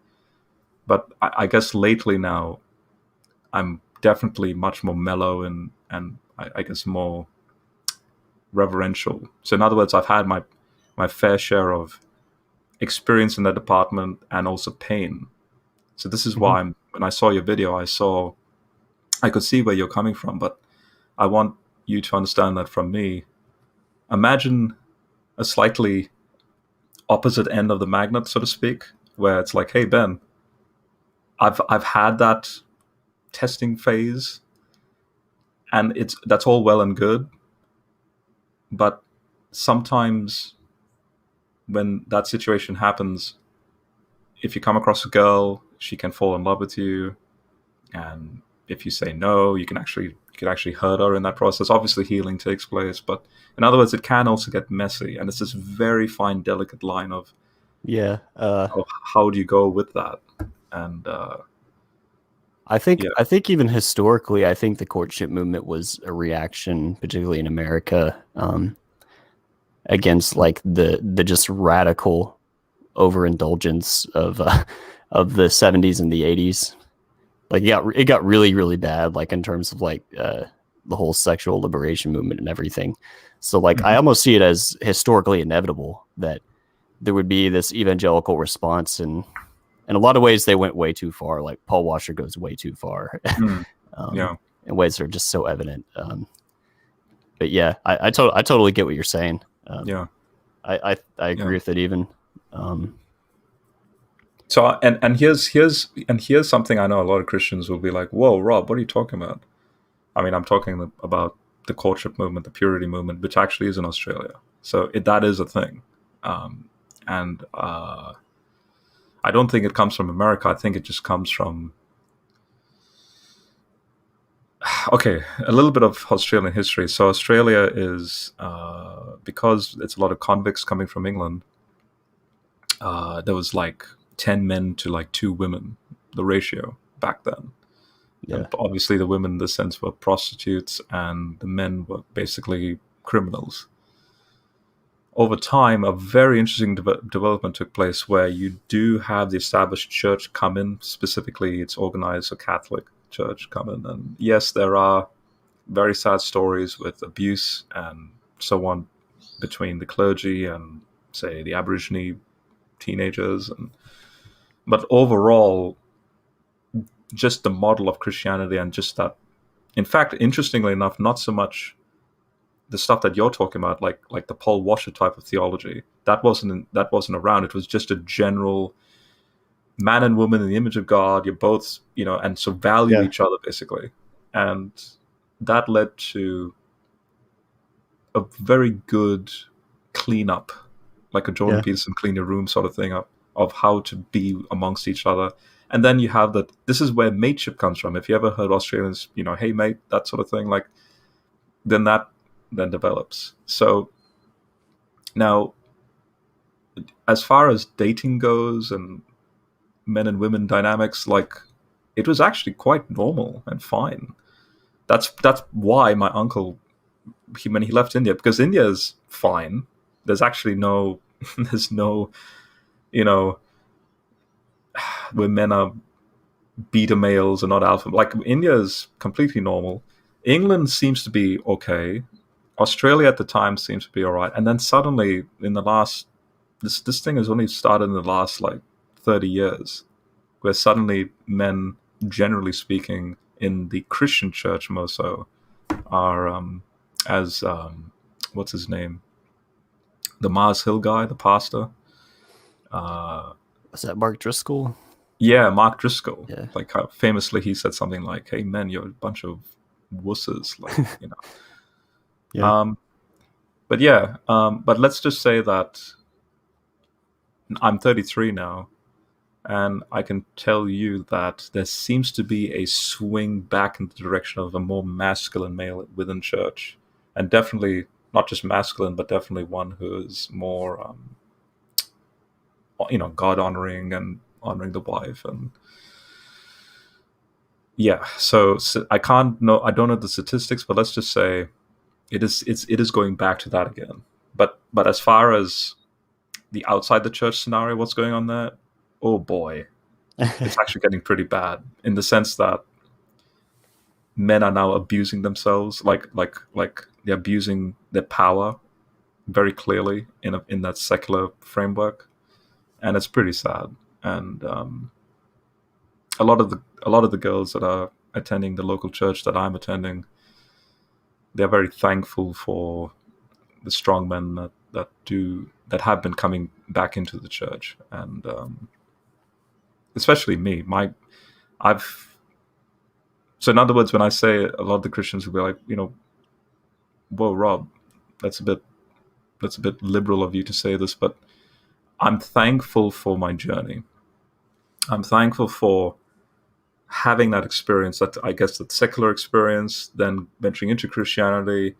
But I guess lately now, I'm definitely much more mellow and I guess more reverential. So in other words, I've had my fair share of experience in that department and also pain. So this is why when I saw your video, I could see where you're coming from, but I want you to understand that from me. Imagine a slightly opposite end of the magnet, so to speak, where it's like, hey Ben, I've had that testing phase, and that's all well and good, but sometimes when that situation happens, if you come across a girl, she can fall in love with you, and if you say no, you can actually hurt her in that process. Obviously, healing takes place, but in other words, it can also get messy, and it's this very fine, delicate line of how do you go with that? And I think even historically, I think the courtship movement was a reaction, particularly in America, against like the just radical overindulgence of the 70s and the 80s. Like it got really, really bad, like in terms of like the whole sexual liberation movement and everything. So like I almost see it as historically inevitable that there would be this evangelical response, and in a lot of ways they went way too far. Like Paul Washer goes way too far, in ways that are just so evident. But yeah, I totally get what you're saying. I agree with it even. So and here's something I know a lot of Christians will be like, whoa, Rob, what are you talking about? I mean, I'm talking about the courtship movement, the purity movement, which actually is in Australia. So that is a thing. And I don't think it comes from America. I think it just comes from. Okay, a little bit of Australian history. So Australia is because it's a lot of convicts coming from England. There was like 10 men to like 2 women, the ratio back then. Yeah. And obviously, the women in this sense were prostitutes, and the men were basically criminals. Over time, a very interesting development took place where you do have the established church come in. Specifically, it's organized a Catholic church come in. And yes, there are very sad stories with abuse and so on between the clergy and, say, the Aborigine teenagers. But overall, just the model of Christianity and just that. In fact, interestingly enough, not so much the stuff that you're talking about, like the Paul Washer type of theology, that wasn't around. It was just a general man and woman in the image of God. You're both, and so value each other basically, and that led to a very good cleanup, like a Jordan Peterson clean your room sort of thing of how to be amongst each other. And then you have that. This is where mateship comes from. If you ever heard Australians, hey mate, that sort of thing, like then that then develops. So now, as far as dating goes and men and women dynamics, like it was actually quite normal and fine. That's why my uncle, when he left India, because India is fine. There's actually no, there's no, where men are beta males and not alpha. Like India is completely normal. England seems to be okay. Australia at the time seems to be all right. And then suddenly, in the last, this thing has only started in the last like 30 years, where suddenly men, generally speaking, in the Christian church more so, are as what's his name, the Mars Hill guy, the pastor. Was that Mark Driscoll? Yeah, Mark Driscoll. Yeah. Like famously, he said something like, "Hey, men, you're a bunch of wusses," like Yeah. But yeah, but let's just say that I'm 33 now, and I can tell you that there seems to be a swing back in the direction of a more masculine male within church, and definitely not just masculine, but definitely one who is more, God honoring and honoring the wife, and yeah. So I don't know the statistics, but let's just say it is going back to that again. But as far as the outside the church scenario, what's going on there? Oh boy, it's actually getting pretty bad in the sense that men are now abusing themselves, like they're abusing their power very clearly in that secular framework, and it's pretty sad. And a lot of the girls that are attending the local church that I'm attending, they're very thankful for the strong men that have been coming back into the church, and especially me. So in other words, when I say, a lot of the Christians will be like, whoa, Rob, that's a bit liberal of you to say this, but I'm thankful for my journey. I'm thankful for having that experience, that I guess that secular experience, then venturing into Christianity,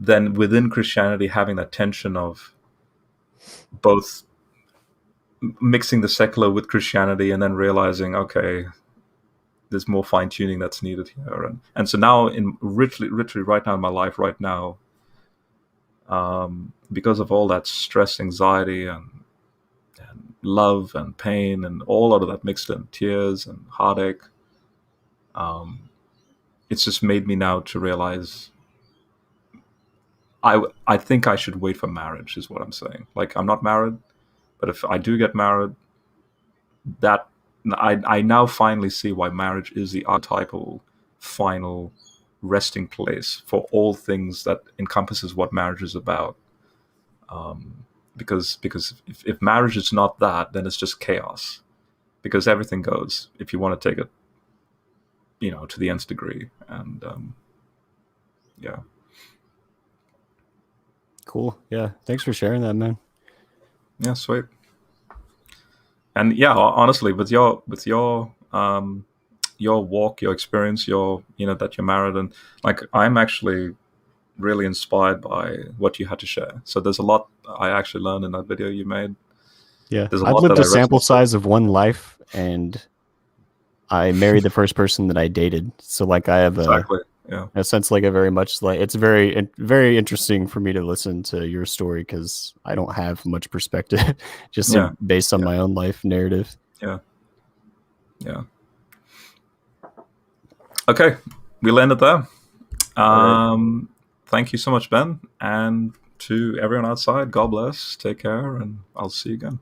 then within Christianity having that tension of both mixing the secular with Christianity and then realizing, okay, there's more fine tuning that's needed here, and so now in literally right now in my life right now, because of all that stress, anxiety, and love and pain and all of that mixed in, tears and heartache, it's just made me now to realize I think I should wait for marriage, is what I'm saying. Like, I'm not married, but if I do get married, that I now finally see why marriage is the archetypal final resting place for all things that encompasses what marriage is about. Because if marriage is not that, then it's just chaos. Because everything goes if you want to take it, to the nth degree. And yeah. Cool. Yeah. Thanks for sharing that, man. Yeah, sweet. And yeah, honestly, with your your walk, your experience, your that you're married, and like I'm actually really inspired by what you had to share. So there's a lot I actually learned in that video you made. Yeah, There's a I've lot that lived I a sample resonate with. size of one life, and I married the first person that I dated. So like I have Exactly. Yeah. a sense like a very much like it's very interesting for me to listen to your story because I don't have much perspective just Yeah. based on Yeah. my own life narrative. Yeah. Yeah. Okay, we'll end it there. All right. Thank you so much, Ben, and to everyone outside. God bless. Take care, and I'll see you again.